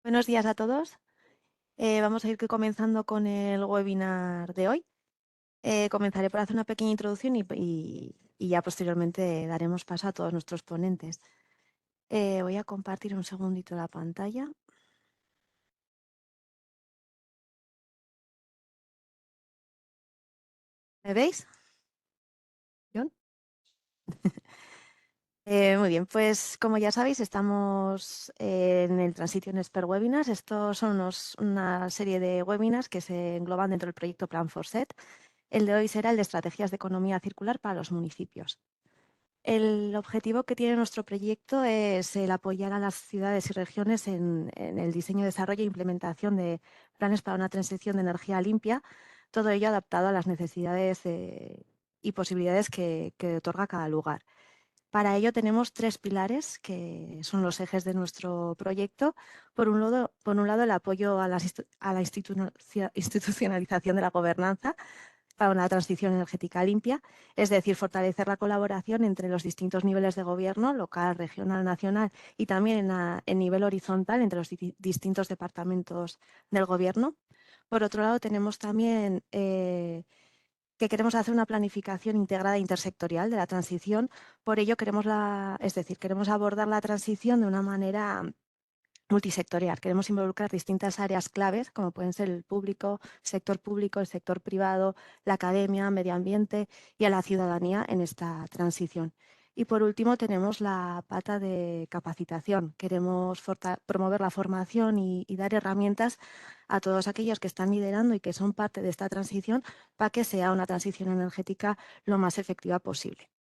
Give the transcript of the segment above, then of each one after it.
Buenos días a todos. Vamos a ir comenzando con el webinar de hoy. Comenzaré por hacer una pequeña introducción y ya posteriormente daremos paso a todos nuestros ponentes. Voy a compartir un segundito la pantalla. ¿Me veis? ¿John? Muy bien, pues como ya sabéis, estamos en el Transition Expert Webinars. Estos son una serie de webinars que se engloban dentro del proyecto Plan for Set. El de hoy será el de estrategias de economía circular para los municipios. El objetivo que tiene nuestro proyecto es el apoyar a las ciudades y regiones en el diseño, desarrollo e implementación de planes para una transición de energía limpia, todo ello adaptado a las necesidades y posibilidades que otorga cada lugar. Para ello tenemos tres pilares que son los ejes de nuestro proyecto. Por un lado el apoyo a la institucionalización de la gobernanza para una transición energética limpia, es decir, fortalecer la colaboración entre los distintos niveles de gobierno, local, regional, nacional y también en nivel horizontal entre los distintos departamentos del gobierno. Por otro lado, tenemos también que queremos hacer una planificación integrada e intersectorial de la transición. Por ello, queremos abordar la transición de una manera multisectorial. Queremos involucrar distintas áreas claves, como pueden ser el sector público, el sector privado, la academia, medio ambiente y a la ciudadanía en esta transición. Y por último tenemos la pata de capacitación. Queremos promover la formación y dar herramientas a todos aquellos que están liderando y que son parte de esta transición para que sea una transición energética lo más efectiva posible.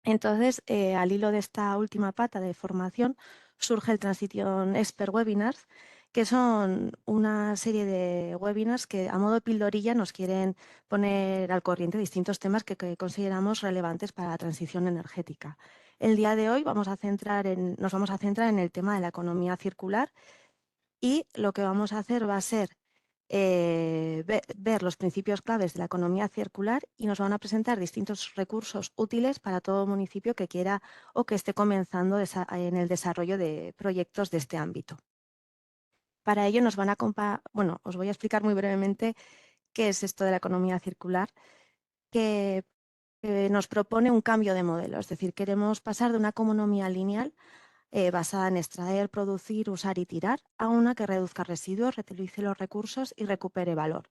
Entonces, al hilo de esta última pata de formación, surge el Transition Expert Webinars, que son una serie de webinars que a modo de pildorilla nos quieren poner al corriente distintos temas que consideramos relevantes para la transición energética. El día de hoy nos vamos a centrar en el tema de la economía circular y lo que vamos a hacer va a ser ver los principios claves de la economía circular y nos van a presentar distintos recursos útiles para todo municipio que quiera o que esté comenzando en el desarrollo de proyectos de este ámbito. Para ello os voy a explicar muy brevemente qué es esto de la economía circular, que nos propone un cambio de modelo, es decir, queremos pasar de una economía lineal basada en extraer, producir, usar y tirar, a una que reduzca residuos, reutilice los recursos y recupere valor.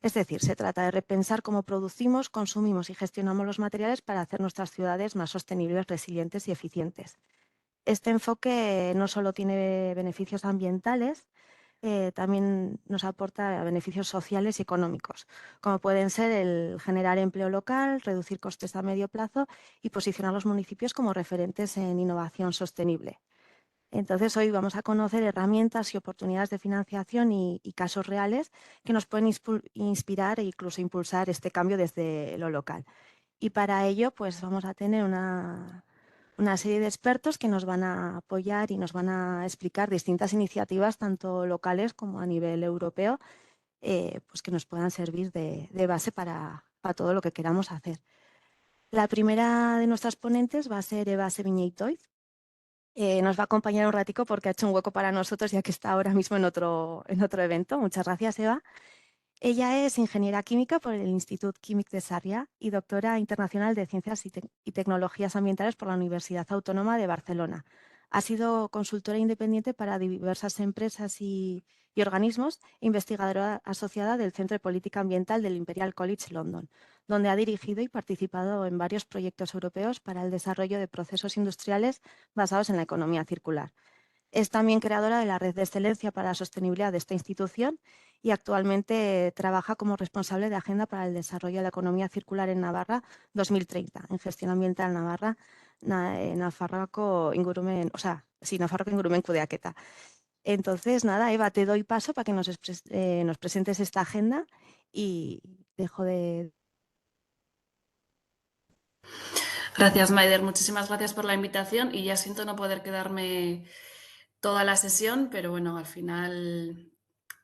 Es decir, se trata de repensar cómo producimos, consumimos y gestionamos los materiales para hacer nuestras ciudades más sostenibles, resilientes y eficientes. Este enfoque no solo tiene beneficios ambientales, también nos aporta beneficios sociales y económicos, como pueden ser el generar empleo local, reducir costes a medio plazo y posicionar a los municipios como referentes en innovación sostenible. Entonces, hoy vamos a conocer herramientas y oportunidades de financiación y casos reales que nos pueden inspirar e incluso impulsar este cambio desde lo local. Y para ello, pues vamos a tener una serie de expertos que nos van a apoyar y nos van a explicar distintas iniciativas, tanto locales como a nivel europeo, pues que nos puedan servir de base para todo lo que queramos hacer. La primera de nuestras ponentes va a ser Eva Seviñeitoy. Nos va a acompañar un ratico porque ha hecho un hueco para nosotros ya que está ahora mismo en otro evento. Muchas gracias, Eva. Ella es ingeniera química por el Institut Químic de Sarriá y doctora internacional de Ciencias y Tecnologías Ambientales por la Universidad Autónoma de Barcelona. Ha sido consultora independiente para diversas empresas y organismos e investigadora asociada del Centro de Política Ambiental del Imperial College London, donde ha dirigido y participado en varios proyectos europeos para el desarrollo de procesos industriales basados en la economía circular. Es también creadora de la Red de Excelencia para la Sostenibilidad de esta institución y actualmente trabaja como responsable de Agenda para el Desarrollo de la Economía Circular en Navarra 2030, en Gestión Ambiental Navarra, Nafarroako Ingurumen Kudeaketa. Entonces, nada, Eva, te doy paso para que nos presentes esta agenda y dejo de... Gracias, Maider. Muchísimas gracias por la invitación y ya siento no poder quedarme toda la sesión, pero bueno, al final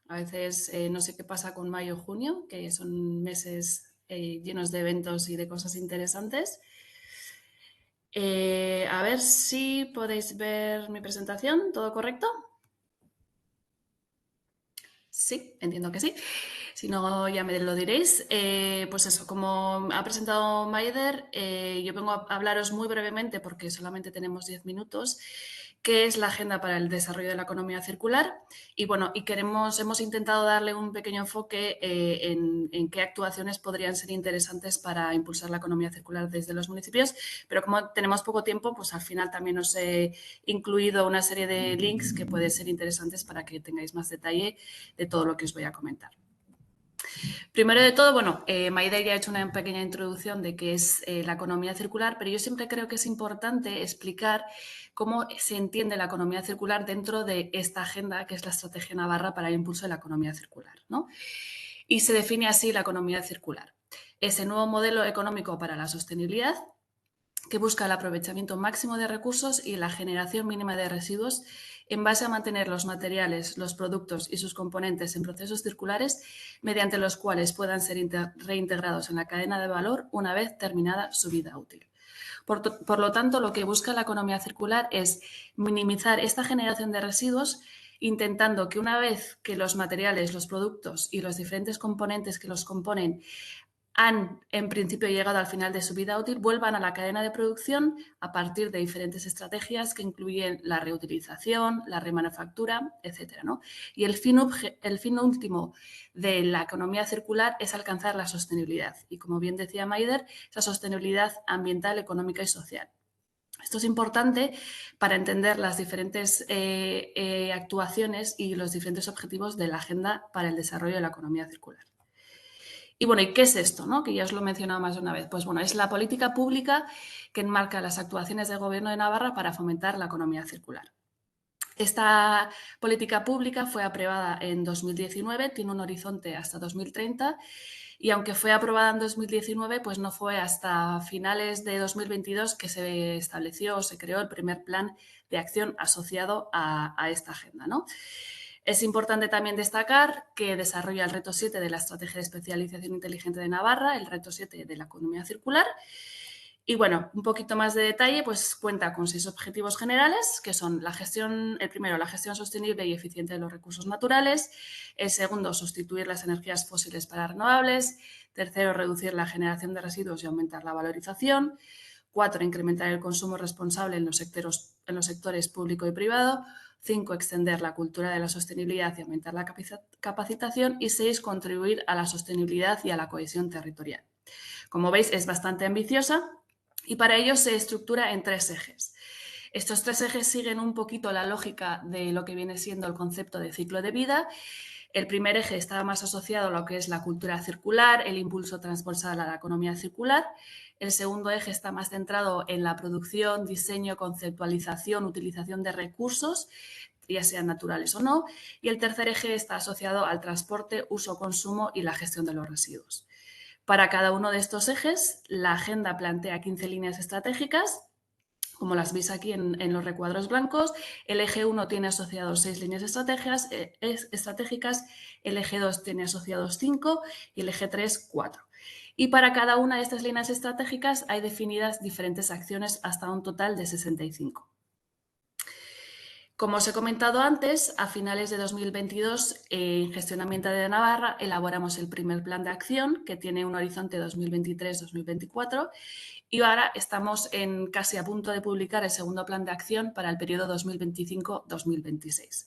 a veces no sé qué pasa con mayo o junio, que son meses llenos de eventos y de cosas interesantes. A ver si podéis ver mi presentación, ¿todo correcto? Sí, entiendo que sí. Si no, ya me lo diréis. Pues eso, como ha presentado Maider, yo vengo a hablaros muy brevemente, porque solamente tenemos 10 minutos, qué es la Agenda para el Desarrollo de la Economía Circular. Y bueno, hemos intentado darle un pequeño enfoque en qué actuaciones podrían ser interesantes para impulsar la economía circular desde los municipios, pero como tenemos poco tiempo, pues al final también os he incluido una serie de links que pueden ser interesantes para que tengáis más detalle de todo lo que os voy a comentar. Primero de todo, bueno, Maide ya ha hecho una pequeña introducción de qué es la economía circular, pero yo siempre creo que es importante explicar cómo se entiende la economía circular dentro de esta agenda, que es la Estrategia Navarra para el Impulso de la Economía Circular, ¿no? Y se define así la economía circular. Es el nuevo modelo económico para la sostenibilidad que busca el aprovechamiento máximo de recursos y la generación mínima de residuos en base a mantener los materiales, los productos y sus componentes en procesos circulares mediante los cuales puedan ser reintegrados en la cadena de valor una vez terminada su vida útil. Por lo tanto, lo que busca la economía circular es minimizar esta generación de residuos, intentando que una vez que los materiales, los productos y los diferentes componentes que los componen han, en principio, llegado al final de su vida útil, vuelvan a la cadena de producción a partir de diferentes estrategias que incluyen la reutilización, la remanufactura, etcétera, ¿no? Y el fin último de la economía circular es alcanzar la sostenibilidad. Y como bien decía Maider, esa sostenibilidad ambiental, económica y social. Esto es importante para entender las diferentes actuaciones y los diferentes objetivos de la Agenda para el Desarrollo de la Economía Circular. Y bueno, ¿y qué es esto? ¿No? Que ya os lo he mencionado más de una vez. Pues bueno, es la política pública que enmarca las actuaciones del Gobierno de Navarra para fomentar la economía circular. Esta política pública fue aprobada en 2019, tiene un horizonte hasta 2030 y aunque fue aprobada en 2019, pues no fue hasta finales de 2022 que se estableció o se creó el primer plan de acción asociado a esta agenda, ¿no? Es importante también destacar que desarrolla el reto 7 de la Estrategia de Especialización Inteligente de Navarra, el reto 7 de la economía circular. Y bueno, un poquito más de detalle, pues cuenta con 6 objetivos generales, que son el primero, la gestión sostenible y eficiente de los recursos naturales. El segundo, sustituir las energías fósiles para renovables. Tercero, reducir la generación de residuos y aumentar la valorización. 4, incrementar el consumo responsable en los sectores público y privado. 5, extender la cultura de la sostenibilidad y aumentar la capacitación. Y 6, contribuir a la sostenibilidad y a la cohesión territorial. Como veis, es bastante ambiciosa y para ello se estructura en 3 ejes. Estos 3 ejes siguen un poquito la lógica de lo que viene siendo el concepto de ciclo de vida. El primer eje está más asociado a lo que es la cultura circular, el impulso transversal a la economía circular. El segundo eje está más centrado en la producción, diseño, conceptualización, utilización de recursos, ya sean naturales o no. Y el tercer eje está asociado al transporte, uso, consumo y la gestión de los residuos. Para cada uno de estos ejes, la agenda plantea 15 líneas estratégicas, como las veis aquí en los recuadros blancos. El eje 1 tiene asociados 6 líneas estratégicas, el eje 2 tiene asociados 5 y el eje 3, 4. Y para cada una de estas líneas estratégicas hay definidas diferentes acciones hasta un total de 65. Como os he comentado antes, a finales de 2022, en Gestión Ambiental de Navarra, elaboramos el primer plan de acción, que tiene un horizonte 2023-2024, y ahora estamos casi a punto de publicar el segundo plan de acción para el periodo 2025-2026.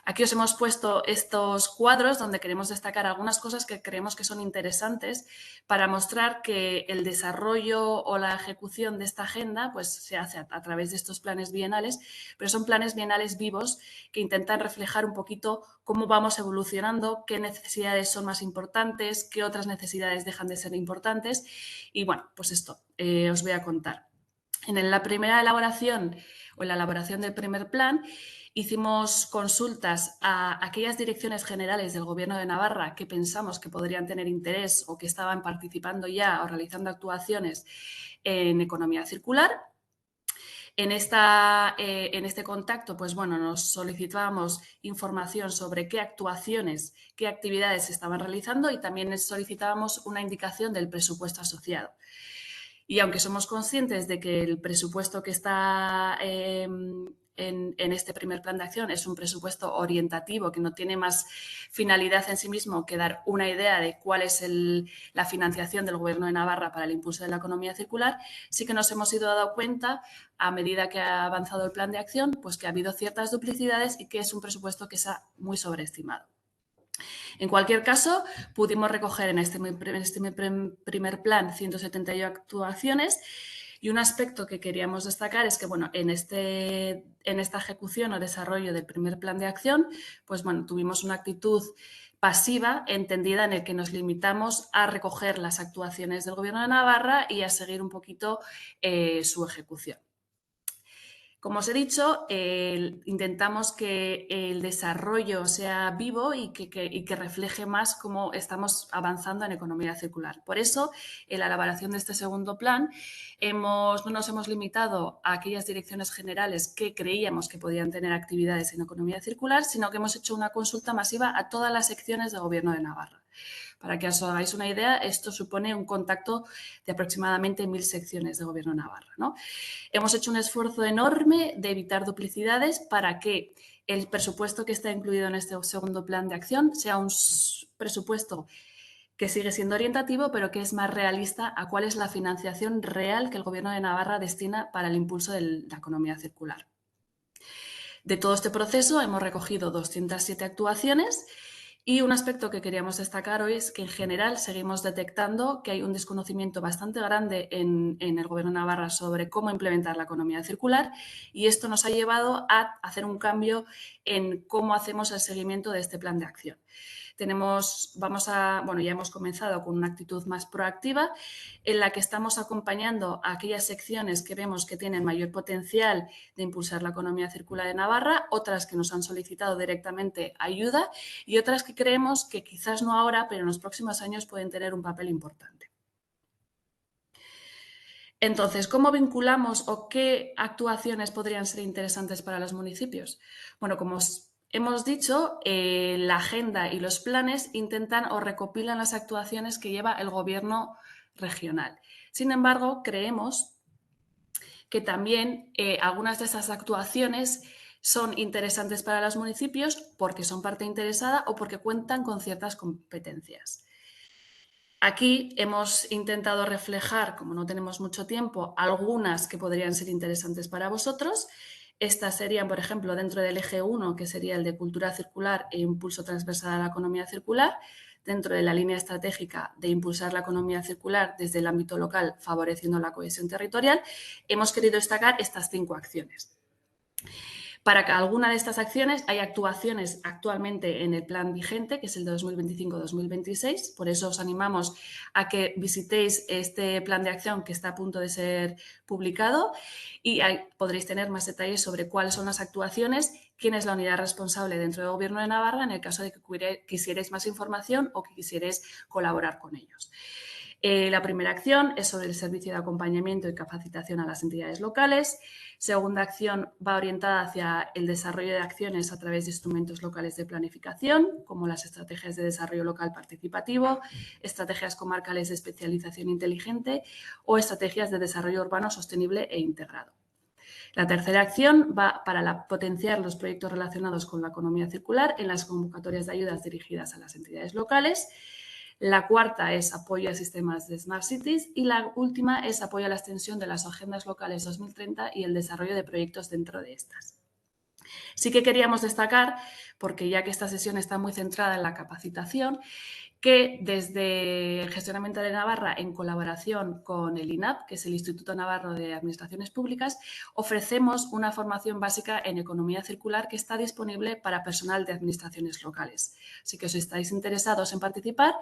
Aquí os hemos puesto estos cuadros donde queremos destacar algunas cosas que creemos que son interesantes para mostrar que el desarrollo o la ejecución de esta agenda pues, se hace a través de estos planes bienales, pero son planes bienales vivos que intentan reflejar un poquito cómo vamos evolucionando, qué necesidades son más importantes, qué otras necesidades dejan de ser importantes. Y bueno, pues esto os voy a contar. En la primera elaboración o en la elaboración del primer plan, hicimos consultas a aquellas direcciones generales del Gobierno de Navarra que pensamos que podrían tener interés o que estaban participando ya o realizando actuaciones en economía circular. En este contacto, pues bueno, nos solicitábamos información sobre qué actuaciones, qué actividades se estaban realizando y también solicitábamos una indicación del presupuesto asociado. Y aunque somos conscientes de que el presupuesto que está en este primer plan de acción es un presupuesto orientativo que no tiene más finalidad en sí mismo que dar una idea de cuál es la financiación del Gobierno de Navarra para el impulso de la economía circular, sí que nos hemos ido dando cuenta, a medida que ha avanzado el plan de acción, pues que ha habido ciertas duplicidades y que es un presupuesto que está muy sobreestimado. En cualquier caso, pudimos recoger en este primer plan 178 actuaciones y un aspecto que queríamos destacar es que, bueno, en esta ejecución o desarrollo del primer plan de acción, pues bueno, tuvimos una actitud pasiva entendida en el que nos limitamos a recoger las actuaciones del Gobierno de Navarra y a seguir un poquito su ejecución. Como os he dicho, intentamos que el desarrollo sea vivo y que refleje más cómo estamos avanzando en economía circular. Por eso, en la elaboración de este segundo plan, no nos hemos limitado a aquellas direcciones generales que creíamos que podían tener actividades en economía circular, sino que hemos hecho una consulta masiva a todas las secciones del Gobierno de Navarra. Para que os hagáis una idea, esto supone un contacto de aproximadamente 1000 secciones de Gobierno de Navarra, ¿no? Hemos hecho un esfuerzo enorme de evitar duplicidades para que el presupuesto que está incluido en este segundo plan de acción sea un presupuesto que sigue siendo orientativo, pero que es más realista a cuál es la financiación real que el Gobierno de Navarra destina para el impulso de la economía circular. De todo este proceso hemos recogido 207 actuaciones y un aspecto que queríamos destacar hoy es que en general seguimos detectando que hay un desconocimiento bastante grande en el Gobierno de Navarra sobre cómo implementar la economía circular y esto nos ha llevado a hacer un cambio en cómo hacemos el seguimiento de este plan de acción. Ya hemos comenzado con una actitud más proactiva en la que estamos acompañando a aquellas secciones que vemos que tienen mayor potencial de impulsar la economía circular de Navarra, otras que nos han solicitado directamente ayuda y otras que creemos que quizás no ahora, pero en los próximos años pueden tener un papel importante. Entonces, ¿cómo vinculamos o qué actuaciones podrían ser interesantes para los municipios? Bueno, como hemos dicho, la agenda y los planes intentan o recopilan las actuaciones que lleva el Gobierno regional. Sin embargo, creemos que también algunas de esas actuaciones son interesantes para los municipios porque son parte interesada o porque cuentan con ciertas competencias. Aquí hemos intentado reflejar, como no tenemos mucho tiempo, algunas que podrían ser interesantes para vosotros. Estas serían, por ejemplo, dentro del eje 1, que sería el de cultura circular e impulso transversal a la economía circular, dentro de la línea estratégica de impulsar la economía circular desde el ámbito local, favoreciendo la cohesión territorial, hemos querido destacar estas 5 acciones. Para cada alguna de estas acciones hay actuaciones actualmente en el plan vigente, que es el de 2025-2026. Por eso os animamos a que visitéis este plan de acción que está a punto de ser publicado y ahí podréis tener más detalles sobre cuáles son las actuaciones, quién es la unidad responsable dentro del Gobierno de Navarra en el caso de que quisierais más información o que quisierais colaborar con ellos. La primera acción es sobre el servicio de acompañamiento y capacitación a las entidades locales. Segunda acción va orientada hacia el desarrollo de acciones a través de instrumentos locales de planificación, como las estrategias de desarrollo local participativo, estrategias comarcales de especialización inteligente o estrategias de desarrollo urbano sostenible e integrado. La tercera acción va para potenciar los proyectos relacionados con la economía circular en las convocatorias de ayudas dirigidas a las entidades locales. La cuarta es apoyo a sistemas de Smart Cities y la última es apoyo a la extensión de las agendas locales 2030 y el desarrollo de proyectos dentro de estas. Sí que queríamos destacar, porque ya que esta sesión está muy centrada en la capacitación, que desde el Gestionamiento de Navarra, en colaboración con el INAP, que es el Instituto Navarro de Administraciones Públicas, ofrecemos una formación básica en economía circular que está disponible para personal de administraciones locales. Así que si estáis interesados en participar,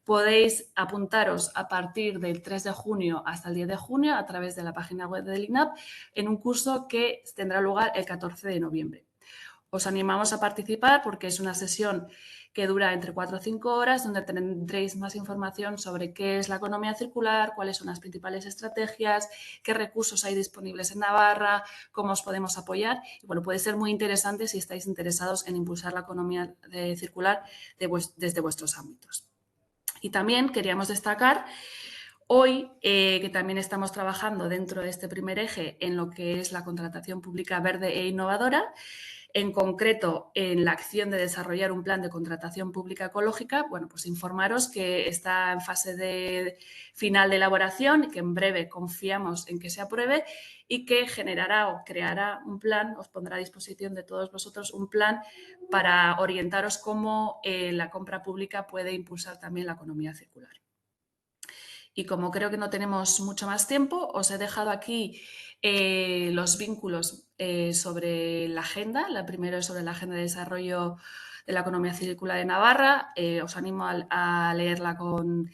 podéis apuntaros a partir del 3 de junio hasta el 10 de junio a través de la página web del INAP en un curso que tendrá lugar el 14 de noviembre. Os animamos a participar porque es una sesión que dura entre 4 o 5 horas, donde tendréis más información sobre qué es la economía circular, cuáles son las principales estrategias, qué recursos hay disponibles en Navarra, cómo os podemos apoyar. Y bueno, puede ser muy interesante si estáis interesados en impulsar la economía circular desde vuestros ámbitos. Y también queríamos destacar Hoy, que también estamos trabajando dentro de este primer eje en lo que es la contratación pública verde e innovadora, en concreto en la acción de desarrollar un plan de contratación pública ecológica, bueno, pues informaros que está en fase de final de elaboración y que en breve confiamos en que se apruebe y que generará o creará un plan, os pondrá a disposición de todos vosotros un plan para orientaros cómo la compra pública puede impulsar también la economía circular. Y como creo que no tenemos mucho más tiempo, os he dejado aquí los vínculos sobre la agenda. La primera es sobre la Agenda de Desarrollo de la Economía Circular de Navarra. Os animo a leerla con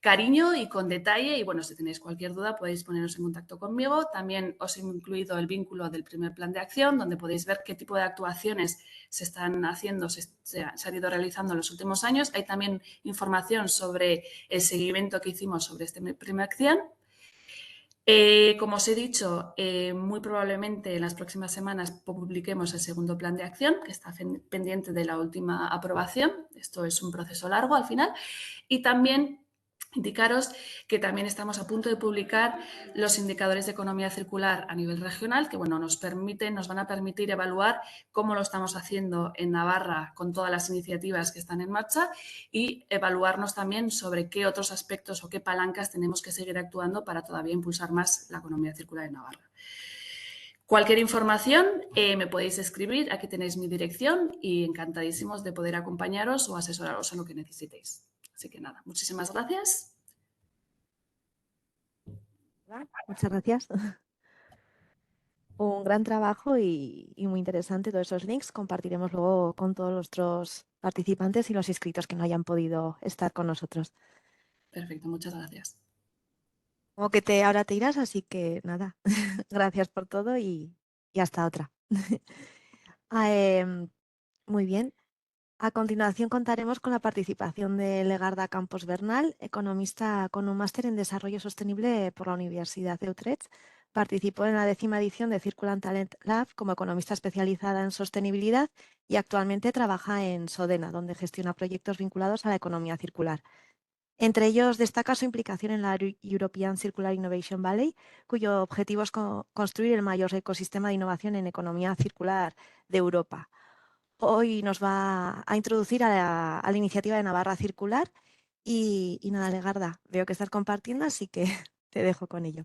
cariño y con detalle. Y bueno, si tenéis cualquier duda podéis poneros en contacto conmigo. También os he incluido el vínculo del primer plan de acción, donde podéis ver qué tipo de actuaciones se están haciendo, se han ido realizando en los últimos años. Hay también información sobre el seguimiento que hicimos sobre este primer acción. Como os he dicho, muy probablemente en las próximas semanas publiquemos el segundo plan de acción, que está pendiente de la última aprobación. Esto es un proceso largo al final. Y también indicaros que también estamos a punto de publicar los indicadores de economía circular a nivel regional, que bueno, nos van a permitir evaluar cómo lo estamos haciendo en Navarra con todas las iniciativas que están en marcha y evaluarnos también sobre qué otros aspectos o qué palancas tenemos que seguir actuando para todavía impulsar más la economía circular en Navarra. Cualquier información me podéis escribir, aquí tenéis mi dirección y encantadísimos de poder acompañaros o asesoraros en lo que necesitéis. Así que nada, muchísimas gracias. Muchas gracias. Un gran trabajo y muy interesante todos esos links. Compartiremos luego con todos los otros participantes y los inscritos que no hayan podido estar con nosotros. Perfecto, muchas gracias. Como que ahora te irás, así que nada, gracias por todo y hasta otra. Muy bien. A continuación contaremos con la participación de Legarda Campos Bernal, economista con un máster en Desarrollo Sostenible por la Universidad de Utrecht. Participó en la 10ª edición de Circulant Talent Lab como economista especializada en sostenibilidad y actualmente trabaja en Sodena, donde gestiona proyectos vinculados a la economía circular. Entre ellos destaca su implicación en la European Circular Innovation Valley, cuyo objetivo es construir el mayor ecosistema de innovación en economía circular de Europa. Hoy nos va a introducir a la iniciativa de Navarra Circular y nada, Legarda, veo que estás compartiendo, así que te dejo con ello.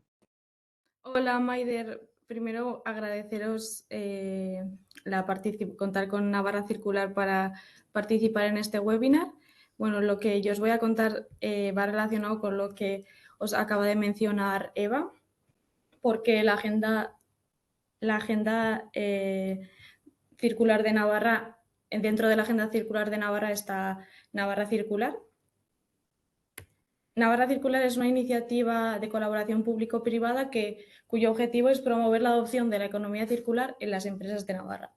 Hola, Maider. Primero agradeceros contar con Navarra Circular para participar en este webinar. Bueno, lo que yo os voy a contar va relacionado con lo que os acaba de mencionar Eva, porque la agenda circular de Navarra, dentro de la agenda circular de Navarra está Navarra Circular. Navarra Circular es una iniciativa de colaboración público-privada cuyo objetivo es promover la adopción de la economía circular en las empresas de Navarra.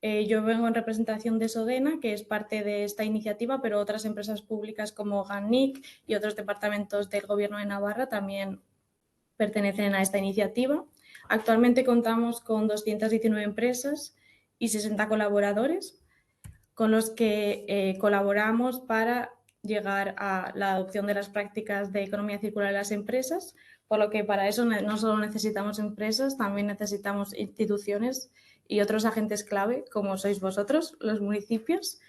Yo vengo en representación de Sodena, que es parte de esta iniciativa, pero otras empresas públicas como GANNIC y otros departamentos del Gobierno de Navarra también pertenecen a esta iniciativa. Actualmente contamos con 219 empresas y 60 colaboradores con los que colaboramos para llegar a la adopción de las prácticas de economía circular en las empresas, por lo que para eso no solo necesitamos empresas, también necesitamos instituciones y otros agentes clave, como sois vosotros, los municipios.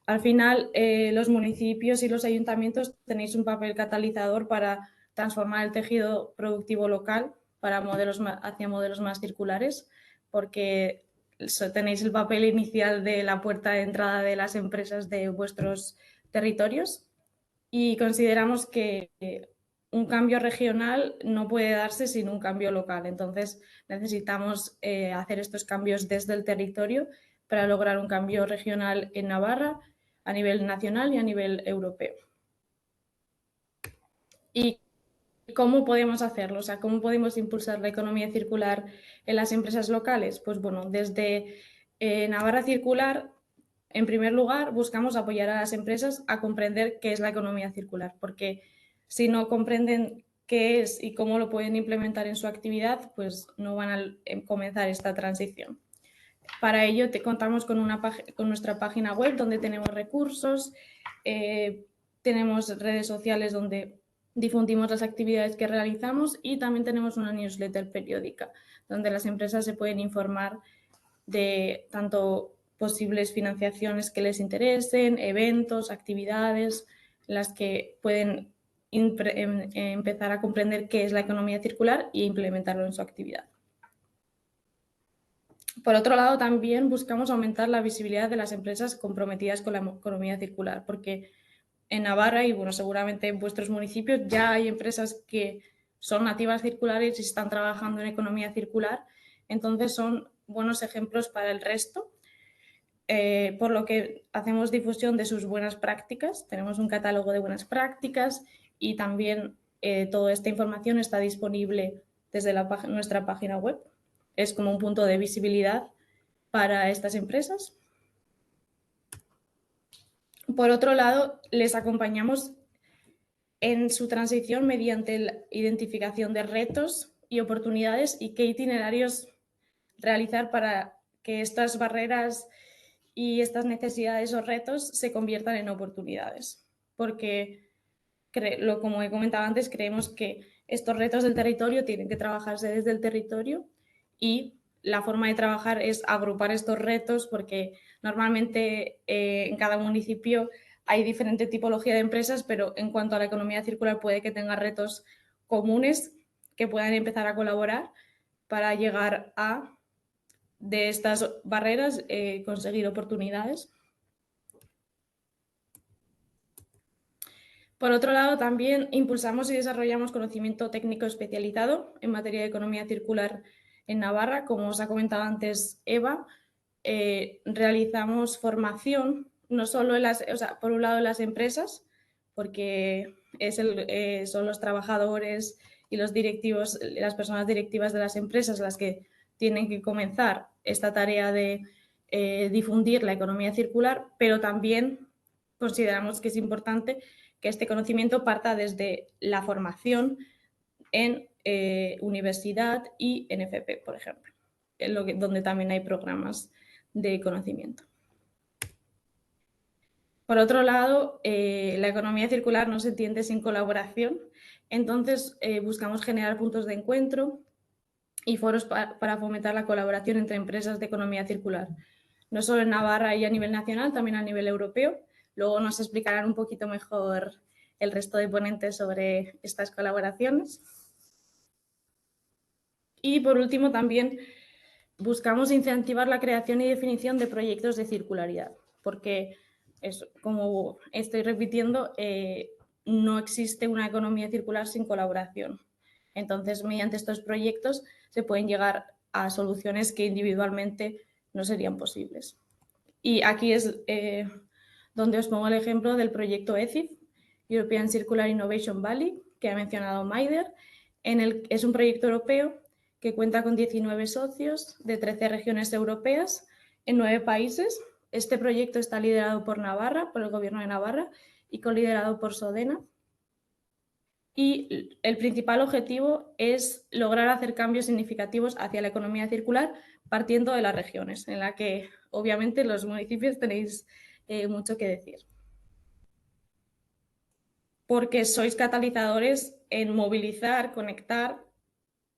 Al final, los municipios y los ayuntamientos tenéis un papel catalizador para transformar el tejido productivo local hacia modelos más circulares, porque tenéis el papel inicial de la puerta de entrada de las empresas de vuestros territorios y consideramos que un cambio regional no puede darse sin un cambio local. Entonces, necesitamos hacer estos cambios desde el territorio para lograr un cambio regional en Navarra a nivel nacional y a nivel europeo. ¿Y cómo podemos hacerlo? O sea, ¿cómo podemos impulsar la economía circular en las empresas locales? Pues bueno, desde Navarra Circular, en primer lugar, buscamos apoyar a las empresas a comprender qué es la economía circular, porque si no comprenden qué es y cómo lo pueden implementar en su actividad, pues no van a comenzar esta transición. Para ello contamos con nuestra página web donde tenemos recursos, tenemos redes sociales donde Difundimos las actividades que realizamos y también tenemos una newsletter periódica donde las empresas se pueden informar de tanto posibles financiaciones que les interesen, eventos, actividades, en las que pueden empezar a comprender qué es la economía circular e implementarlo en su actividad. Por otro lado, también buscamos aumentar la visibilidad de las empresas comprometidas con la economía circular, porque en Navarra y bueno, seguramente en vuestros municipios ya hay empresas que son nativas circulares y están trabajando en economía circular, entonces son buenos ejemplos para el resto, por lo que hacemos difusión de sus buenas prácticas, tenemos un catálogo de buenas prácticas y también toda esta información está disponible desde nuestra página web. Es como un punto de visibilidad para estas empresas. Por otro lado, les acompañamos en su transición mediante la identificación de retos y oportunidades y qué itinerarios realizar para que estas barreras y estas necesidades o retos se conviertan en oportunidades. Porque, como he comentado antes, creemos que estos retos del territorio tienen que trabajarse desde el territorio y la forma de trabajar es agrupar estos retos porque normalmente en cada municipio hay diferente tipología de empresas, pero en cuanto a la economía circular puede que tenga retos comunes que puedan empezar a colaborar para llegar a, de estas barreras, conseguir oportunidades. Por otro lado, también impulsamos y desarrollamos conocimiento técnico especializado en materia de economía circular en Navarra. Como os ha comentado antes Eva, realizamos formación, no solo por un lado en las empresas, porque son los trabajadores y los directivos, las personas directivas de las empresas las que tienen que comenzar esta tarea de difundir la economía circular, pero también consideramos que es importante que este conocimiento parta desde la formación en universidad y en FP, por ejemplo, donde también hay programas de conocimiento. Por otro lado, la economía circular no se entiende sin colaboración, entonces buscamos generar puntos de encuentro y foros para fomentar la colaboración entre empresas de economía circular, no solo en Navarra y a nivel nacional, también a nivel europeo. Luego nos explicarán un poquito mejor el resto de ponentes sobre estas colaboraciones. Y por último, también buscamos incentivar la creación y definición de proyectos de circularidad, porque, como estoy repitiendo, no existe una economía circular sin colaboración. Entonces, mediante estos proyectos se pueden llegar a soluciones que individualmente no serían posibles. Y aquí es donde os pongo el ejemplo del proyecto ECIF, European Circular Innovation Valley, que ha mencionado Maider. Es un proyecto europeo que cuenta con 19 socios de 13 regiones europeas en 9 países. Este proyecto está liderado por Navarra, por el Gobierno de Navarra, y coliderado por Sodena. Y el principal objetivo es lograr hacer cambios significativos hacia la economía circular partiendo de las regiones, en la que obviamente los municipios tenéis mucho que decir. Porque sois catalizadores en movilizar, conectar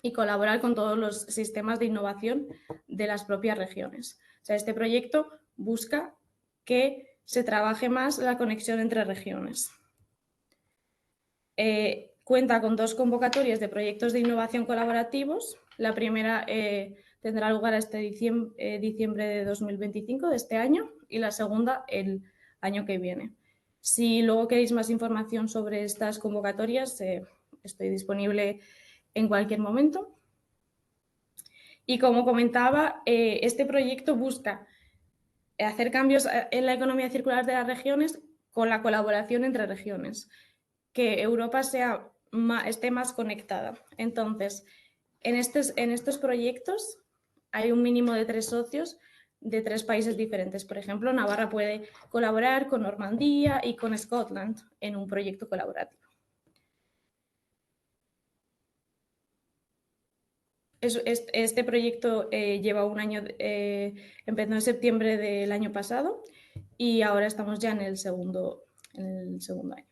y colaborar con todos los sistemas de innovación de las propias regiones. O sea, este proyecto busca que se trabaje más la conexión entre regiones. Cuenta con 2 convocatorias de proyectos de innovación colaborativos. La primera tendrá lugar este diciembre de 2025, de este año, y la segunda el año que viene. Si luego queréis más información sobre estas convocatorias, estoy disponible en cualquier momento. Y como comentaba, este proyecto busca hacer cambios en la economía circular de las regiones con la colaboración entre regiones, que Europa esté más conectada. Entonces, en estos proyectos hay un mínimo de 3 socios de 3 países diferentes. Por ejemplo, Navarra puede colaborar con Normandía y con Scotland en un proyecto colaborativo. Este proyecto lleva un año, empezó en septiembre del año pasado y ahora estamos ya en el segundo año.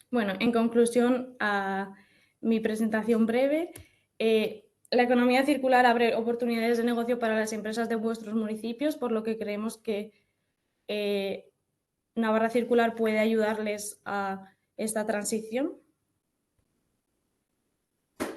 Bueno, en conclusión a mi presentación breve, la economía circular abre oportunidades de negocio para las empresas de vuestros municipios, por lo que creemos que Navarra Circular puede ayudarles a esta transición.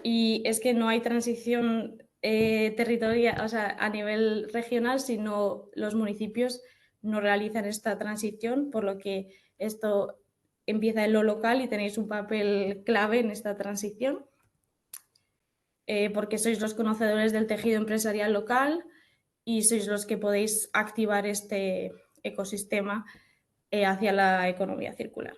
Y es que no hay transición territorial, o sea, a nivel regional, si no los municipios no realizan esta transición, por lo que esto empieza en lo local y tenéis un papel clave en esta transición, porque sois los conocedores del tejido empresarial local y sois los que podéis activar este ecosistema hacia la economía circular.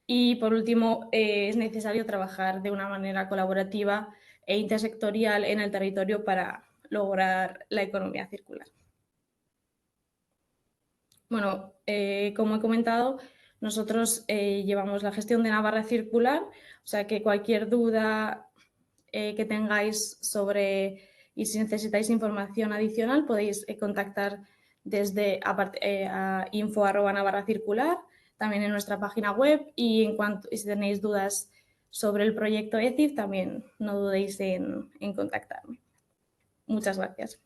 Y por último, es necesario trabajar de una manera colaborativa e intersectorial en el territorio para lograr la economía circular. Bueno, como he comentado, nosotros llevamos la gestión de Navarra Circular, o sea que cualquier duda que tengáis sobre y si necesitáis información adicional podéis contactar desde a info@navarracircular, también en nuestra página web y si tenéis dudas sobre el proyecto ECIF también no dudéis en contactarme. Muchas gracias.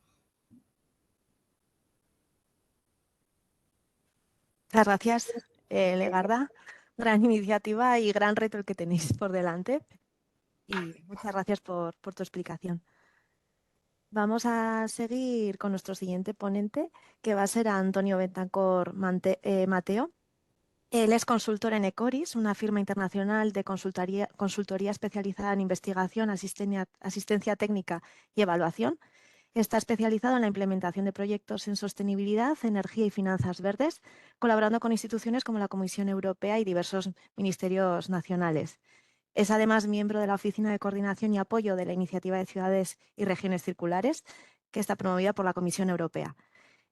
Muchas gracias, Legarda. Gran iniciativa y gran reto el que tenéis por delante. Y muchas gracias por tu explicación. Vamos a seguir con nuestro siguiente ponente, que va a ser Antonio Bentancor Mateo. Él es consultor en Ecoris, una firma internacional de consultoría especializada en investigación, asistencia técnica y evaluación. Está especializado en la implementación de proyectos en sostenibilidad, energía y finanzas verdes, colaborando con instituciones como la Comisión Europea y diversos ministerios nacionales. Es además miembro de la Oficina de Coordinación y Apoyo de la Iniciativa de Ciudades y Regiones Circulares, que está promovida por la Comisión Europea.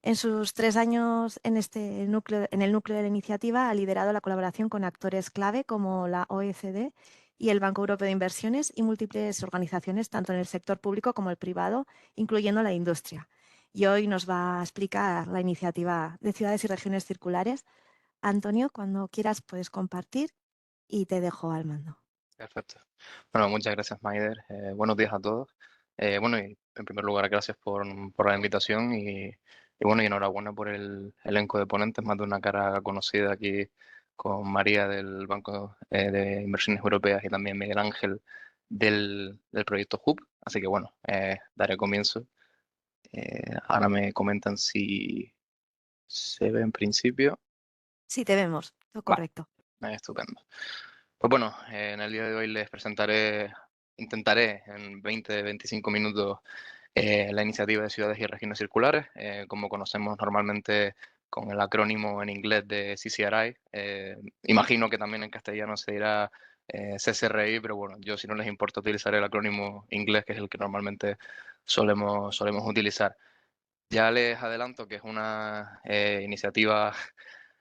En sus 3 años en el núcleo de la iniciativa ha liderado la colaboración con actores clave como la OECD y el Banco Europeo de Inversiones y múltiples organizaciones, tanto en el sector público como el privado, incluyendo la industria. Y hoy nos va a explicar la iniciativa de Ciudades y Regiones Circulares. Antonio, cuando quieras puedes compartir y te dejo al mando. Perfecto. Bueno, muchas gracias, Maider. Buenos días a todos. Bueno, y en primer lugar, gracias por la invitación y bueno, y enhorabuena por el elenco de ponentes, más de una cara conocida aquí con María del Banco de Inversiones Europeas y también Miguel Ángel del proyecto HUB. Así que bueno, daré comienzo. Ahora me comentan si se ve en principio. Sí, te vemos. Todo correcto. Estupendo. Pues bueno, en el día de hoy les intentaré en 20-25 minutos la iniciativa de Ciudades y Regiones Circulares, como conocemos normalmente con el acrónimo en inglés de CCRI. Imagino que también en castellano se dirá CCRI, pero bueno, yo si no les importa utilizaré el acrónimo inglés, que es el que normalmente solemos utilizar. Ya les adelanto que es una iniciativa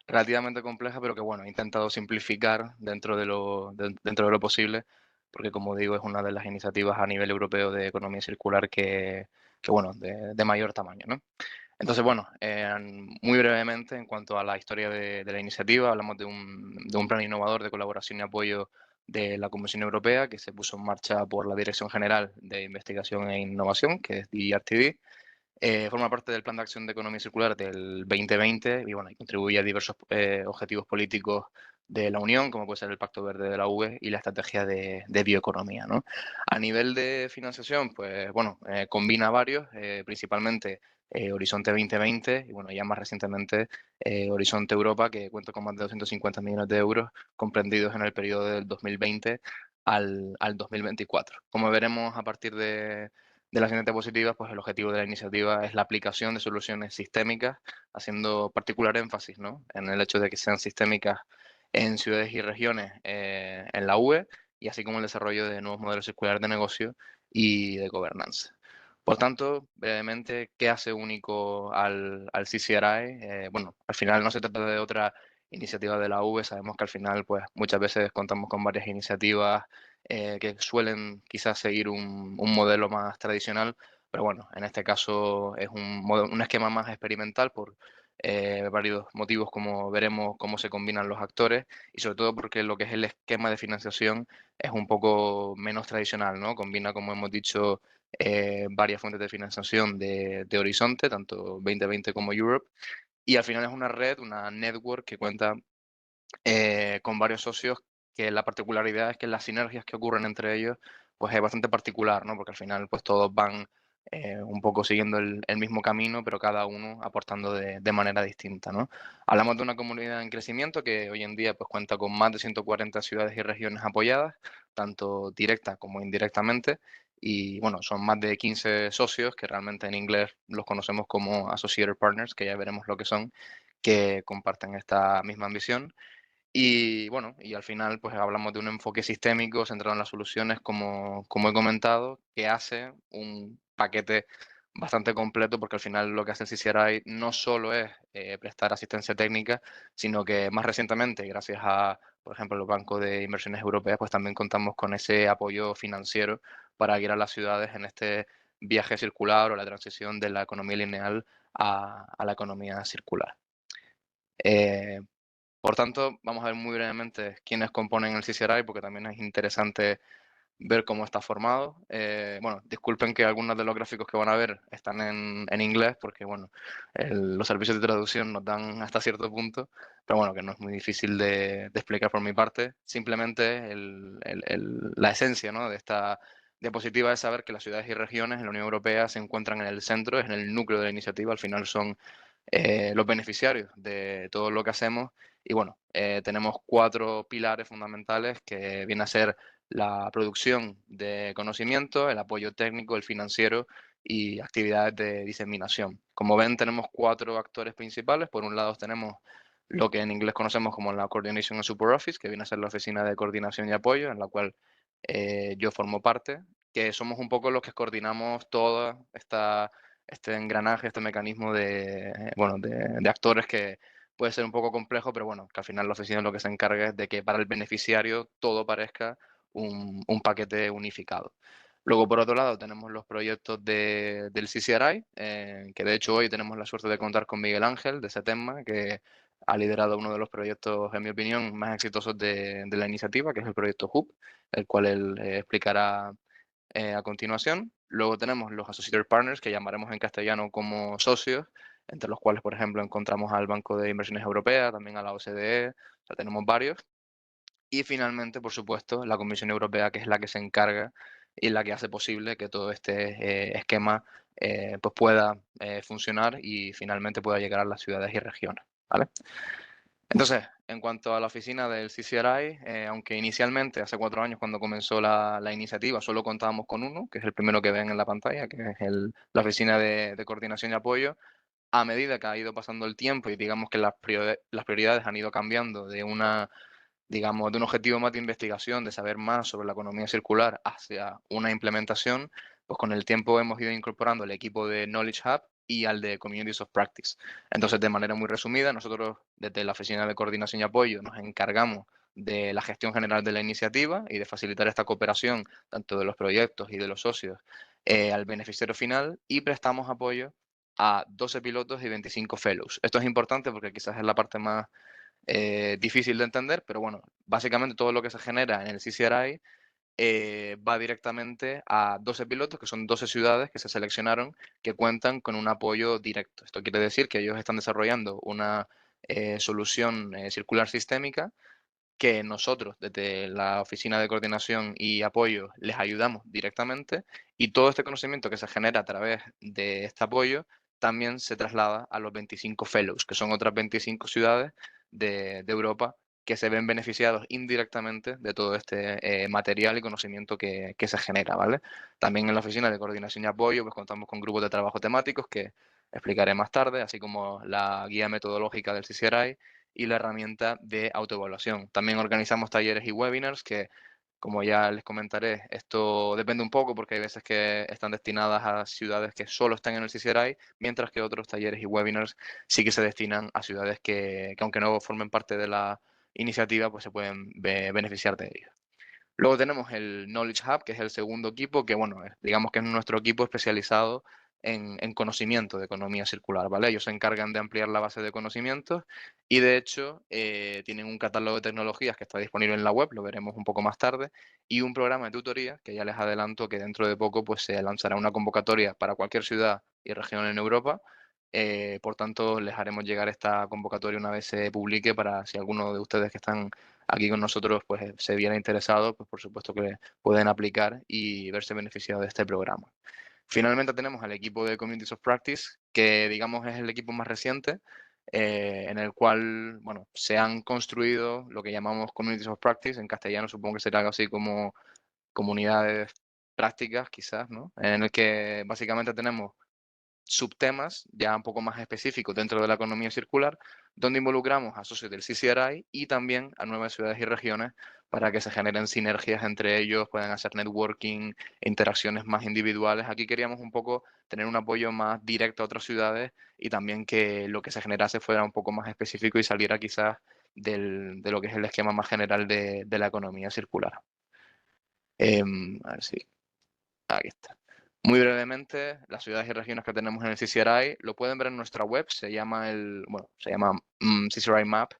relativamente compleja, pero que bueno, he intentado simplificar dentro de lo posible, porque como digo, es una de las iniciativas a nivel europeo de economía circular que bueno, de mayor tamaño, ¿no? Entonces, bueno, muy brevemente, en cuanto a la historia de la iniciativa, hablamos de un plan innovador de colaboración y apoyo de la Comisión Europea que se puso en marcha por la Dirección General de Investigación e Innovación, que es DRTD. Forma parte del Plan de Acción de Economía Circular del 2020 y bueno, y contribuye a diversos objetivos políticos de la Unión, como puede ser el Pacto Verde de la UE y la estrategia de bioeconomía, ¿no? A nivel de financiación, pues bueno, combina varios, principalmente Horizonte 2020 y bueno, ya más recientemente Horizonte Europa, que cuenta con más de 250 millones de euros comprendidos en el periodo del 2020 al 2024. Como veremos a partir de las siguientes diapositivas, pues el objetivo de la iniciativa es la aplicación de soluciones sistémicas, haciendo particular énfasis, ¿no?, en el hecho de que sean sistémicas en ciudades y regiones en la UE, y así como el desarrollo de nuevos modelos circulares de negocio y de gobernanza. Por tanto, brevemente, ¿qué hace único al CCRI? Bueno, al final no se trata de otra iniciativa de la UE, sabemos que al final pues muchas veces contamos con varias iniciativas que suelen quizás seguir un modelo más tradicional, pero bueno, en este caso es un esquema más experimental por varios motivos, como veremos cómo se combinan los actores, y sobre todo porque lo que es el esquema de financiación es un poco menos tradicional, ¿no? Combina, como hemos dicho, varias fuentes de financiación de Horizonte, tanto 2020 como Europe, y al final es una red, una network que cuenta con varios socios, que la particularidad es que las sinergias que ocurren entre ellos pues es bastante particular, ¿no? Porque al final pues todos van un poco siguiendo el mismo camino, pero cada uno aportando de manera distinta, ¿no? Hablamos de una comunidad en crecimiento que hoy en día pues cuenta con más de 140 ciudades y regiones apoyadas, tanto directa como indirectamente, y bueno, son más de 15 socios, que realmente en inglés los conocemos como Associated Partners, que ya veremos lo que son, que comparten esta misma ambición. Y bueno, y al final pues hablamos de un enfoque sistémico centrado en las soluciones, como he comentado, que hace un paquete bastante completo, porque al final lo que hace el CCRI no solo es prestar asistencia técnica, sino que más recientemente, gracias a, por ejemplo, los bancos de inversiones europeas, pues también contamos con ese apoyo financiero para guiar a las ciudades en este viaje circular o la transición de la economía lineal a la economía circular. Eh, por tanto, vamos a ver muy brevemente quiénes componen el CCRI, porque también es interesante ver cómo está formado. Bueno, disculpen que algunos de los gráficos que van a ver están en inglés, porque bueno, los servicios de traducción nos dan hasta cierto punto, pero bueno, que no es muy difícil de explicar por mi parte. Simplemente la esencia, ¿no?, de esta diapositiva es saber que las ciudades y regiones en la Unión Europea se encuentran en el centro, es en el núcleo de la iniciativa, al final son los beneficiarios de todo lo que hacemos. Y bueno, tenemos 4 pilares fundamentales, que viene a ser la producción de conocimiento, el apoyo técnico, el financiero y actividades de diseminación. Como ven, tenemos 4 actores principales. Por un lado tenemos lo que en inglés conocemos como la Coordination and Support Office, que viene a ser la oficina de coordinación y apoyo, en la cual yo formo parte, que somos un poco los que coordinamos todo este engranaje, este mecanismo bueno, de actores, que puede ser un poco complejo, pero bueno, que al final la oficina lo que se encarga es de que para el beneficiario todo parezca un paquete unificado. Luego, por otro lado, tenemos los proyectos del CCRI, que de hecho hoy tenemos la suerte de contar con Miguel Ángel de SETEMMA, que ha liderado uno de los proyectos, en mi opinión, más exitosos de la iniciativa, que es el proyecto HUB, el cual él explicará a continuación. Luego tenemos los Associated Partners, que llamaremos en castellano como socios, entre los cuales, por ejemplo, encontramos al Banco de Inversiones Europea, también a la OCDE, o sea, tenemos varios. Y finalmente, por supuesto, la Comisión Europea, que es la que se encarga y la que hace posible que todo este esquema pues pueda funcionar y finalmente pueda llegar a las ciudades y regiones, ¿vale? Entonces, en cuanto a la oficina del CCRI, aunque inicialmente, hace 4 años, cuando comenzó la iniciativa, solo contábamos con uno, que es el primero que ven en la pantalla, que es la oficina de coordinación y apoyo. A medida que ha ido pasando el tiempo y digamos que las prioridades han ido cambiando digamos, de un objetivo más de investigación, de saber más sobre la economía circular, hacia una implementación, pues con el tiempo hemos ido incorporando el equipo de Knowledge Hub y al de Communities of Practice. Entonces, de manera muy resumida, nosotros desde la Oficina de Coordinación y Apoyo nos encargamos de la gestión general de la iniciativa y de facilitar esta cooperación tanto de los proyectos y de los socios al beneficiario final, y prestamos apoyo a 12 pilotos y 25 fellows. Esto es importante porque quizás es la parte más difícil de entender, pero bueno, básicamente todo lo que se genera en el CCRI va directamente a 12 pilotos, que son 12 ciudades que se seleccionaron, que cuentan con un apoyo directo. Esto quiere decir que ellos están desarrollando una solución circular sistémica, que nosotros desde la Oficina de Coordinación y Apoyo les ayudamos directamente, y todo este conocimiento que se genera a través de este apoyo también se traslada a los 25 fellows, que son otras 25 ciudades de Europa, que se ven beneficiados indirectamente de todo este material y conocimiento que se genera, ¿vale? También en la Oficina de Coordinación y Apoyo pues contamos con grupos de trabajo temáticos, que explicaré más tarde, así como la guía metodológica del CCRI y la herramienta de autoevaluación. También organizamos talleres y webinars que, como ya les comentaré, esto depende un poco, porque hay veces que están destinadas a ciudades que solo están en el CCRI, mientras que otros talleres y webinars sí que se destinan a ciudades que aunque no formen parte de la iniciativa, pues se pueden beneficiar de ello. Luego tenemos el Knowledge Hub, que es el segundo equipo, que bueno, digamos que es nuestro equipo especializado en conocimiento de economía circular, ¿vale? Ellos se encargan de ampliar la base de conocimientos y de hecho tienen un catálogo de tecnologías que está disponible en la web, lo veremos un poco más tarde, y un programa de tutoría que ya les adelanto que dentro de poco pues se lanzará una convocatoria para cualquier ciudad y región en Europa. Por tanto, les haremos llegar esta convocatoria una vez se publique para si alguno de ustedes que están aquí con nosotros pues se viera interesado, pues por supuesto que pueden aplicar y verse beneficiados de este programa. Finalmente tenemos al equipo de Communities of Practice, que digamos es el equipo más reciente, en el cual bueno, se han construido lo que llamamos Communities of Practice, en castellano supongo que será algo así como comunidades prácticas quizás, ¿no? En el que básicamente tenemos subtemas ya un poco más específicos dentro de la economía circular, donde involucramos a socios del CCRI y también a nuevas ciudades y regiones para que se generen sinergias entre ellos, puedan hacer networking, interacciones más individuales. Aquí queríamos un poco tener un apoyo más directo a otras ciudades y también que lo que se generase fuera un poco más específico y saliera quizás de lo que es el esquema más general de la economía circular. A ver si aquí está. Muy brevemente, las ciudades y regiones que tenemos en el CCRI lo pueden ver en nuestra web, se llama CCRI Map,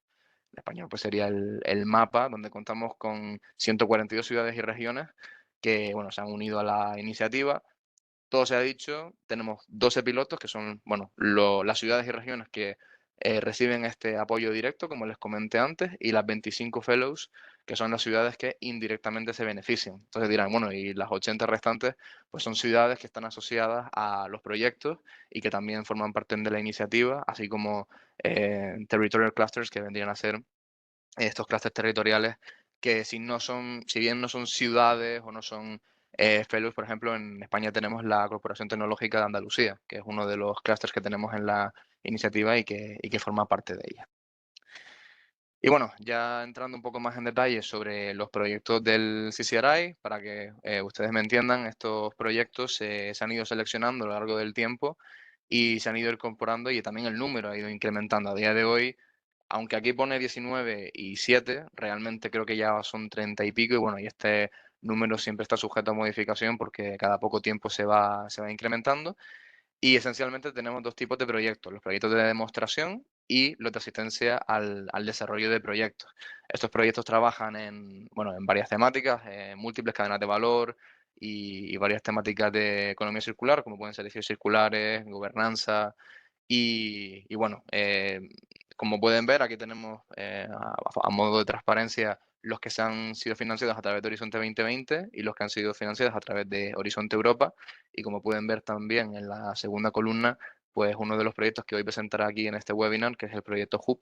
en español pues sería el mapa, donde contamos con 142 ciudades y regiones que bueno, se han unido a la iniciativa. Todo se ha dicho, tenemos 12 pilotos que son bueno, las ciudades y regiones que reciben este apoyo directo, como les comenté antes, y las 25 fellows, que son las ciudades que indirectamente se benefician. Entonces dirán, bueno, y las 80 restantes, pues son ciudades que están asociadas a los proyectos y que también forman parte de la iniciativa, así como territorial clusters, que vendrían a ser estos clústeres territoriales que si bien no son ciudades o no son fellows, por ejemplo, en España tenemos la Corporación Tecnológica de Andalucía, que es uno de los clústeres que tenemos en la iniciativa y que forma parte de ella. Y bueno, ya entrando un poco más en detalle sobre los proyectos del CCRI, para que ustedes me entiendan, estos proyectos se han ido seleccionando a lo largo del tiempo y se han ido incorporando y también el número ha ido incrementando. A día de hoy, aunque aquí pone 19 y 7, realmente creo que ya son 30 y pico y bueno, y este número siempre está sujeto a modificación porque cada poco tiempo se va incrementando. Y esencialmente tenemos dos tipos de proyectos, los proyectos de demostración y los de asistencia al desarrollo de proyectos. Estos proyectos trabajan bueno, en varias temáticas, múltiples cadenas de valor y varias temáticas de economía circular, como pueden ser edificios circulares, gobernanza, y bueno, como pueden ver, aquí tenemos a modo de transparencia los que se han sido financiados a través de Horizonte 2020 y los que han sido financiados a través de Horizonte Europa. Y como pueden ver también en la segunda columna, pues uno de los proyectos que hoy presentaré aquí en este webinar, que es el proyecto HUB,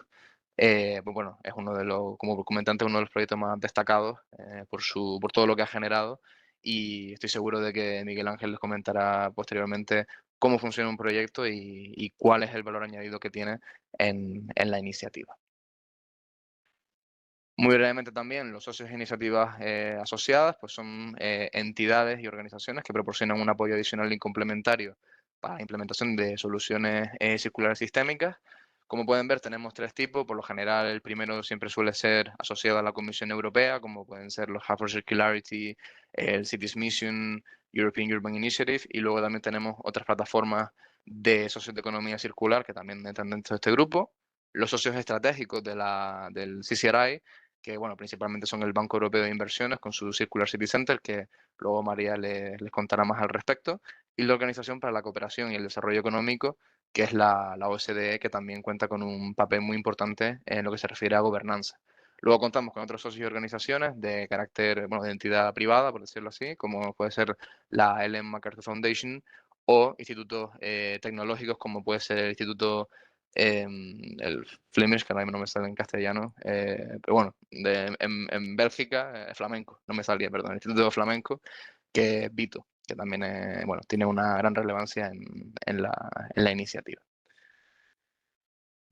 pues bueno, es uno de los, como comenté antes, uno de los proyectos más destacados por todo lo que ha generado. Y estoy seguro de que Miguel Ángel les comentará posteriormente cómo funciona un proyecto y cuál es el valor añadido que tiene en la iniciativa. Muy brevemente también, los socios e iniciativas asociadas pues son entidades y organizaciones que proporcionan un apoyo adicional y complementario para la implementación de soluciones circulares sistémicas. Como pueden ver, tenemos tres tipos. Por lo general, el primero siempre suele ser asociado a la Comisión Europea, como pueden ser los Hub for Circularity, el Cities Mission, European Urban Initiative, y luego también tenemos otras plataformas de socios de economía circular que también entran dentro de este grupo. Los socios estratégicos del CCRI, que bueno, principalmente son el Banco Europeo de Inversiones con su Circular City Center, que luego María les contará más al respecto, y la Organización para la Cooperación y el Desarrollo Económico, que es la OCDE, que también cuenta con un papel muy importante en lo que se refiere a gobernanza. Luego contamos con otros socios y organizaciones de carácter, bueno, de entidad privada, por decirlo así, como puede ser la Ellen MacArthur Foundation o institutos tecnológicos como puede ser el Instituto el Flemish, que ahora mismo no me sale en castellano, pero bueno, en Bélgica, flamenco, no me salía, perdón, el Instituto Flamenco, que es Vito, que también bueno, tiene una gran relevancia en la iniciativa.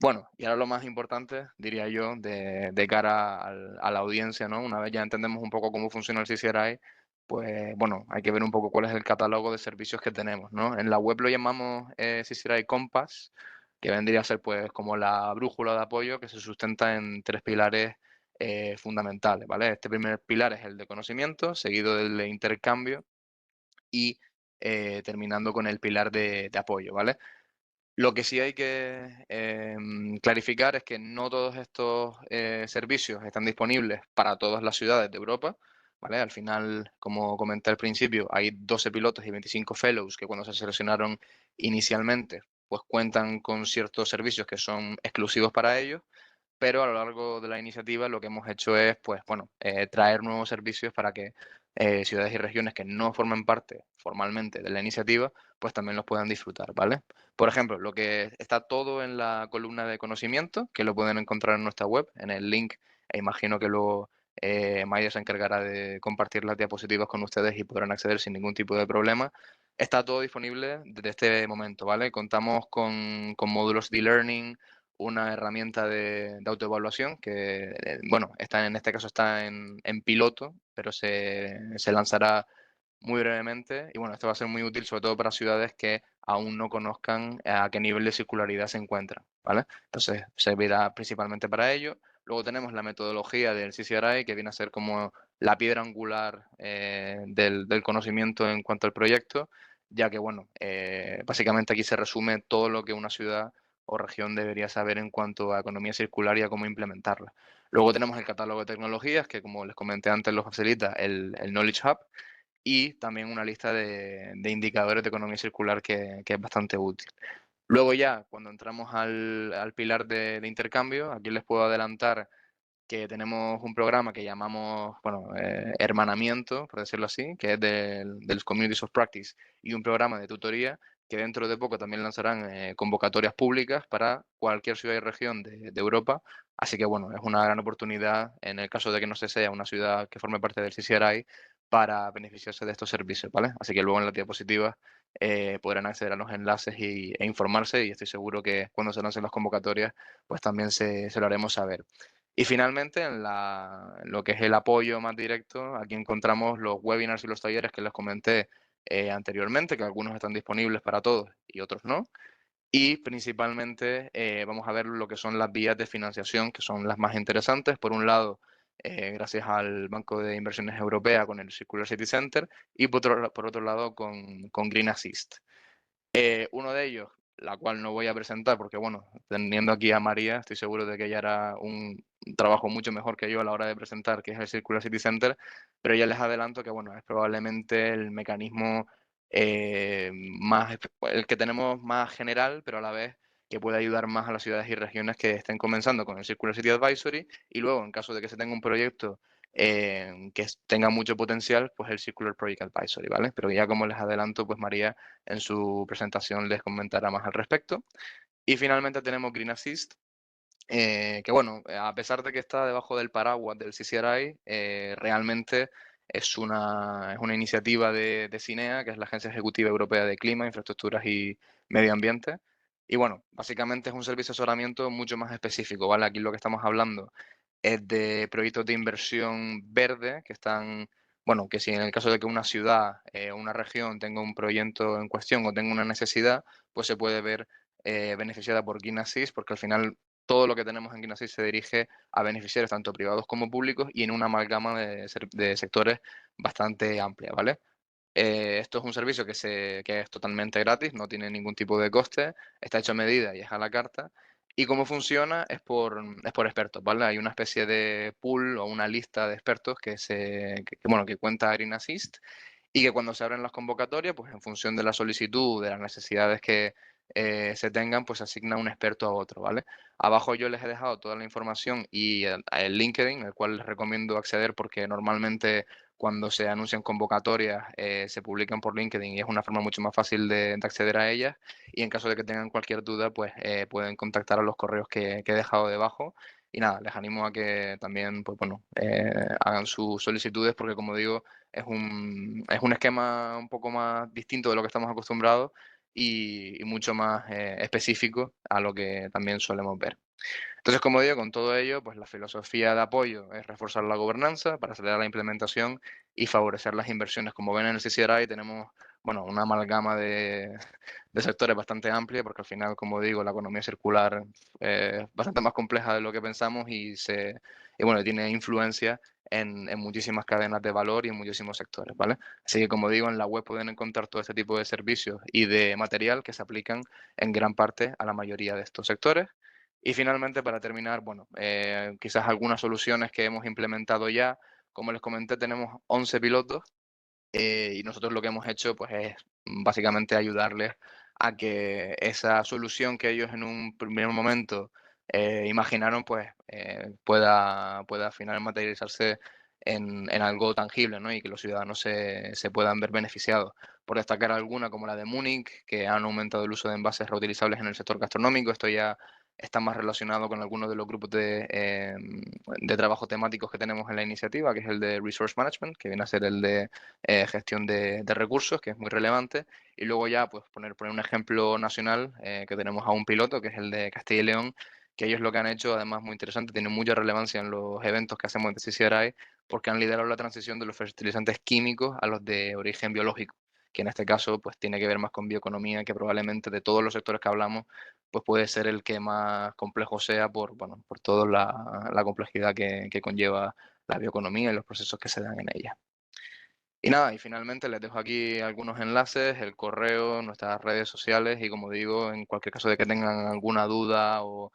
Bueno, y ahora lo más importante, diría yo, de cara a la audiencia, ¿no? Una vez ya entendemos un poco cómo funciona el CCRI, pues bueno, hay que ver un poco cuál es el catálogo de servicios que tenemos, ¿no? En la web lo llamamos CCRI Compass, que vendría a ser pues como la brújula de apoyo que se sustenta en tres pilares fundamentales, ¿vale? Este primer pilar es el de conocimiento, seguido del de intercambio y terminando con el pilar de apoyo, ¿vale? Lo que sí hay que clarificar es que no todos estos servicios están disponibles para todas las ciudades de Europa, ¿vale? Al final, como comenté al principio, hay 12 pilotos y 25 fellows que cuando se seleccionaron inicialmente, pues cuentan con ciertos servicios que son exclusivos para ellos, pero a lo largo de la iniciativa lo que hemos hecho es, pues bueno, traer nuevos servicios para que ciudades y regiones que no formen parte formalmente de la iniciativa, pues también los puedan disfrutar, ¿vale? Por ejemplo, lo que está todo en la columna de conocimiento, que lo pueden encontrar en nuestra web, en el link, e imagino que luego Maya se encargará de compartir las diapositivas con ustedes y podrán acceder sin ningún tipo de problema. Está todo disponible desde este momento, ¿vale? Contamos con módulos de e-learning, una herramienta de autoevaluación que, bueno, en este caso está en piloto, pero se lanzará muy brevemente. Y bueno, esto va a ser muy útil sobre todo para ciudades que aún no conozcan a qué nivel de circularidad se encuentran, ¿vale? Entonces, servirá principalmente para ello. Luego tenemos la metodología del CCRI, que viene a ser como la piedra angular del conocimiento en cuanto al proyecto, ya que, bueno, básicamente aquí se resume todo lo que una ciudad o región debería saber en cuanto a economía circular y a cómo implementarla. Luego tenemos el catálogo de tecnologías, que como les comenté antes, lo facilita el Knowledge Hub, y también una lista de indicadores de economía circular que es bastante útil. Luego ya, cuando entramos al pilar de intercambio, aquí les puedo adelantar que tenemos un programa que llamamos, bueno, hermanamiento, por decirlo así, que es del Communities of Practice, y un programa de tutoría que dentro de poco también lanzarán convocatorias públicas para cualquier ciudad y región de Europa. Así que, bueno, es una gran oportunidad en el caso de que no se sea una ciudad que forme parte del CCRI para beneficiarse de estos servicios, ¿vale? Así que luego en las diapositivas podrán acceder a los enlaces e informarse, y estoy seguro que cuando se lancen las convocatorias, pues también se lo haremos saber. Y finalmente, en lo que es el apoyo más directo, aquí encontramos los webinars y los talleres que les comenté anteriormente, que algunos están disponibles para todos y otros no. Y principalmente vamos a ver lo que son las vías de financiación, que son las más interesantes. Por un lado, gracias al Banco de Inversiones Europea con el Circular City Center, y por otro lado con Green Assist. Uno de ellos, la cual no voy a presentar porque, bueno, teniendo aquí a María, estoy seguro de que ella hará un trabajo mucho mejor que yo a la hora de presentar, que es el Circular City Center, pero ya les adelanto que, bueno, es probablemente el mecanismo el que tenemos más general, pero a la vez que puede ayudar más a las ciudades y regiones que estén comenzando con el Circular City Advisory, y luego, en caso de que se tenga un proyecto que tenga mucho potencial, pues el Circular Project Advisory, ¿vale? Pero ya como les adelanto, pues María en su presentación les comentará más al respecto. Y finalmente tenemos Green Assist, que bueno, a pesar de que está debajo del paraguas del CCRI, realmente es una iniciativa de CINEA, que es la Agencia Ejecutiva Europea de Clima, Infraestructuras y Medio Ambiente. Y bueno, básicamente es un servicio de asesoramiento mucho más específico, ¿vale? Aquí lo que estamos hablando es de proyectos de inversión verde que están, bueno, que si en el caso de que una ciudad o una región tenga un proyecto en cuestión o tenga una necesidad, pues se puede ver beneficiada por Green Assist, porque al final todo lo que tenemos en Green Assist se dirige a beneficiarios tanto privados como públicos y en una amalgama de sectores bastante amplia, ¿vale? Esto es un servicio que es totalmente gratis, no tiene ningún tipo de coste, está hecho a medida y es a la carta. Y cómo funciona es por expertos, ¿vale? Hay una especie de pool o una lista de expertos bueno, que cuenta Green Assist, y que cuando se abren las convocatorias, pues en función de la solicitud, de las necesidades que se tengan, pues se asigna un experto a otro, ¿vale? Abajo yo les he dejado toda la información y el LinkedIn, el cual les recomiendo acceder porque normalmente cuando se anuncian convocatorias se publican por LinkedIn y es una forma mucho más fácil de acceder a ellas. Y en caso de que tengan cualquier duda, pues pueden contactar a los correos que he dejado debajo. Y nada, les animo a que también, pues bueno, hagan sus solicitudes porque, como digo, es un esquema un poco más distinto de lo que estamos acostumbrados y mucho más específico a lo que también solemos ver. Entonces, como digo, con todo ello, pues la filosofía de apoyo es reforzar la gobernanza para acelerar la implementación y favorecer las inversiones. Como ven en el CCRI tenemos, bueno, una amalgama de sectores bastante amplia, porque al final, como digo, la economía circular es bastante más compleja de lo que pensamos y bueno, tiene influencia en muchísimas cadenas de valor y en muchísimos sectores, ¿vale? Así que, como digo, en la web pueden encontrar todo este tipo de servicios y de material que se aplican en gran parte a la mayoría de estos sectores. Y finalmente, para terminar, bueno, quizás algunas soluciones que hemos implementado ya. Como les comenté, tenemos 11 pilotos y nosotros lo que hemos hecho pues es básicamente ayudarles a que esa solución que ellos en un primer momento imaginaron pues pueda al final materializarse en algo tangible, ¿no? Y que los ciudadanos se puedan ver beneficiados. Por destacar alguna como la de Múnich, que han aumentado el uso de envases reutilizables en el sector gastronómico. Esto ya está más relacionado con algunos de los grupos de trabajo temáticos que tenemos en la iniciativa, que es el de Resource Management, que viene a ser el de gestión de recursos, que es muy relevante. Y luego ya, pues poner un ejemplo nacional, que tenemos a un piloto, que es el de Castilla y León, que ellos lo que han hecho, además muy interesante, tiene mucha relevancia en los eventos que hacemos de CCRI, porque han liderado la transición de los fertilizantes químicos a los de origen biológico, que en este caso pues tiene que ver más con bioeconomía, que probablemente de todos los sectores que hablamos, pues puede ser el que más complejo sea bueno, por toda la complejidad que conlleva la bioeconomía y los procesos que se dan en ella. Y nada, y finalmente les dejo aquí algunos enlaces, el correo, nuestras redes sociales y, como digo, en cualquier caso de que tengan alguna duda o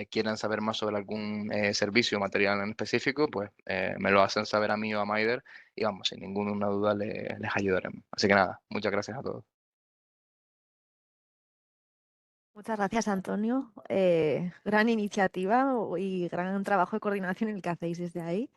quieran saber más sobre algún servicio o material en específico, pues me lo hacen saber a mí o a Maider y vamos, sin ninguna duda les ayudaremos. Así que nada, muchas gracias a todos. Muchas gracias, Antonio. Gran iniciativa y gran trabajo de coordinación el que hacéis desde ahí.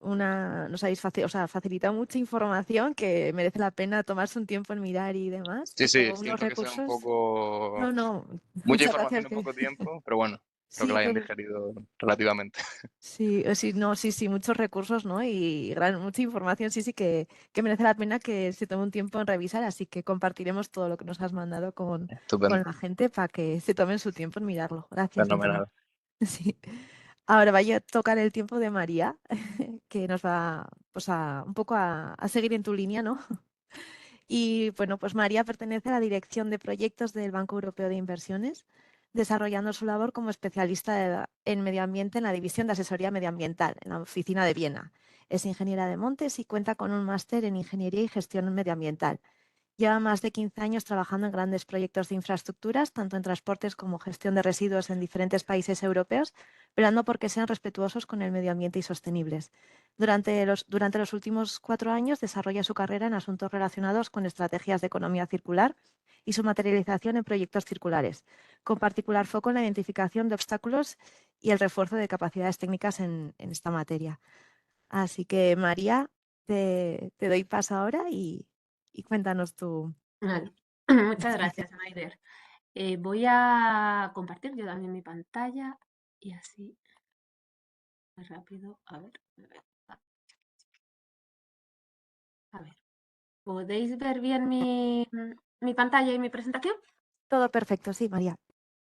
Nos habéis facilitado mucha información que merece la pena tomarse un tiempo en mirar y demás. Sí, Y sí, luego unos siento que sea un recursos. poco No, no, mucha muchas información gracias. en poco tiempo, pero bueno, espero que Sí, la hayan pero digerido relativamente. sí, sí, no, sí, sí, muchos recursos, ¿no? Y mucha información, sí, sí, que merece la pena que se tome un tiempo en revisar, así que compartiremos todo lo que nos has mandado con Estupendo, la gente para que se tomen su tiempo en mirarlo. Gracias, de verdad. fenomenal. Sí. Ahora vaya a tocar el tiempo de María, que nos va pues un poco a seguir en tu línea, ¿no? Y bueno, pues María pertenece a la dirección de proyectos del Banco Europeo de Inversiones, desarrollando su labor como especialista en medio ambiente en la división de asesoría medioambiental en la oficina de Viena. Es ingeniera de montes y cuenta con un máster en ingeniería y gestión medioambiental. Lleva más de 15 años trabajando en grandes proyectos de infraestructuras, tanto en transportes como gestión de residuos en diferentes países europeos, velando por que sean respetuosos con el medio ambiente y sostenibles. Durante los últimos 4 años desarrolla su carrera en asuntos relacionados con estrategias de economía circular y su materialización en proyectos circulares, con particular foco en la identificación de obstáculos y el refuerzo de capacidades técnicas en esta materia. Así que, María, te doy paso ahora y cuéntanos tu Vale. Muchas experiencia. gracias, Maider. Voy a compartir yo también mi pantalla y así más rápido. A ver. ¿Podéis ver bien mi pantalla y mi presentación? Todo perfecto, sí, María.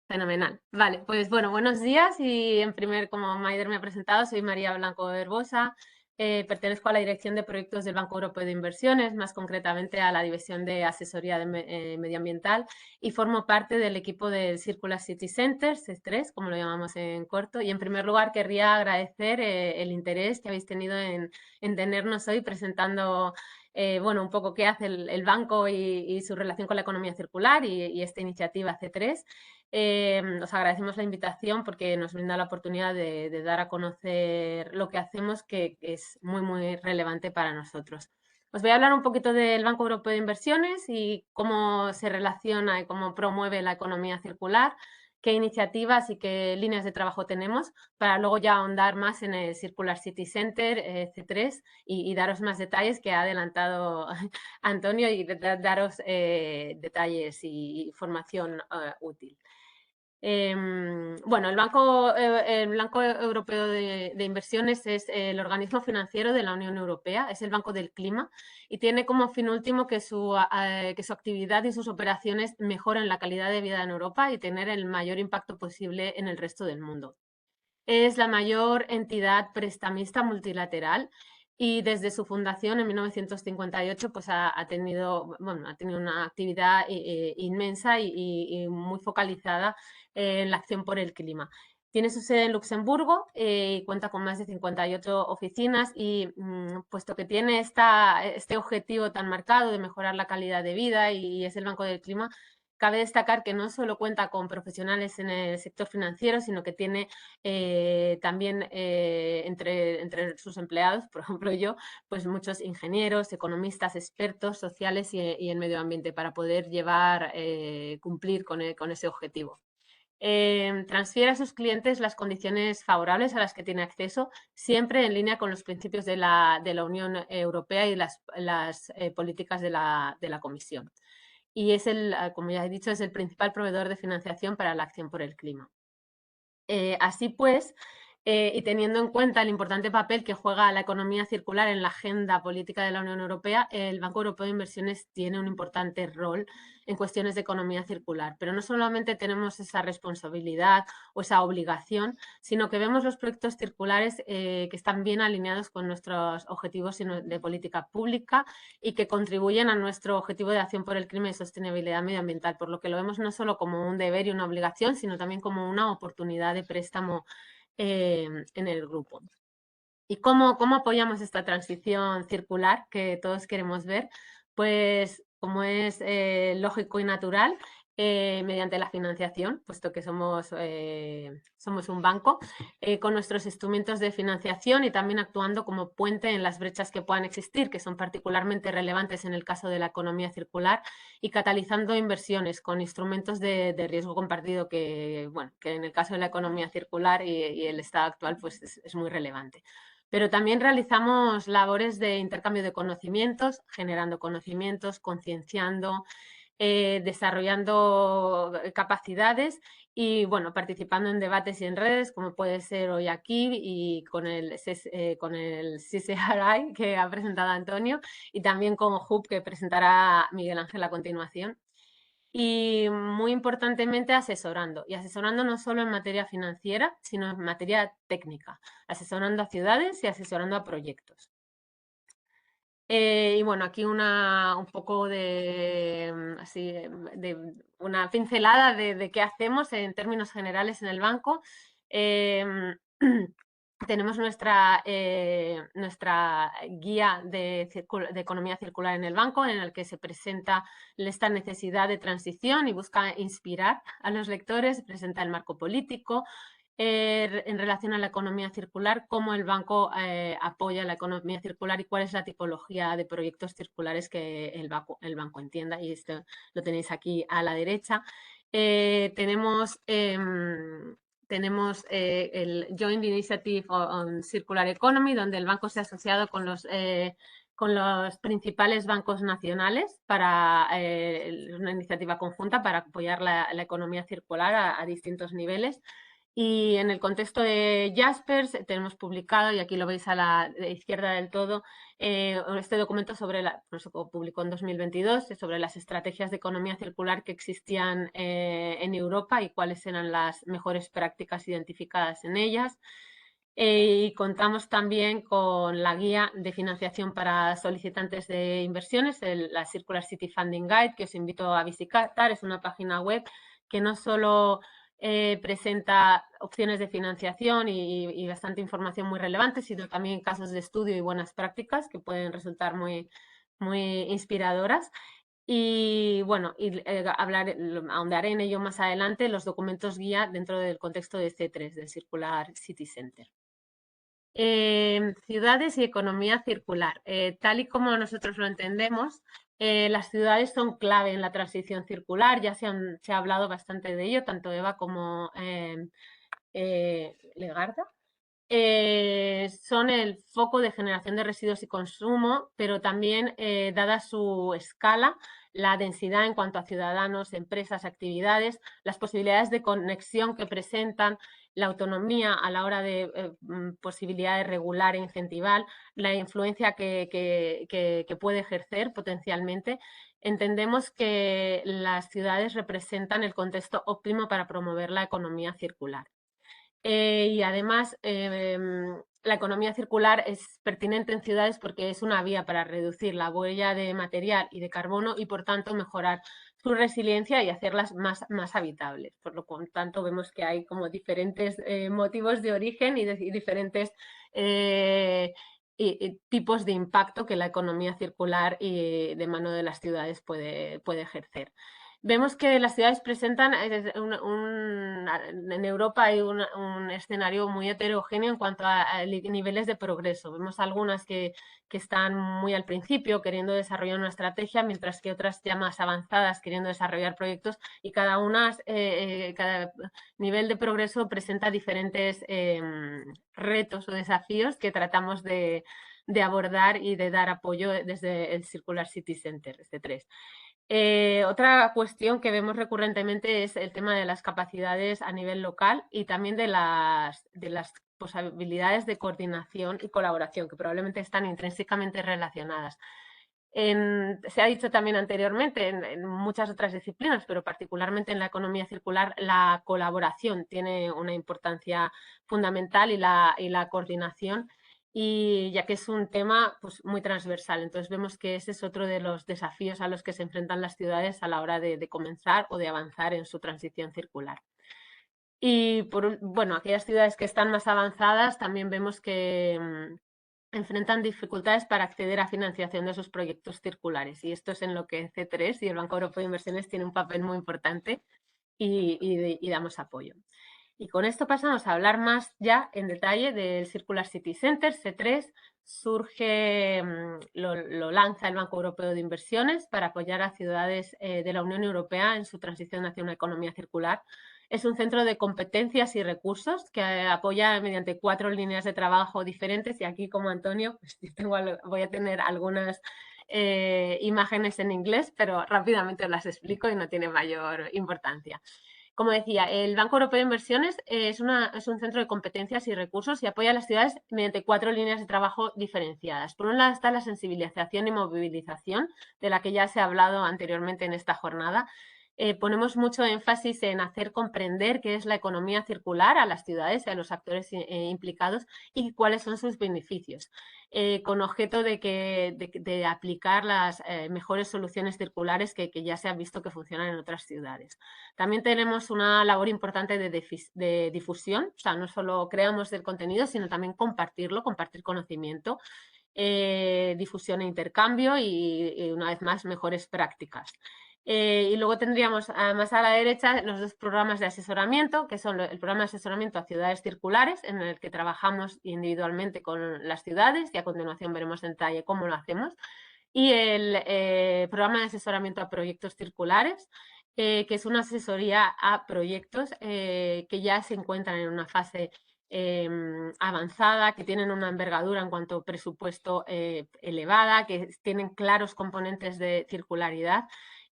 Fenomenal. Vale, pues bueno, buenos días y como Maider me ha presentado, soy María Blanco Herbosa, pertenezco a la Dirección de Proyectos del Banco Europeo de Inversiones, más concretamente a la División de Asesoría Medioambiental y formo parte del equipo del Circular City Center, C3, como lo llamamos en corto. Y en primer lugar querría agradecer el interés que habéis tenido en tenernos hoy presentando bueno, un poco qué hace el banco y su relación con la economía circular y esta iniciativa C3. Os agradecemos la invitación porque nos brinda la oportunidad de dar a conocer lo que hacemos, que es muy, muy relevante para nosotros. Os voy a hablar un poquito del Banco Europeo de Inversiones y cómo se relaciona y cómo promueve la economía circular, qué iniciativas y qué líneas de trabajo tenemos, para luego ya ahondar más en el Circular City Center, C3, y daros más detalles que ha adelantado Antonio y daros detalles y información útil. Bueno, el Banco Europeo de Inversiones es el organismo financiero de la Unión Europea, es el Banco del Clima y tiene como fin último que su actividad y sus operaciones mejoren la calidad de vida en Europa y tener el mayor impacto posible en el resto del mundo. Es la mayor entidad prestamista multilateral y desde su fundación en 1958 pues ha tenido una actividad inmensa y muy focalizada en la acción por el clima. Tiene su sede en Luxemburgo y cuenta con más de 58 oficinas y puesto que tiene este objetivo tan marcado de mejorar la calidad de vida y es el Banco del Clima, cabe destacar que no solo cuenta con profesionales en el sector financiero, sino que tiene también entre sus empleados, por ejemplo yo, pues muchos ingenieros, economistas, expertos sociales y en medio ambiente para poder cumplir con ese objetivo. Transfiere a sus clientes las condiciones favorables a las que tiene acceso, siempre en línea con los principios de la Unión Europea y las políticas de la Comisión. Y es como ya he dicho, es el principal proveedor de financiación para la acción por el clima. Así pues, y teniendo en cuenta el importante papel que juega la economía circular en la agenda política de la Unión Europea, el Banco Europeo de Inversiones tiene un importante rol en cuestiones de economía circular. Pero no solamente tenemos esa responsabilidad o esa obligación, sino que vemos los proyectos circulares que están bien alineados con nuestros objetivos de política pública y que contribuyen a nuestro objetivo de acción por el clima y sostenibilidad medioambiental, por lo que lo vemos no solo como un deber y una obligación, sino también como una oportunidad de préstamo en el grupo. ¿Y cómo apoyamos esta transición circular que todos queremos ver? Pues como es lógico y natural, mediante la financiación, puesto que somos un banco, con nuestros instrumentos de financiación y también actuando como puente en las brechas que puedan existir, que son particularmente relevantes en el caso de la economía circular, y catalizando inversiones con instrumentos de riesgo compartido que en el caso de la economía circular y el estado actual pues es muy relevante. Pero también realizamos labores de intercambio de conocimientos, generando conocimientos, concienciando, desarrollando capacidades y participando en debates y en redes, como puede ser hoy aquí y con el CCRI que ha presentado Antonio y también con HUB que presentará Miguel Ángel a continuación. Y muy importantemente asesorando, y asesorando no solo en materia financiera, sino en materia técnica, asesorando a ciudades y asesorando a proyectos. Y aquí un poco de una pincelada de qué hacemos en términos generales en el banco. Tenemos nuestra guía de economía circular en el banco, en el que se presenta esta necesidad de transición y busca inspirar a los lectores, presenta el marco político, en relación a la economía circular, cómo el banco apoya la economía circular y cuál es la tipología de proyectos circulares que el banco entienda, y esto lo tenéis aquí a la derecha. Tenemos el Joint Initiative on Circular Economy, donde el banco se ha asociado con los principales bancos nacionales para una iniciativa conjunta para apoyar la economía circular a distintos niveles. Y en el contexto de Jaspers tenemos publicado, y aquí lo veis a la izquierda del todo, este documento se publicó en 2022, sobre las estrategias de economía circular que existían en Europa y cuáles eran las mejores prácticas identificadas en ellas. Y contamos también con la guía de financiación para solicitantes de inversiones, la Circular City Funding Guide, que os invito a visitar. Es una página web que no solo presenta opciones de financiación y bastante información muy relevante, sino también casos de estudio y buenas prácticas que pueden resultar muy, muy inspiradoras. Y ahondaré en ello más adelante, los documentos guía dentro del contexto de C3, del Circular City Center. Ciudades y economía circular. Tal y como nosotros lo entendemos, las ciudades son clave en la transición circular, ya se ha hablado bastante de ello, tanto Eva como Legarda. Son el foco de generación de residuos y consumo, pero también, dada su escala, la densidad en cuanto a ciudadanos, empresas, actividades, las posibilidades de conexión que presentan, la autonomía a la hora de posibilidad de regular e incentivar, la influencia que puede ejercer potencialmente, entendemos que las ciudades representan el contexto óptimo para promover la economía circular. Y además, la economía circular es pertinente en ciudades porque es una vía para reducir la huella de material y de carbono y, por tanto, mejorar su resiliencia y hacerlas más habitables. Por lo tanto, vemos que hay como diferentes motivos de origen y diferentes tipos de impacto que la economía circular y de mano de las ciudades puede ejercer. Vemos que las ciudades presentan, en Europa hay un escenario muy heterogéneo en cuanto a niveles de progreso. Vemos algunas que están muy al principio queriendo desarrollar una estrategia, mientras que otras ya más avanzadas queriendo desarrollar proyectos, y cada nivel de progreso presenta diferentes retos o desafíos que tratamos de abordar y de dar apoyo desde el Circular City Center, C3. Otra cuestión que vemos recurrentemente es el tema de las capacidades a nivel local y también de las posibilidades de coordinación y colaboración, que probablemente están intrínsecamente relacionadas. Se ha dicho también anteriormente en muchas otras disciplinas, pero particularmente en la economía circular, la colaboración tiene una importancia fundamental y la coordinación, y ya que es un tema pues, muy transversal. Entonces vemos que ese es otro de los desafíos a los que se enfrentan las ciudades a la hora de comenzar o de avanzar en su transición circular. Y bueno, aquellas ciudades que están más avanzadas también vemos que enfrentan dificultades para acceder a financiación de sus proyectos circulares, y esto es en lo que C3 y el Banco Europeo de Inversiones tiene un papel muy importante y damos apoyo. Y con esto pasamos a hablar más ya en detalle del Circular City Center. C3 surge, lo lanza el Banco Europeo de Inversiones para apoyar a ciudades de la Unión Europea en su transición hacia una economía circular. Es un centro de competencias y recursos que apoya mediante 4 líneas de trabajo diferentes, y aquí, como Antonio, pues voy a tener algunas imágenes en inglés, pero rápidamente os las explico y no tiene mayor importancia. Como decía, el Banco Europeo de Inversiones es un centro de competencias y recursos y apoya a las ciudades mediante 4 líneas de trabajo diferenciadas. Por un lado está la sensibilización y movilización, de la que ya se ha hablado anteriormente en esta jornada. Ponemos mucho énfasis en hacer comprender qué es la economía circular a las ciudades y a los actores implicados y cuáles son sus beneficios, con objeto de aplicar las mejores soluciones circulares que ya se han visto que funcionan en otras ciudades. También tenemos una labor importante de difusión, o sea, no solo creamos el contenido, sino también compartir conocimiento, difusión e intercambio y una vez más, mejores prácticas. Y luego tendríamos más a la derecha los 2 programas de asesoramiento, que son el programa de asesoramiento a ciudades circulares, en el que trabajamos individualmente con las ciudades, y a continuación veremos en detalle cómo lo hacemos, y el programa de asesoramiento a proyectos circulares, que es una asesoría a proyectos que ya se encuentran en una fase avanzada, que tienen una envergadura en cuanto a presupuesto elevada, que tienen claros componentes de circularidad.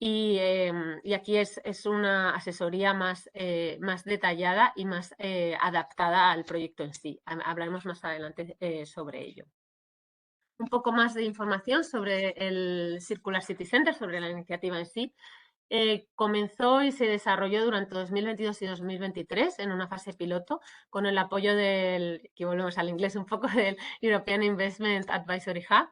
Y aquí es una asesoría más detallada y más adaptada al proyecto en sí. Hablaremos más adelante sobre ello. Un poco más de información sobre el Circular City Center, sobre la iniciativa en sí. Comenzó y se desarrolló durante 2022 y 2023 en una fase piloto con el apoyo aquí volvemos al inglés un poco, del European Investment Advisory Hub.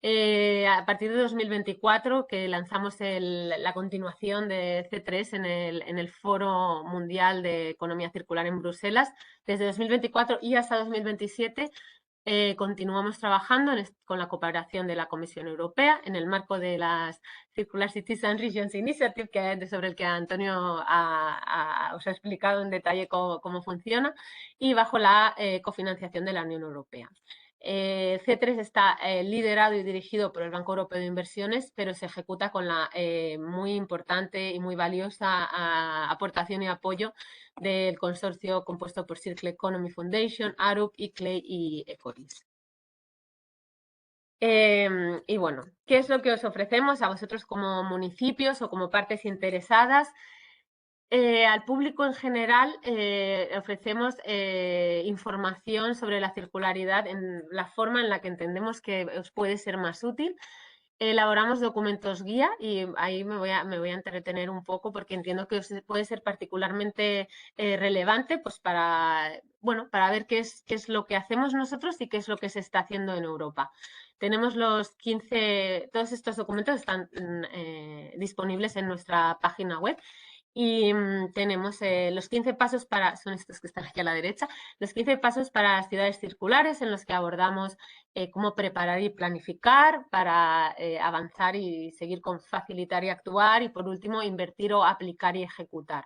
A partir de 2024, que lanzamos la continuación de C3 en el Foro Mundial de Economía Circular en Bruselas, desde 2024 y hasta 2027, continuamos trabajando con la cooperación de la Comisión Europea en el marco de las Circular Cities and Regions Initiative, sobre el que Antonio os ha explicado en detalle cómo funciona, y bajo la cofinanciación de la Unión Europea. C3 está liderado y dirigido por el Banco Europeo de Inversiones, pero se ejecuta con la muy importante y muy valiosa aportación y apoyo del consorcio compuesto por Circle Economy Foundation, Arup, ICLEI y Ecoris. Y bueno, ¿qué es lo que os ofrecemos a vosotros como municipios o como partes interesadas? Al público en general ofrecemos información sobre la circularidad en la forma en la que entendemos que os puede ser más útil. elaboramos documentos guía y ahí me voy a entretener un poco porque entiendo que puede ser particularmente relevante pues para ver qué es lo que hacemos nosotros y qué es lo que se está haciendo en Europa. Tenemos todos estos documentos están disponibles en nuestra página web. Y tenemos los 15 pasos son estos que están aquí a la derecha, los 15 pasos para las ciudades circulares en los que abordamos cómo preparar y planificar para avanzar y seguir con facilitar y actuar y por último invertir o aplicar y ejecutar.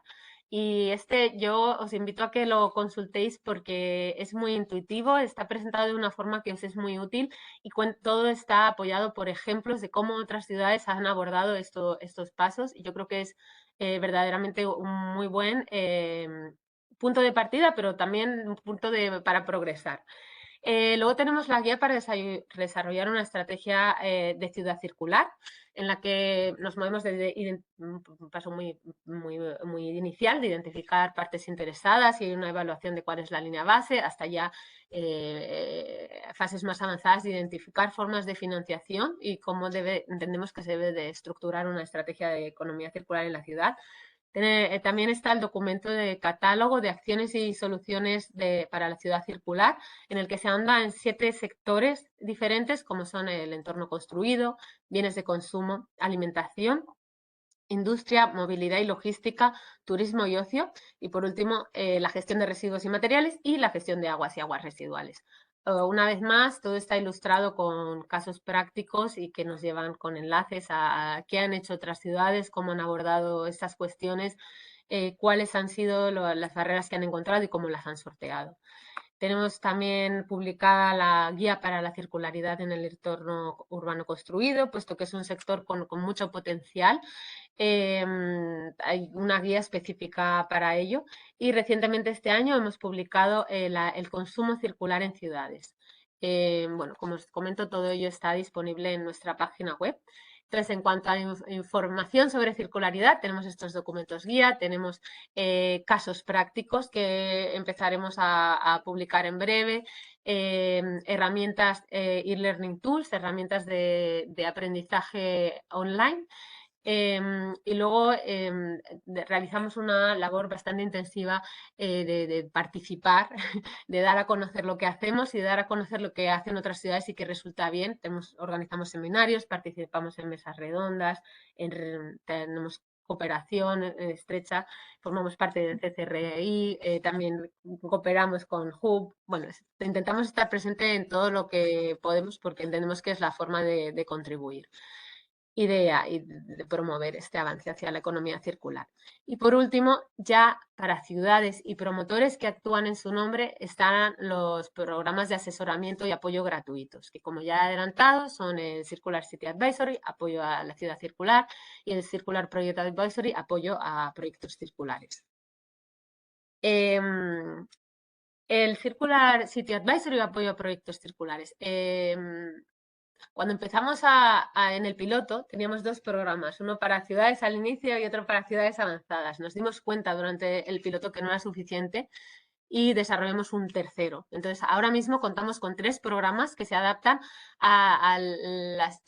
Y yo os invito a que lo consultéis porque es muy intuitivo, está presentado de una forma que os es muy útil y todo está apoyado por ejemplos de cómo otras ciudades han abordado estos pasos y yo creo que es verdaderamente un muy buen punto de partida, pero también un punto para progresar. Luego tenemos la guía para desarrollar una estrategia de ciudad circular, en la que nos movemos desde un paso muy inicial de identificar partes interesadas y una evaluación de cuál es la línea base, hasta ya fases más avanzadas de identificar formas de financiación y cómo entendemos que se debe de estructurar una estrategia de economía circular en la ciudad. También está el documento de catálogo de acciones y soluciones para la ciudad circular, en el que se anda en 7 sectores diferentes, como son el entorno construido, bienes de consumo, alimentación, industria, movilidad y logística, turismo y ocio, y por último la gestión de residuos y materiales y la gestión de aguas y aguas residuales. Una vez más, todo está ilustrado con casos prácticos y que nos llevan con enlaces a qué han hecho otras ciudades, cómo han abordado estas cuestiones, cuáles han sido las barreras que han encontrado y cómo las han sorteado. Tenemos también publicada la guía para la circularidad en el entorno urbano construido, puesto que es un sector con mucho potencial. Hay una guía específica para ello y recientemente este año hemos publicado el consumo circular en ciudades. Como os comento, todo ello está disponible en nuestra página web. Entonces, en cuanto a información sobre circularidad, tenemos estos documentos guía, tenemos casos prácticos que empezaremos a publicar en breve, herramientas e-learning tools, herramientas de aprendizaje online. Y luego realizamos una labor bastante intensiva de participar, de dar a conocer lo que hacemos y de dar a conocer lo que hacen otras ciudades y que resulta bien. Organizamos seminarios, participamos en mesas redondas, tenemos cooperación estrecha, formamos parte del CCRI, también cooperamos con Hub. Bueno, intentamos estar presente en todo lo que podemos porque entendemos que es la forma de contribuir y de promover este avance hacia la economía circular. Y por último, ya para ciudades y promotores que actúan en su nombre están los programas de asesoramiento y apoyo gratuitos, que como ya he adelantado son el Circular City Advisory, apoyo a la ciudad circular, y el Circular Project Advisory, apoyo a proyectos circulares. El Circular City Advisory, apoyo a proyectos circulares. Cuando empezamos en el piloto teníamos 2 programas, uno para ciudades al inicio y otro para ciudades avanzadas. Nos dimos cuenta durante el piloto que no era suficiente y desarrollamos un tercero. Entonces, ahora mismo contamos con 3 programas que se adaptan a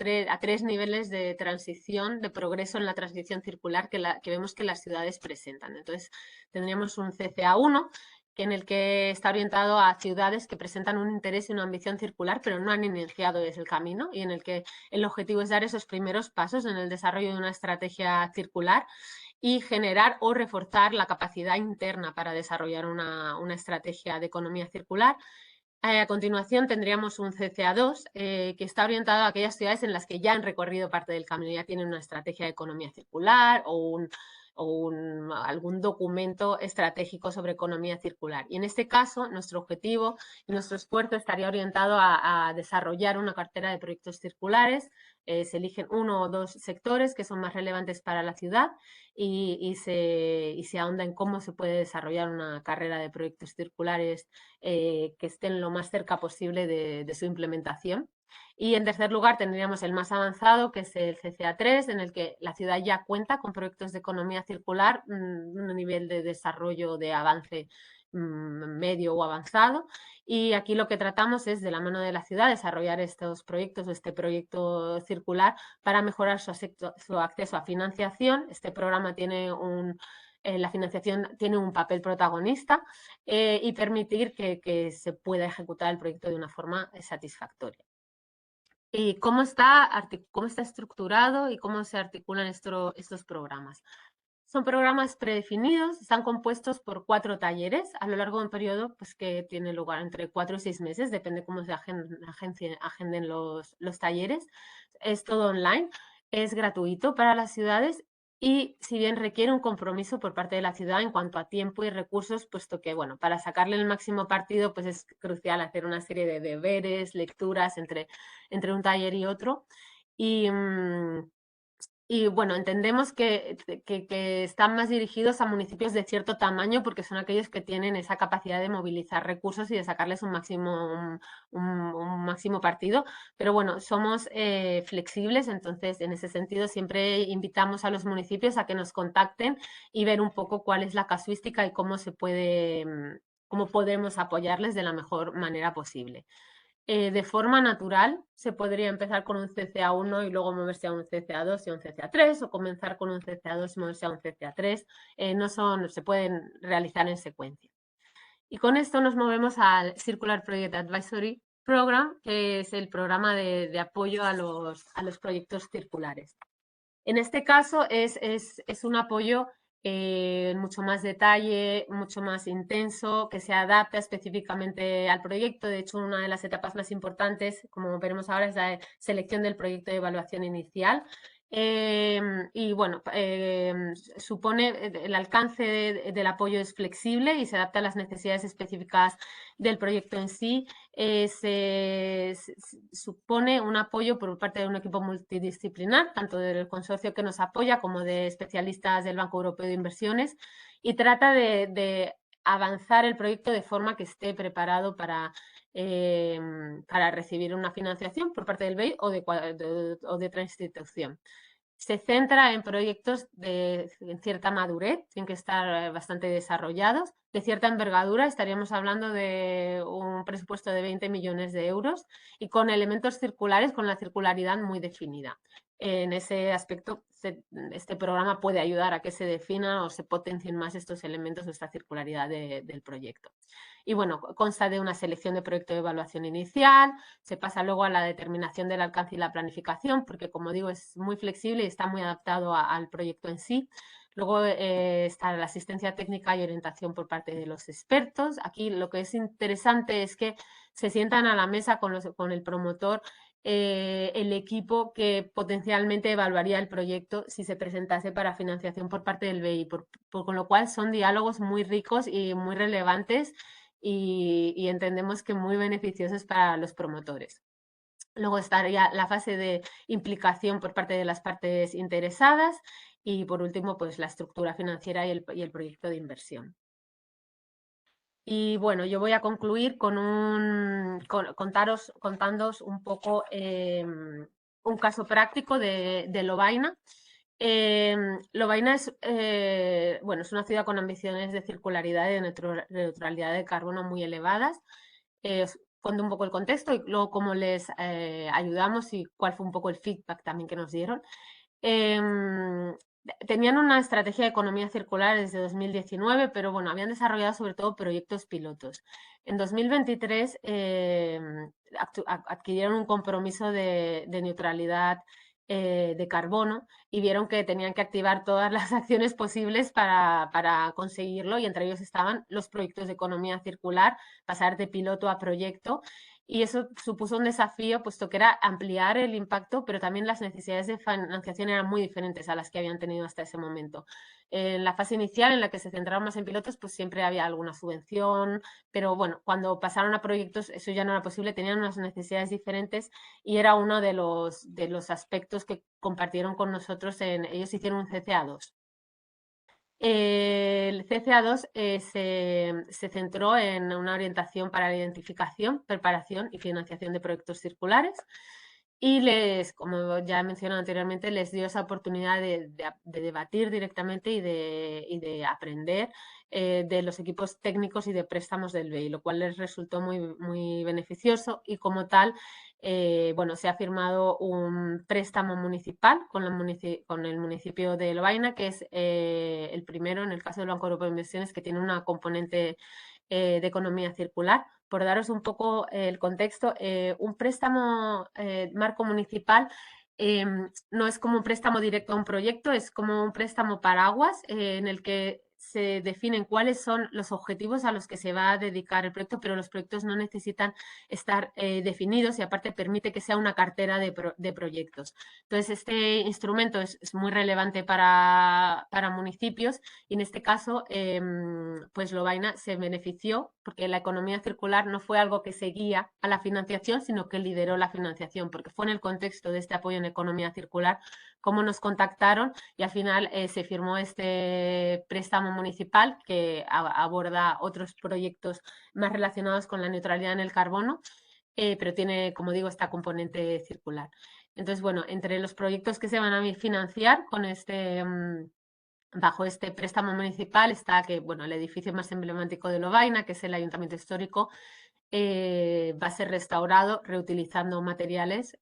3 niveles de transición, de progreso en la transición circular que vemos que las ciudades presentan. Entonces, tendríamos un CCA1, en el que está orientado a ciudades que presentan un interés y una ambición circular, pero no han iniciado ese camino, y en el que el objetivo es dar esos primeros pasos en el desarrollo de una estrategia circular y generar o reforzar la capacidad interna para desarrollar una estrategia de economía circular. A continuación tendríamos un CCA2 que está orientado a aquellas ciudades en las que ya han recorrido parte del camino, ya tienen una estrategia de economía circular o algún documento estratégico sobre economía circular. Y en este caso, nuestro objetivo y nuestro esfuerzo estaría orientado a desarrollar una cartera de proyectos circulares. Se eligen 1 o 2 sectores que son más relevantes para la ciudad y se ahonda en cómo se puede desarrollar una carrera de proyectos circulares que estén lo más cerca posible de su implementación. Y en tercer lugar tendríamos el más avanzado, que es el CCA3, en el que la ciudad ya cuenta con proyectos de economía circular, un nivel de desarrollo, de avance medio o avanzado. Y aquí lo que tratamos es, de la mano de la ciudad, desarrollar estos proyectos o este proyecto circular para mejorar su acceso a financiación. Este programa tiene la financiación tiene un papel protagonista y permitir que se pueda ejecutar el proyecto de una forma satisfactoria. ¿Y cómo está estructurado y cómo se articulan estos programas? Son programas predefinidos, están compuestos por 4 talleres a lo largo de un periodo pues, que tiene lugar entre 4 y 6 meses, depende cómo se agenden los talleres. Es todo online, es gratuito para las ciudades y si bien requiere un compromiso por parte de la ciudad en cuanto a tiempo y recursos, puesto que, bueno, para sacarle el máximo partido pues es crucial hacer una serie de deberes, lecturas entre un taller y otro. Y bueno, entendemos que están más dirigidos a municipios de cierto tamaño porque son aquellos que tienen esa capacidad de movilizar recursos y de sacarles un máximo partido. Pero bueno, somos flexibles, entonces en ese sentido siempre invitamos a los municipios a que nos contacten y ver un poco cuál es la casuística y cómo podemos apoyarles de la mejor manera posible. De forma natural se podría empezar con un CCA1 y luego moverse a un CCA2 y a un CCA3 o comenzar con un CCA2 y moverse a un CCA3. Se pueden realizar en secuencia. Y con esto nos movemos al Circular Project Advisory Program, que es el programa de apoyo a los proyectos circulares. En este caso es un apoyo en mucho más detalle, mucho más intenso, que se adapta específicamente al proyecto. De hecho, una de las etapas más importantes, como veremos ahora, es la selección del proyecto de evaluación inicial. Y bueno, supone el alcance del apoyo es flexible y se adapta a las necesidades específicas del proyecto en sí. Supone un apoyo por parte de un equipo multidisciplinar, tanto del consorcio que nos apoya como de especialistas del Banco Europeo de Inversiones, y trata de avanzar el proyecto de forma que esté preparado para recibir una financiación por parte del BEI o de otra institución. Se centra en proyectos en cierta madurez, tienen que estar bastante desarrollados, de cierta envergadura, estaríamos hablando de un presupuesto de 20 millones de euros y con elementos circulares, con la circularidad muy definida. En ese aspecto, este programa puede ayudar a que se definan o se potencien más estos elementos de esta circularidad del proyecto. Y bueno, consta de una selección de proyecto de evaluación inicial, se pasa luego a la determinación del alcance y la planificación, porque como digo, es muy flexible y está muy adaptado al proyecto en sí. Luego está la asistencia técnica y orientación por parte de los expertos. Aquí lo que es interesante es que se sientan a la mesa con el promotor el equipo que potencialmente evaluaría el proyecto si se presentase para financiación por parte del BEI, con lo cual son diálogos muy ricos y muy relevantes y entendemos que muy beneficiosos para los promotores. Luego estaría la fase de implicación por parte de las partes interesadas y por último pues la estructura financiera y el proyecto de inversión. Y bueno, yo voy a concluir contándoos un poco un caso práctico de Lovaina. Lovaina es una ciudad con ambiciones de circularidad y de neutralidad de carbono muy elevadas. Os cuento un poco el contexto y luego cómo les ayudamos y cuál fue un poco el feedback también que nos dieron. Tenían una estrategia de economía circular desde 2019, pero bueno, habían desarrollado sobre todo proyectos pilotos. En 2023 adquirieron un compromiso de neutralidad de carbono y vieron que tenían que activar todas las acciones posibles para conseguirlo y entre ellos estaban los proyectos de economía circular, pasar de piloto a proyecto. Y eso supuso un desafío, puesto que era ampliar el impacto, pero también las necesidades de financiación eran muy diferentes a las que habían tenido hasta ese momento. En la fase inicial, en la que se centraron más en pilotos, pues siempre había alguna subvención, pero bueno, cuando pasaron a proyectos eso ya no era posible, tenían unas necesidades diferentes y era uno de los aspectos que compartieron con nosotros. Ellos hicieron un CCA2. El CCA2 se centró en una orientación para la identificación, preparación y financiación de proyectos circulares y como ya he mencionado anteriormente, les dio esa oportunidad de debatir directamente y de aprender de los equipos técnicos y de préstamos del BEI, lo cual les resultó muy, muy beneficioso y como tal, bueno, se ha firmado un préstamo municipal con el municipio de Lovaina, que es el primero en el caso del Banco Europeo de Inversiones que tiene una componente de economía circular. Por daros un poco el contexto, un préstamo marco municipal no es como un préstamo directo a un proyecto, es como un préstamo paraguas en el que se definen cuáles son los objetivos a los que se va a dedicar el proyecto, pero los proyectos no necesitan estar definidos y aparte permite que sea una cartera de proyectos. Entonces, este instrumento es muy relevante para municipios y en este caso, pues Lovaina se benefició porque la economía circular no fue algo que seguía a la financiación, sino que lideró la financiación, porque fue en el contexto de este apoyo en economía circular cómo nos contactaron y al final se firmó este préstamo municipal que aborda otros proyectos más relacionados con la neutralidad en el carbono, pero tiene, como digo, esta componente circular. Entonces, bueno, entre los proyectos que se van a financiar con bajo este préstamo municipal está que, bueno, el edificio más emblemático de Lovaina, que es el Ayuntamiento Histórico, va a ser restaurado reutilizando materiales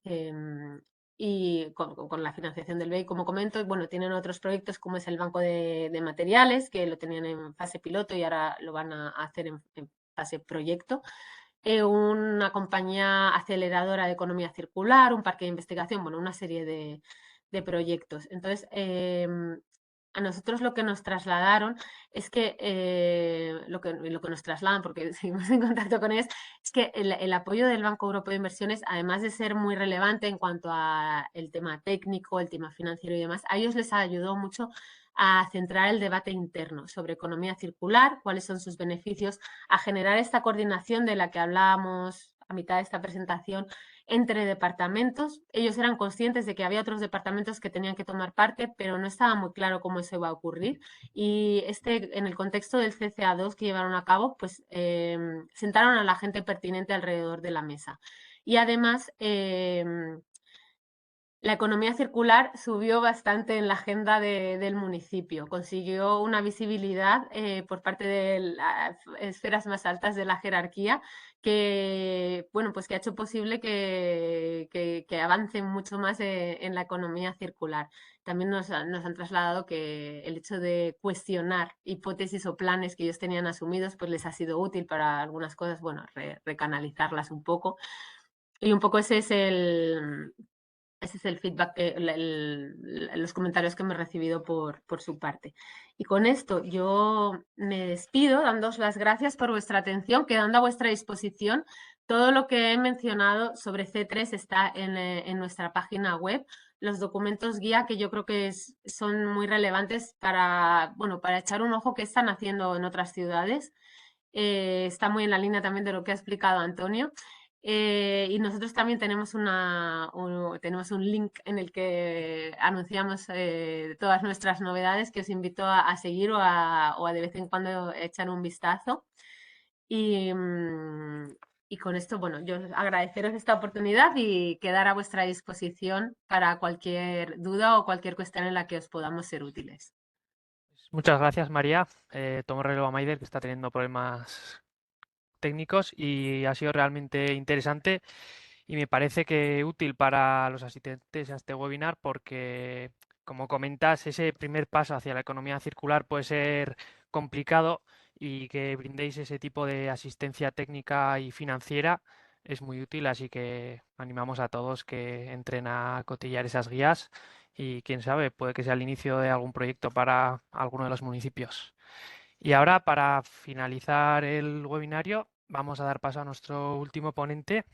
y con la financiación del BEI, como comento. Bueno, tienen otros proyectos como es el Banco de Materiales, que lo tenían en fase piloto y ahora lo van a hacer en fase proyecto. Una compañía aceleradora de economía circular, un parque de investigación, bueno, una serie de proyectos. Entonces, a nosotros lo que nos trasladaron es que, lo que nos trasladan, porque seguimos en contacto con ellos, es que el apoyo del Banco Europeo de Inversiones, además de ser muy relevante en cuanto a el tema técnico, el tema financiero y demás, a ellos les ayudó mucho a centrar el debate interno sobre economía circular, cuáles son sus beneficios, a generar esta coordinación de la que hablábamos a mitad de esta presentación entre departamentos. Ellos eran conscientes de que había otros departamentos que tenían que tomar parte, pero no estaba muy claro cómo eso iba a ocurrir. Y en el contexto del CCA2 que llevaron a cabo, pues sentaron a la gente pertinente alrededor de la mesa. Y además, la economía circular subió bastante en la agenda del municipio, consiguió una visibilidad por parte de las esferas más altas de la jerarquía que, bueno, pues que ha hecho posible que avance mucho más en la economía circular. También nos han trasladado que el hecho de cuestionar hipótesis o planes que ellos tenían asumidos, pues les ha sido útil para algunas cosas, bueno, recanalizarlas un poco. Y un poco ese es el feedback, los comentarios que me he recibido por su parte. Y con esto yo me despido, dándoos las gracias por vuestra atención, quedando a vuestra disposición. Todo lo que he mencionado sobre C3 está en nuestra página web. Los documentos guía que yo creo que son muy relevantes para echar un ojo qué están haciendo en otras ciudades. Está muy en la línea también de lo que ha explicado Antonio. Y nosotros también tenemos un link en el que anunciamos todas nuestras novedades que os invito a seguir o a de vez en cuando echar un vistazo. Y con esto, bueno, yo agradeceros esta oportunidad y quedar a vuestra disposición para cualquier duda o cualquier cuestión en la que os podamos ser útiles. Muchas gracias, María. Tomo relevo a Maider, que está teniendo problemas técnicos y ha sido realmente interesante y me parece que útil para los asistentes a este webinar porque, como comentas, ese primer paso hacia la economía circular puede ser complicado y que brindéis ese tipo de asistencia técnica y financiera es muy útil, así que animamos a todos que entren a cotillar esas guías y quién sabe, puede que sea el inicio de algún proyecto para alguno de los municipios. Y ahora, para finalizar el webinario, vamos a dar paso a nuestro último ponente.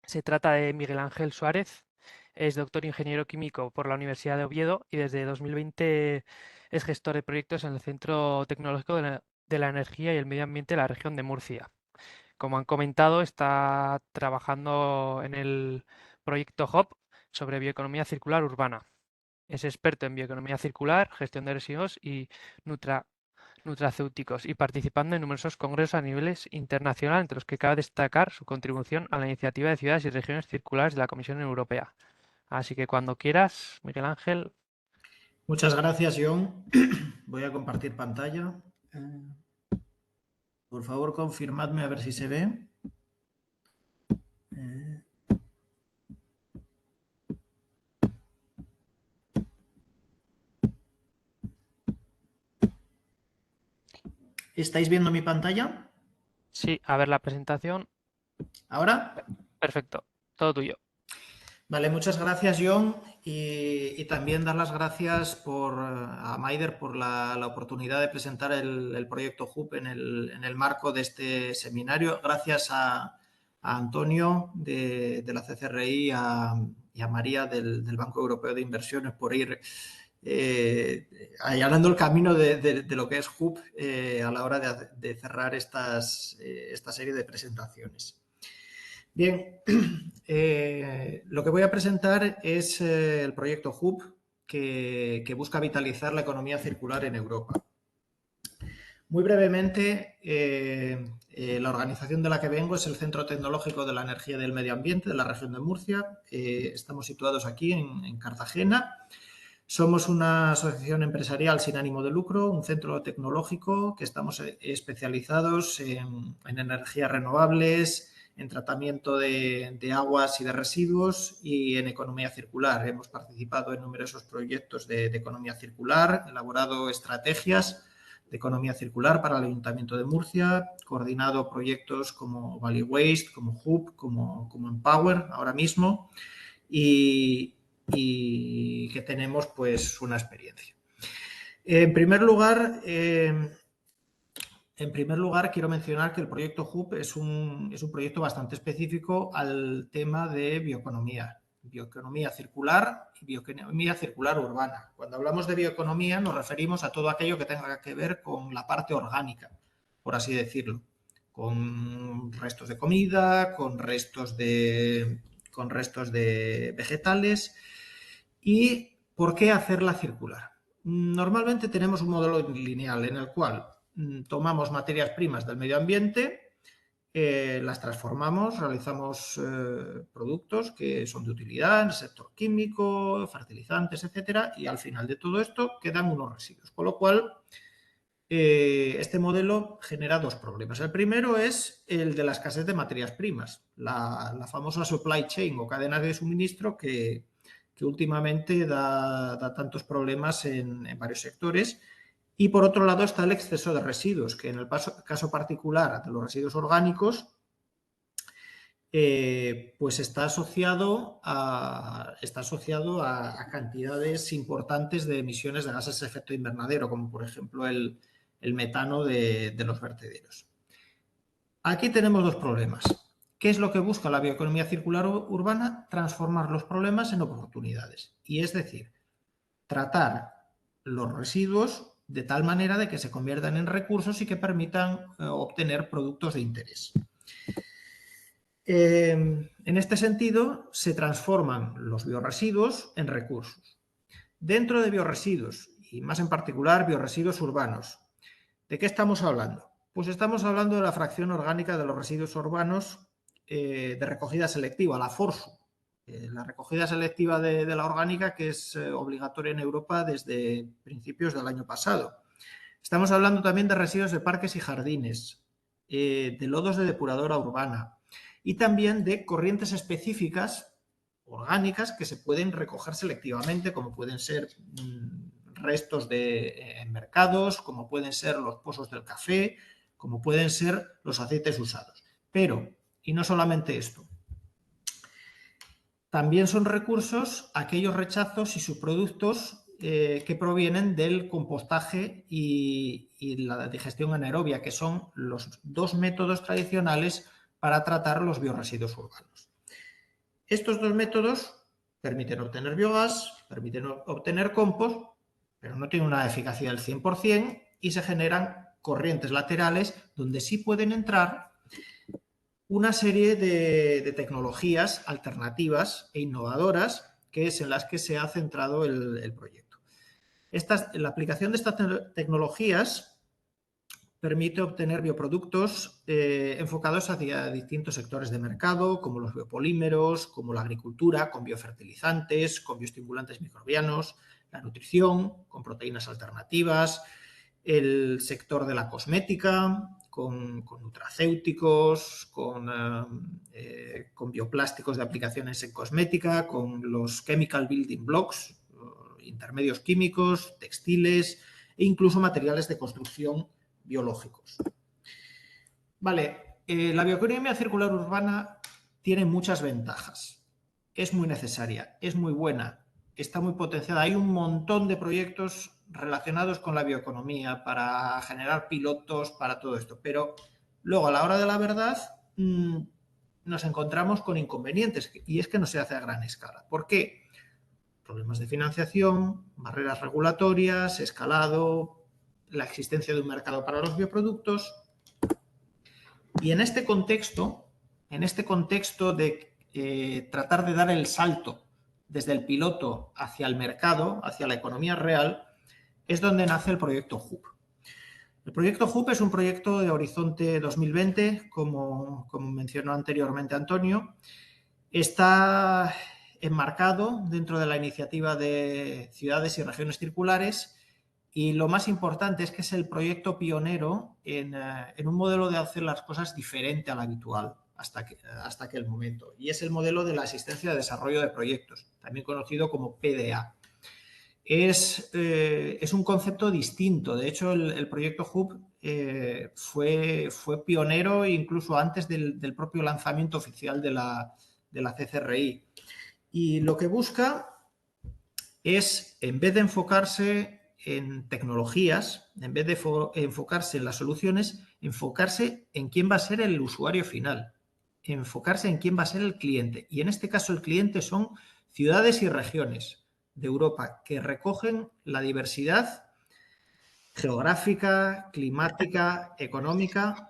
Se trata de Miguel Ángel Suárez. Es doctor ingeniero químico por la Universidad de Oviedo y desde 2020 es gestor de proyectos en el Centro Tecnológico de la Energía y el Medio Ambiente de la región de Murcia. Como han comentado, está trabajando en el proyecto HOP sobre bioeconomía circular urbana. Es experto en bioeconomía circular, gestión de residuos y nutracéuticos y participando en numerosos congresos a niveles internacional, entre los que cabe destacar su contribución a la iniciativa de ciudades y regiones circulares de la Comisión Europea. Así que cuando quieras, Miguel Ángel. Muchas gracias, John. Voy a compartir pantalla. Por favor, confirmadme a ver si se ve. ¿Estáis viendo mi pantalla? Sí, a ver la presentación. ¿Ahora? Perfecto, todo tuyo. Vale, muchas gracias, John, y también dar las gracias a Maider por la oportunidad de presentar el proyecto HUP en el marco de este seminario. Gracias a Antonio de la CCRI y a María del Banco Europeo de Inversiones por ir allanando el camino de lo que es HUP a la hora de cerrar esta serie de presentaciones. Bien, lo que voy a presentar es el proyecto HUP que busca vitalizar la economía circular en Europa. Muy brevemente, la organización de la que vengo es el Centro Tecnológico de la Energía y del Medio Ambiente de la región de Murcia. Estamos situados aquí en Cartagena. Somos una asociación empresarial sin ánimo de lucro, un centro tecnológico que estamos especializados en energías renovables, en tratamiento de aguas y de residuos y en economía circular. Hemos participado en numerosos proyectos de economía circular, elaborado estrategias de economía circular para el Ayuntamiento de Murcia, coordinado proyectos como Valley Waste, como HUP, como Empower ahora mismo y que tenemos pues una experiencia. En primer lugar, quiero mencionar que el proyecto HUP es un proyecto bastante específico al tema de bioeconomía circular y bioeconomía circular urbana. Cuando hablamos de bioeconomía nos referimos a todo aquello que tenga que ver con la parte orgánica, por así decirlo, con restos de comida, con restos de vegetales. ¿Y por qué hacerla circular? Normalmente tenemos un modelo lineal en el cual tomamos materias primas del medio ambiente, las transformamos, realizamos productos que son de utilidad en el sector químico, fertilizantes, etcétera, y al final de todo esto quedan unos residuos. Con lo cual, este modelo genera dos problemas. El primero es el de la escasez de materias primas, la famosa supply chain o cadena de suministro que últimamente da tantos problemas en varios sectores. Y por otro lado está el exceso de residuos, que en el caso particular de los residuos orgánicos, pues está asociado a cantidades importantes de emisiones de gases de efecto invernadero, como por ejemplo el metano de los vertederos. Aquí tenemos dos problemas. ¿Qué es lo que busca la bioeconomía circular urbana? Transformar los problemas en oportunidades. Y es decir, tratar los residuos de tal manera de que se conviertan en recursos y que permitan obtener productos de interés. En este sentido, se transforman los biorresiduos en recursos. Dentro de biorresiduos, y más en particular biorresiduos urbanos, ¿de qué estamos hablando? Pues estamos hablando de la fracción orgánica de los residuos urbanos de recogida selectiva, la FORSU. La recogida selectiva de la orgánica, que es obligatoria en Europa desde principios del año pasado. Estamos hablando también de residuos de parques y jardines, de lodos de depuradora urbana y también de corrientes específicas orgánicas que se pueden recoger selectivamente, como pueden ser restos en mercados, como pueden ser los pozos del café, como pueden ser los aceites usados. Pero, y no solamente esto, también son recursos aquellos rechazos y subproductos que provienen del compostaje y la digestión anaerobia, que son los dos métodos tradicionales para tratar los biorresiduos urbanos. Estos dos métodos permiten obtener biogás, permiten obtener compost, pero no tienen una eficacia del 100% y se generan corrientes laterales donde sí pueden entrar una serie de tecnologías alternativas e innovadoras que es en las que se ha centrado el proyecto. La aplicación de estas tecnologías permite obtener bioproductos enfocados hacia distintos sectores de mercado, como los biopolímeros, como la agricultura, con biofertilizantes, con bioestimulantes microbianos, la nutrición, con proteínas alternativas, el sector de la cosmética, con nutracéuticos, con bioplásticos de aplicaciones en cosmética, con los chemical building blocks, intermedios químicos, textiles e incluso materiales de construcción biológicos. Vale, la bioeconomía circular urbana tiene muchas ventajas. Es muy necesaria, es muy buena, está muy potenciada. Hay un montón de proyectos relacionados con la bioeconomía para generar pilotos, para todo esto. Pero luego, a la hora de la verdad, nos encontramos con inconvenientes y es que no se hace a gran escala. ¿Por qué? Problemas de financiación, barreras regulatorias, escalado, la existencia de un mercado para los bioproductos. Y en este contexto de tratar de dar el salto desde el piloto hacia el mercado, hacia la economía real, es donde nace el proyecto HUB. El proyecto HUB es un proyecto de Horizonte 2020, como mencionó anteriormente Antonio. Está enmarcado dentro de la iniciativa de ciudades y regiones circulares y lo más importante es que es el proyecto pionero en un modelo de hacer las cosas diferente al habitual hasta aquel momento, y es el modelo de la asistencia de desarrollo de proyectos, también conocido como PDA. Es un concepto distinto. De hecho, el proyecto HUB fue pionero incluso antes del propio lanzamiento oficial de la CCRI. Y lo que busca es, en vez de enfocarse en tecnologías, en vez de enfocarse en las soluciones, enfocarse en quién va a ser el usuario final, enfocarse en quién va a ser el cliente. Y en este caso el cliente son ciudades y regiones de Europa que recogen la diversidad geográfica, climática, económica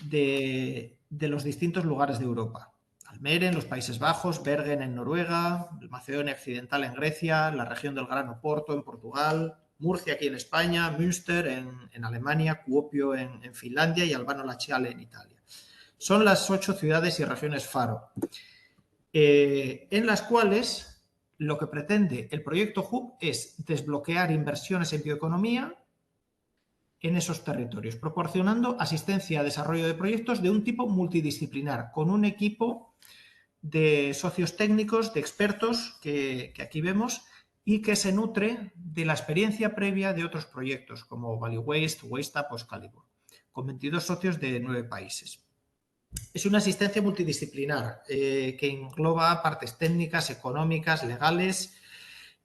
de los distintos lugares de Europa. Almere en los Países Bajos, Bergen en Noruega, Macedonia Occidental en Grecia, la región del Gran Oporto en Portugal, Murcia aquí en España, Münster en Alemania, Kuopio en Finlandia y Albano Laciale en Italia. Son las 8 ciudades y regiones faro, en las cuales lo que pretende el proyecto HUB es desbloquear inversiones en bioeconomía en esos territorios, proporcionando asistencia a desarrollo de proyectos de un tipo multidisciplinar, con un equipo de socios técnicos, de expertos que aquí vemos y que se nutre de la experiencia previa de otros proyectos como Value Waste, WasteUp o Excalibur, con 22 socios de 9 países. Es una asistencia multidisciplinar que engloba partes técnicas, económicas, legales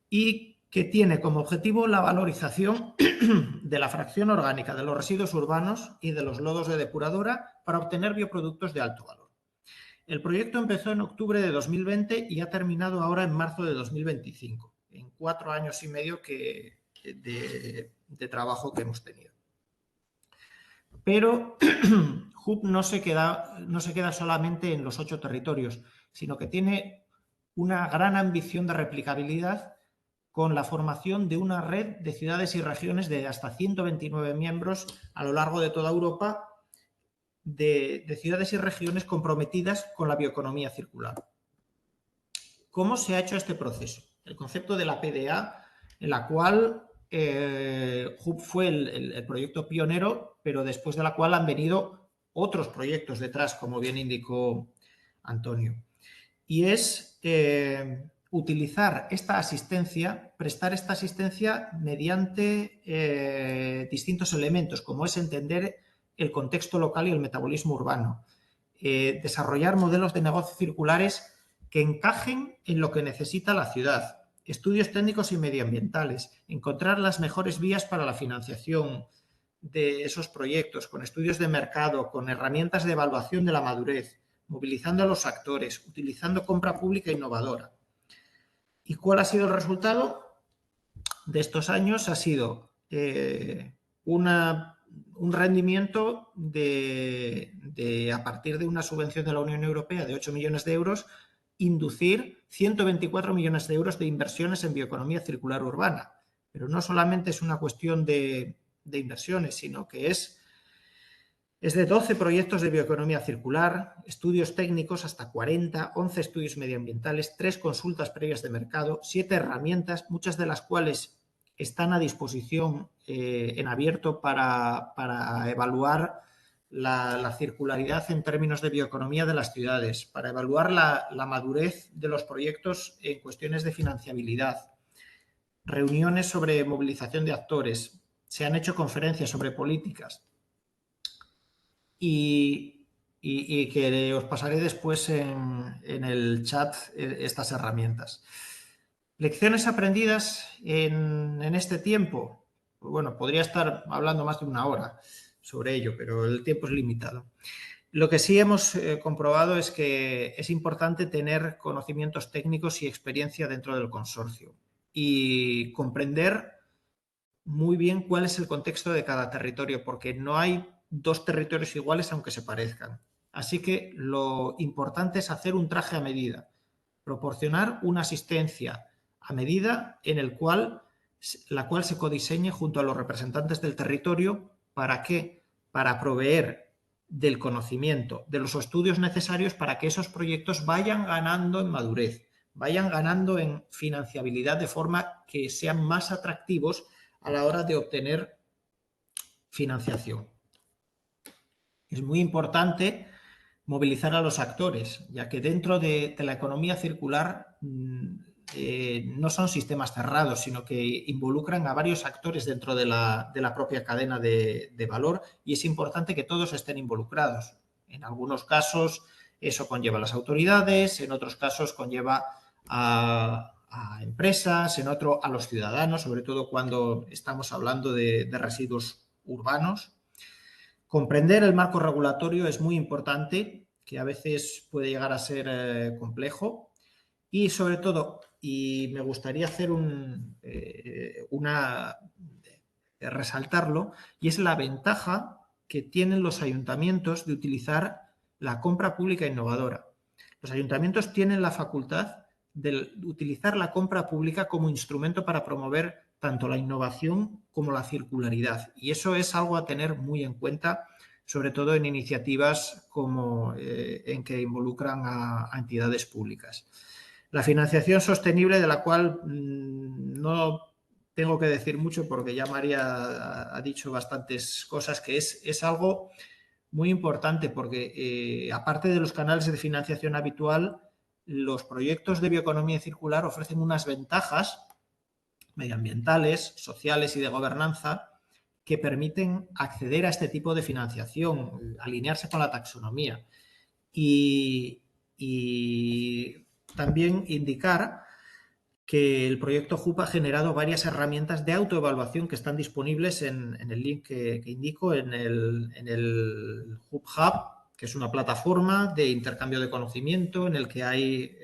y que tiene como objetivo la valorización de la fracción orgánica de los residuos urbanos y de los lodos de depuradora para obtener bioproductos de alto valor. El proyecto empezó en octubre de 2020 y ha terminado ahora en marzo de 2025, en 4 años y medio de trabajo que hemos tenido. Pero HUB no se queda solamente en los 8 territorios, sino que tiene una gran ambición de replicabilidad con la formación de una red de ciudades y regiones de hasta 129 miembros a lo largo de toda Europa, de ciudades y regiones comprometidas con la bioeconomía circular. ¿Cómo se ha hecho este proceso? El concepto de la PDA, en la cual HUB fue el proyecto pionero, pero después de la cual han venido otros proyectos detrás, como bien indicó Antonio. Y es utilizar esta asistencia, prestar esta asistencia mediante distintos elementos, como es entender el contexto local y el metabolismo urbano, desarrollar modelos de negocio circulares que encajen en lo que necesita la ciudad, estudios técnicos y medioambientales, encontrar las mejores vías para la financiación de esos proyectos, con estudios de mercado, con herramientas de evaluación de la madurez, movilizando a los actores, utilizando compra pública innovadora. ¿Y cuál ha sido el resultado de estos años? Ha sido un rendimiento a partir de una subvención de la Unión Europea de 8 millones de euros, inducir 124 millones de euros de inversiones en bioeconomía circular urbana. Pero no solamente es una cuestión de de Inversiones, sino que es de 12 proyectos de bioeconomía circular, estudios técnicos hasta 40, 11 estudios medioambientales, 3 consultas previas de mercado, 7 herramientas, muchas de las cuales están a disposición en abierto para evaluar la circularidad en términos de bioeconomía de las ciudades, para evaluar la madurez de los proyectos en cuestiones de financiabilidad, reuniones sobre movilización de actores, se han hecho conferencias sobre políticas y que os pasaré después en el chat estas herramientas. Lecciones aprendidas en este tiempo. Pues bueno, podría estar hablando más de una hora sobre ello, pero el tiempo es limitado. Lo que sí hemos comprobado es que es importante tener conocimientos técnicos y experiencia dentro del consorcio y comprender muy bien cuál es el contexto de cada territorio, porque no hay 2 territorios iguales aunque se parezcan. Así que lo importante es hacer un traje a medida, proporcionar una asistencia a medida la cual se codiseñe junto a los representantes del territorio. ¿Para qué? Para proveer del conocimiento, de los estudios necesarios para que esos proyectos vayan ganando en madurez, vayan ganando en financiabilidad de forma que sean más atractivos a la hora de obtener financiación. Es muy importante movilizar a los actores, ya que dentro de la economía circular no son sistemas cerrados, sino que involucran a varios actores dentro de la propia cadena de valor y es importante que todos estén involucrados. En algunos casos eso conlleva a las autoridades, en otros casos conlleva a empresas, en otro a los ciudadanos, sobre todo cuando estamos hablando de residuos urbanos. Comprender el marco regulatorio es muy importante, que a veces puede llegar a ser complejo y sobre todo, y me gustaría hacer resaltarlo, y es la ventaja que tienen los ayuntamientos de utilizar la compra pública innovadora. Los ayuntamientos tienen la facultad de utilizar la compra pública como instrumento para promover tanto la innovación como la circularidad. Y eso es algo a tener muy en cuenta, sobre todo en iniciativas como en que involucran a entidades públicas. La financiación sostenible, de la cual no tengo que decir mucho porque ya María ha dicho bastantes cosas, que es algo muy importante porque aparte de los canales de financiación habitual, los proyectos de bioeconomía circular ofrecen unas ventajas medioambientales, sociales y de gobernanza que permiten acceder a este tipo de financiación, alinearse con la taxonomía y también indicar que el proyecto HUP ha generado varias herramientas de autoevaluación que están disponibles en el link que indico en el HUP Hub, que es una plataforma de intercambio de conocimiento en el que hay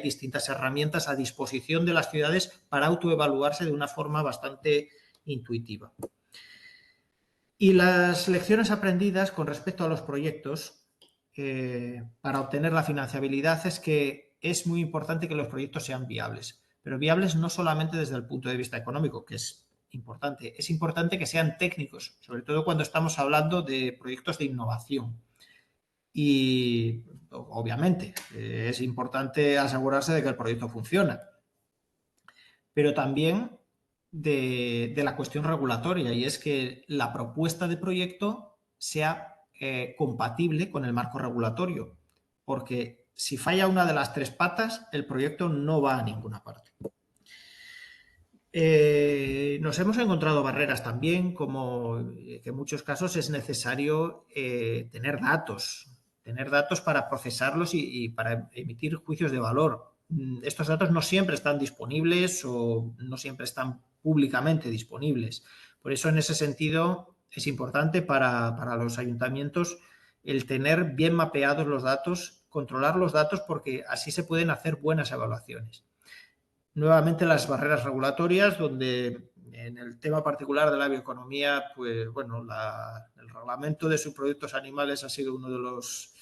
distintas herramientas a disposición de las ciudades para autoevaluarse de una forma bastante intuitiva. Y las lecciones aprendidas con respecto a los proyectos para obtener la financiabilidad es que es muy importante que los proyectos sean viables, pero viables no solamente desde el punto de vista económico, que es importante que sean técnicos, sobre todo cuando estamos hablando de proyectos de innovación. Y obviamente es importante asegurarse de que el proyecto funciona, pero también de la cuestión regulatoria, y es que la propuesta de proyecto sea compatible con el marco regulatorio, porque si falla una de las 3 patas, el proyecto no va a ninguna parte. Nos hemos encontrado barreras también, como que en muchos casos es necesario tener datos para procesarlos y para emitir juicios de valor. Estos datos no siempre están disponibles o no siempre están públicamente disponibles. Por eso, en ese sentido, es importante para los ayuntamientos el tener bien mapeados los datos, controlar los datos, porque así se pueden hacer buenas evaluaciones. Nuevamente, las barreras regulatorias, donde en el tema particular de la bioeconomía, pues bueno, el reglamento de subproductos animales ha sido uno de los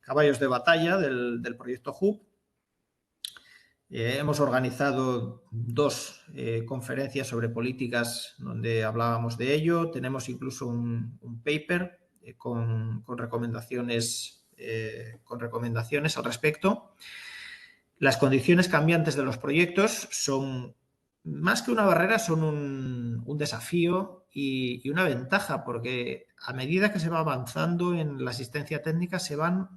caballos de batalla del proyecto HUP. Hemos organizado 2 conferencias sobre políticas donde hablábamos de ello. Tenemos incluso un paper con recomendaciones al respecto. Las condiciones cambiantes de los proyectos son, más que una barrera, son un desafío y una ventaja, porque a medida que se va avanzando en la asistencia técnica se van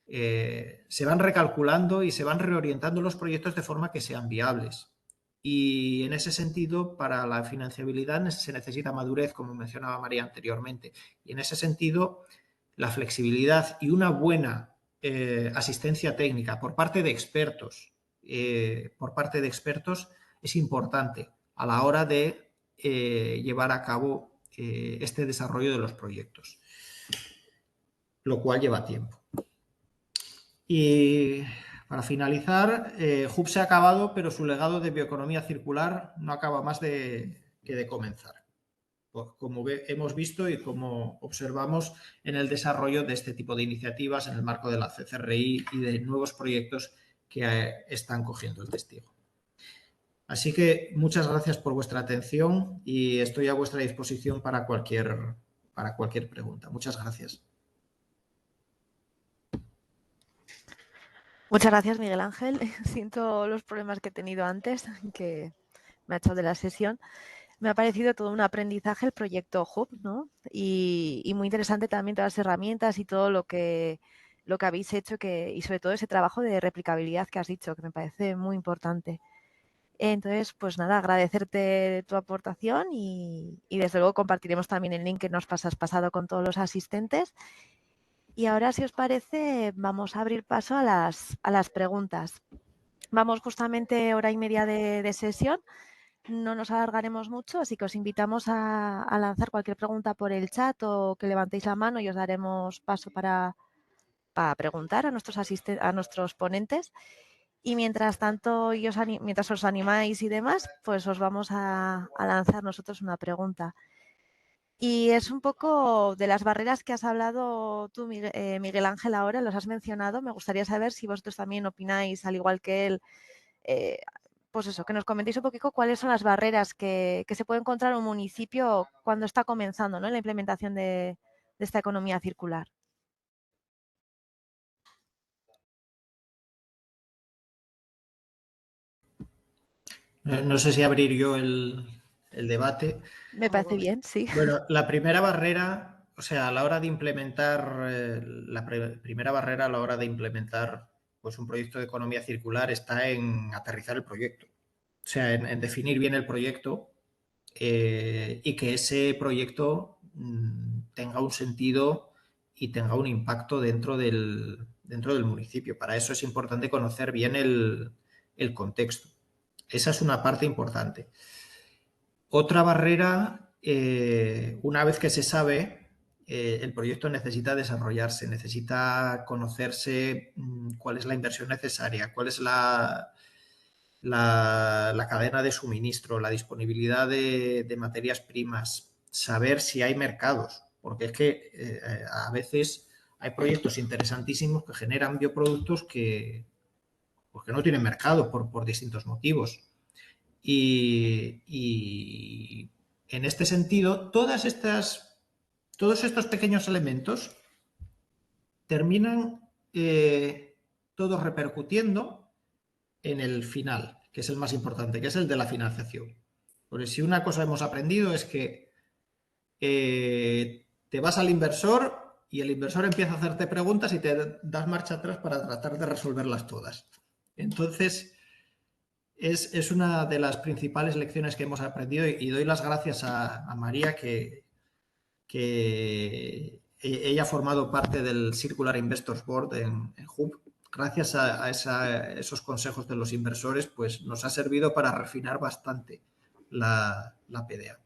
recalculando y se van reorientando los proyectos de forma que sean viables. Y en ese sentido, para la financiabilidad se necesita madurez, como mencionaba María anteriormente. Y en ese sentido, la flexibilidad y una buena asistencia técnica por parte de expertos, es importante a la hora de llevar a cabo este desarrollo de los proyectos, lo cual lleva tiempo. Y para finalizar, Hub se ha acabado, pero su legado de bioeconomía circular no acaba más que de comenzar, como hemos visto y como observamos en el desarrollo de este tipo de iniciativas en el marco de la CCRI y de nuevos proyectos que están cogiendo el testigo. Así que muchas gracias por vuestra atención y estoy a vuestra disposición para cualquier pregunta. Muchas gracias. Muchas gracias, Miguel Ángel. Siento los problemas que he tenido antes, que me ha echado de la sesión. Me ha parecido todo un aprendizaje el proyecto Hub, ¿no? Y muy interesante también todas las herramientas y todo lo que habéis hecho y sobre todo ese trabajo de replicabilidad que has dicho, que me parece muy importante. Entonces, pues nada, agradecerte tu aportación y desde luego compartiremos también el link que nos has pasado con todos los asistentes. Y ahora, si os parece, vamos a abrir paso a las preguntas. Vamos justamente hora y media de sesión. No nos alargaremos mucho, así que os invitamos a lanzar cualquier pregunta por el chat o que levantéis la mano y os daremos paso para preguntar a nuestros ponentes. Y mientras tanto, mientras os animáis y demás, pues os vamos a lanzar nosotros una pregunta. Y es un poco de las barreras que has hablado tú, Miguel Ángel, ahora, los has mencionado. Me gustaría saber si vosotros también opináis, al igual que él, pues eso, que nos comentéis un poquito cuáles son las barreras que se puede encontrar un municipio cuando está comenzando, ¿no?, en la implementación de esta economía circular. No sé si abrir yo el debate. Me parece bien, sí. Bueno, la primera barrera, o sea, a la hora de implementar, primera barrera a la hora de implementar pues, un proyecto de economía circular está en aterrizar el proyecto. O sea, en definir bien el proyecto y que ese proyecto tenga un sentido y tenga un impacto dentro del municipio. Para eso es importante conocer bien el contexto. Esa es una parte importante. Otra barrera, una vez que se sabe, el proyecto necesita desarrollarse, necesita conocerse cuál es la inversión necesaria, cuál es la cadena de suministro, la disponibilidad de materias primas, saber si hay mercados, porque es que a veces hay proyectos interesantísimos que generan bioproductos que no tienen mercado por distintos motivos. Y en este sentido, todos estos pequeños elementos terminan todos repercutiendo en el final, que es el más importante, que es el de la financiación. Porque si una cosa hemos aprendido es que te vas al inversor y el inversor empieza a hacerte preguntas y te das marcha atrás para tratar de resolverlas todas. Entonces, es una de las principales lecciones que hemos aprendido y doy las gracias a María que ella ha formado parte del Circular Investors Board en Hub. Gracias a esos consejos de los inversores, pues nos ha servido para refinar bastante la PDA.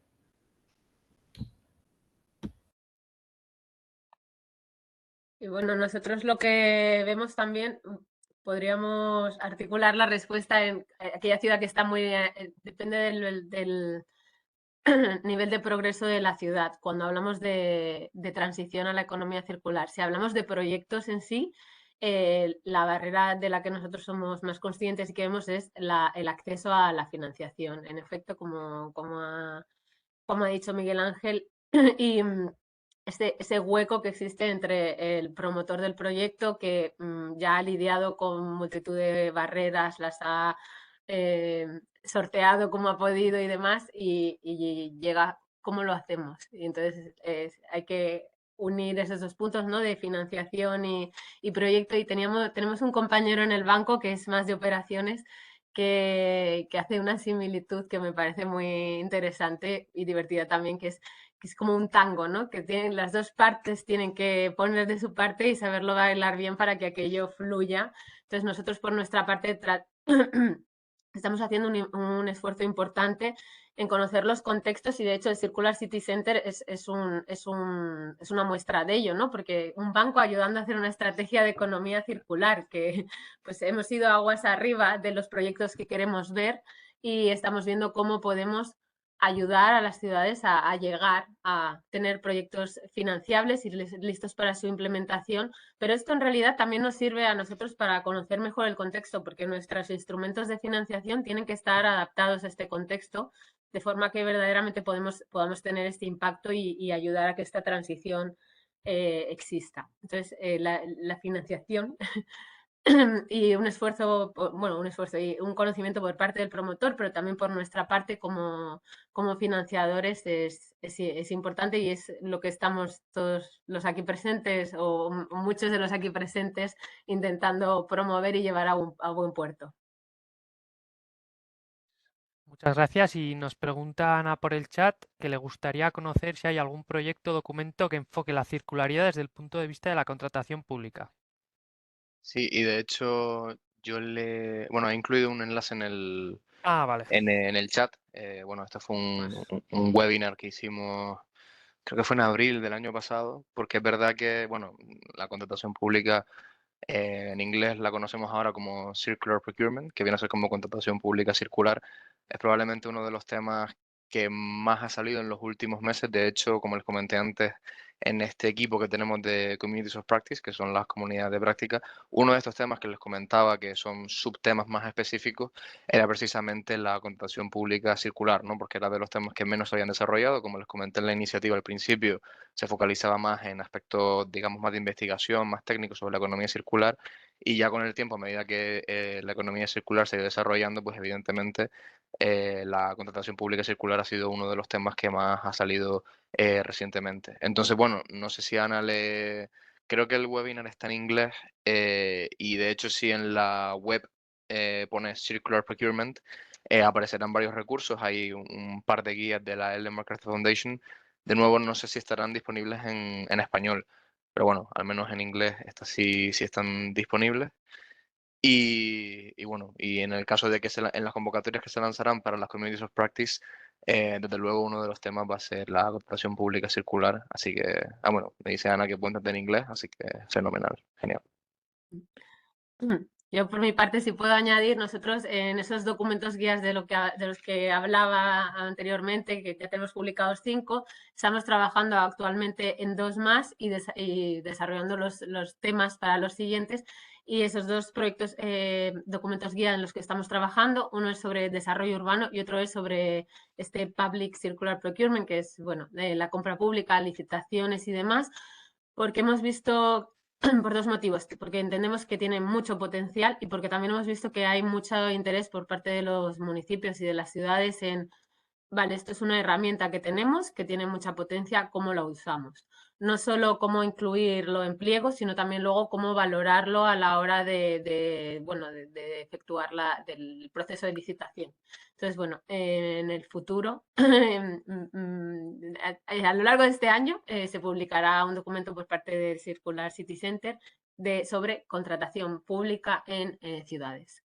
Y bueno, nosotros lo que vemos también, podríamos articular la respuesta en aquella ciudad que está muy... depende del nivel de progreso de la ciudad. Cuando hablamos de transición a la economía circular, si hablamos de proyectos en sí, la barrera de la que nosotros somos más conscientes y que vemos es el acceso a la financiación. En efecto, como ha dicho Miguel Ángel, y ese hueco que existe entre el promotor del proyecto, que ya ha lidiado con multitud de barreras, las ha sorteado como ha podido y demás, y llega, ¿cómo lo hacemos? Y entonces hay que unir esos dos puntos, ¿no? De financiación y proyecto. Y tenemos un compañero en el banco que es más de operaciones, que hace una similitud que me parece muy interesante y divertida también, que es como un tango, ¿no? Que las dos partes tienen que poner de su parte y saberlo bailar bien para que aquello fluya. Entonces nosotros por nuestra parte estamos haciendo un esfuerzo importante en conocer los contextos, y de hecho el Circular City Center es una muestra de ello, ¿no? Porque un banco ayudando a hacer una estrategia de economía circular, que pues hemos ido aguas arriba de los proyectos que queremos ver y estamos viendo cómo podemos ayudar a las ciudades a llegar a tener proyectos financiables y listos para su implementación. Pero esto en realidad también nos sirve a nosotros para conocer mejor el contexto, porque nuestros instrumentos de financiación tienen que estar adaptados a este contexto, de forma que verdaderamente podamos tener este impacto y ayudar a que esta transición exista. Entonces, la financiación y un esfuerzo y un conocimiento por parte del promotor, pero también por nuestra parte como financiadores es importante, y es lo que estamos todos los aquí presentes, o muchos de los aquí presentes, intentando promover y llevar a buen puerto. Muchas gracias, y nos pregunta Ana por el chat que le gustaría conocer si hay algún proyecto o documento que enfoque la circularidad desde el punto de vista de la contratación pública. Sí, y de hecho he incluido un enlace Ah, vale. en el chat. Bueno, este fue un webinar que hicimos, creo que fue en abril del año pasado, porque es verdad que, bueno, la contratación pública en inglés la conocemos ahora como Circular Procurement, que viene a ser como contratación pública circular. Es probablemente uno de los temas que más ha salido en los últimos meses. De hecho, como les comenté antes, en este equipo que tenemos de Communities of Practice, que son las comunidades de práctica, uno de estos temas que les comentaba, que son subtemas más específicos, era precisamente la contratación pública circular, ¿no? Porque era de los temas que menos se habían desarrollado. Como les comenté en la iniciativa al principio, se focalizaba más en aspectos, digamos, más de investigación, más técnicos sobre la economía circular, y ya con el tiempo, a medida que la economía circular se ha ido desarrollando, pues evidentemente la contratación pública circular ha sido uno de los temas que más ha salido recientemente. Entonces, bueno, no sé si Ana Creo que el webinar está en inglés, y de hecho si en la web pone Circular Procurement, aparecerán varios recursos. Hay un par de guías de la Ellen MacArthur Foundation. De nuevo, no sé si estarán disponibles en español, pero bueno, al menos en inglés estas sí están disponibles. Y bueno, y en el caso de que en las convocatorias que se lanzarán para las Communities of Practice, desde luego uno de los temas va a ser la contratación pública circular. Así que, bueno, me dice Ana que puede entender en inglés, así que fenomenal, genial. Yo por mi parte, si puedo añadir, nosotros en esos documentos guías de los que hablaba anteriormente, que ya tenemos publicados 5, estamos trabajando actualmente en 2 más y desarrollando los temas para los siguientes. Y esos 2 proyectos, documentos guía en los que estamos trabajando, uno es sobre desarrollo urbano y otro es sobre este Public Circular Procurement, que es, bueno, la compra pública, licitaciones y demás, porque hemos visto por 2 motivos, porque entendemos que tiene mucho potencial y porque también hemos visto que hay mucho interés por parte de los municipios y de las ciudades en, vale, esto es una herramienta que tenemos, que tiene mucha potencia, ¿cómo la usamos? No solo cómo incluirlo en pliegos, sino también luego cómo valorarlo a la hora de efectuar del proceso de licitación. Entonces, bueno, en el futuro, a lo largo de este año, se publicará un documento por parte del Circular City Center sobre contratación pública en ciudades.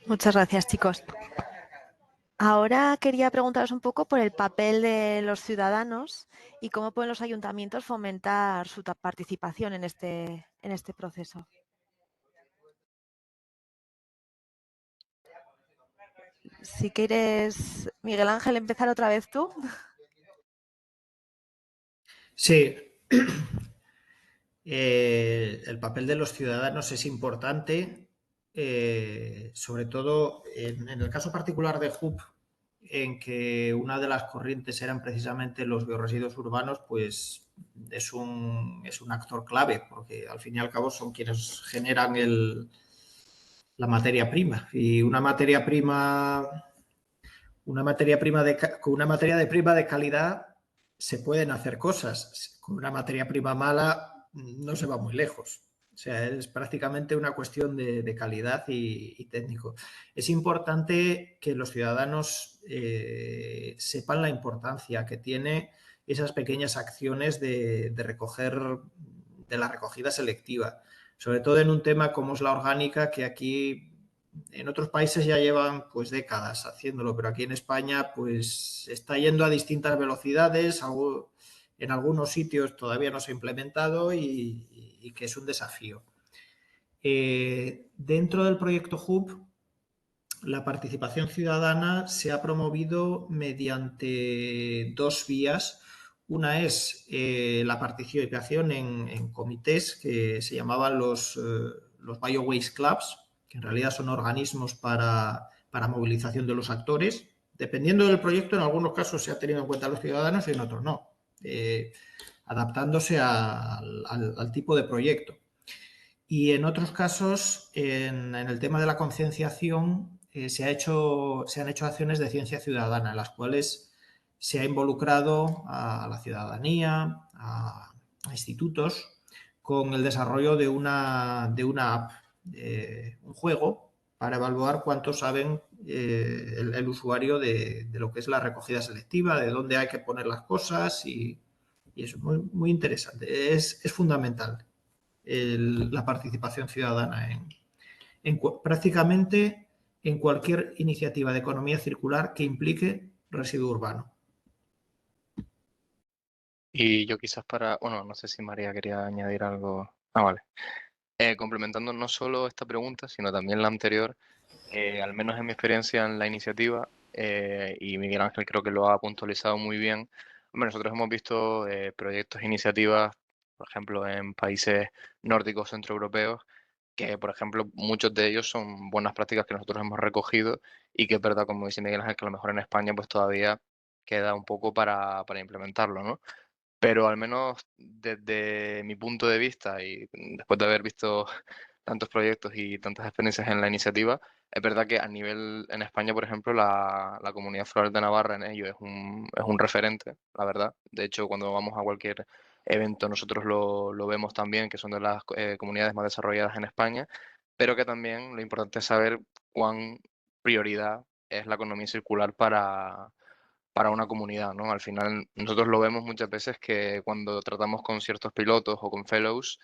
Muchas gracias, chicos. Ahora quería preguntaros un poco por el papel de los ciudadanos y cómo pueden los ayuntamientos fomentar su participación en este proceso. Si quieres, Miguel Ángel, empezar otra vez tú. Sí, el papel de los ciudadanos es importante, sobre todo en el caso particular de Hub, en que una de las corrientes eran precisamente los biorresiduos urbanos, pues es un actor clave, porque al fin y al cabo son quienes generan la materia prima. Y una materia prima con una materia prima de calidad se pueden hacer cosas. Con una materia prima mala no se va muy lejos. O sea, es prácticamente una cuestión de calidad y técnico. Es importante que los ciudadanos sepan la importancia que tiene esas pequeñas acciones de la recogida selectiva, sobre todo en un tema como es la orgánica, que aquí en otros países ya llevan pues décadas haciéndolo, pero aquí en España pues está yendo a distintas velocidades, en algunos sitios todavía no se ha implementado y que es un desafío. Dentro del proyecto Hub, la participación ciudadana se ha promovido mediante dos vías. Una es la participación en comités que se llamaban los Biowaste Clubs, que en realidad son organismos para movilización de los actores. Dependiendo del proyecto, en algunos casos se ha tenido en cuenta a los ciudadanos y en otros no, adaptándose al tipo de proyecto. Y en otros casos, en el tema de la concienciación, se han hecho acciones de ciencia ciudadana, en las cuales se ha involucrado a la ciudadanía, a institutos, con el desarrollo de una app, un juego, para evaluar cuánto saben el usuario de lo que es la recogida selectiva, de dónde hay que poner las cosas y eso es muy, muy interesante. Es fundamental la participación ciudadana prácticamente en cualquier iniciativa de economía circular que implique residuo urbano. Y yo quizás bueno, no sé si María quería añadir algo. Ah, vale. Complementando no solo esta pregunta, sino también la anterior, al menos en mi experiencia en la iniciativa, y Miguel Ángel creo que lo ha puntualizado muy bien, hombre, nosotros hemos visto proyectos e iniciativas, por ejemplo, en países nórdicos centroeuropeos, que, por ejemplo, muchos de ellos son buenas prácticas que nosotros hemos recogido y que es verdad, como dice Miguel Ángel, que a lo mejor en España pues todavía queda un poco para implementarlo, ¿no? Pero al menos desde mi punto de vista y después de haber visto tantos proyectos y tantas experiencias en la iniciativa, es verdad que a nivel en España, por ejemplo, la Comunidad Foral de Navarra en ello es un referente, la verdad. De hecho, cuando vamos a cualquier evento nosotros lo vemos también, que son de las comunidades más desarrolladas en España, pero que también lo importante es saber cuán prioridad es la economía circular para una comunidad, ¿no? Al final, nosotros lo vemos muchas veces que cuando tratamos con ciertos pilotos o con fellows,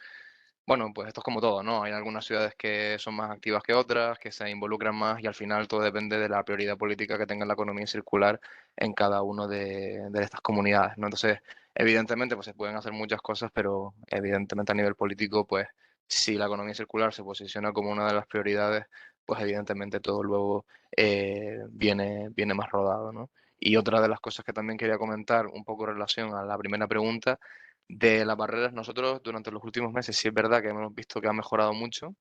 bueno, pues esto es como todo, ¿no? Hay algunas ciudades que son más activas que otras, que se involucran más y al final todo depende de la prioridad política que tenga la economía circular en cada una de estas comunidades, ¿no? Entonces, evidentemente, pues se pueden hacer muchas cosas, pero evidentemente a nivel político, pues si la economía circular se posiciona como una de las prioridades, pues evidentemente todo luego viene más rodado, ¿no? Y otra de las cosas que también quería comentar, un poco en relación a la primera pregunta, de las barreras, nosotros durante los últimos meses sí es verdad que hemos visto que ha mejorado mucho.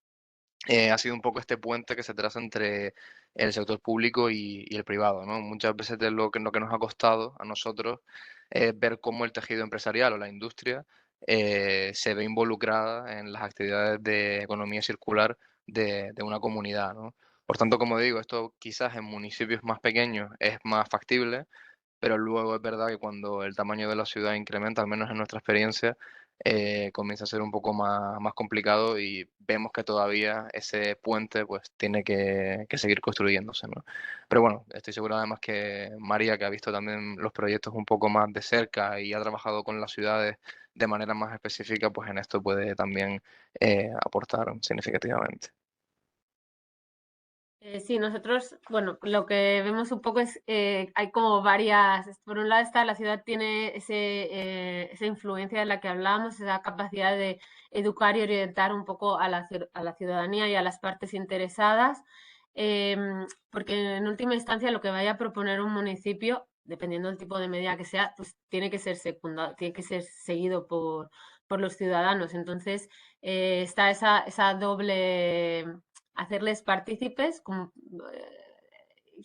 Ha sido un poco este puente que se traza entre el sector público y el privado, ¿no? Muchas veces de lo que nos ha costado a nosotros es ver cómo el tejido empresarial o la industria se ve involucrada en las actividades de economía circular de una comunidad, ¿no? Por tanto, como digo, esto quizás en municipios más pequeños es más factible, pero luego es verdad que cuando el tamaño de la ciudad incrementa, al menos en nuestra experiencia, comienza a ser un poco más complicado y vemos que todavía ese puente pues tiene que seguir construyéndose, ¿no? Pero bueno, estoy seguro además que María, que ha visto también los proyectos un poco más de cerca y ha trabajado con las ciudades de manera más específica, pues en esto puede también aportar significativamente. Sí, nosotros, bueno, lo que vemos un poco es, hay como varias, por un lado está, la ciudad tiene esa influencia de la que hablamos, esa capacidad de educar y orientar un poco a la ciudadanía y a las partes interesadas, porque en última instancia lo que vaya a proponer un municipio dependiendo del tipo de medida que sea, pues tiene que ser tiene que ser seguido por los ciudadanos. Entonces, está esa doble, hacerles partícipes,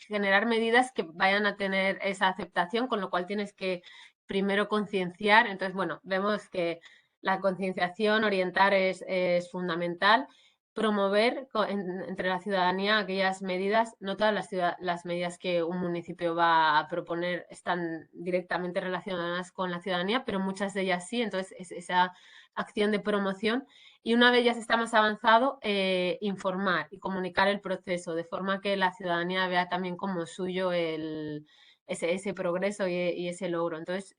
generar medidas que vayan a tener esa aceptación, con lo cual tienes que primero concienciar. Entonces, bueno, vemos que la concienciación, orientar es fundamental. Promover entre la ciudadanía aquellas medidas, no todas las medidas que un municipio va a proponer están directamente relacionadas con la ciudadanía, pero muchas de ellas sí, entonces esa acción de promoción. Y una vez ya está más avanzado, informar y comunicar el proceso, de forma que la ciudadanía vea también como suyo ese progreso y ese logro. Entonces,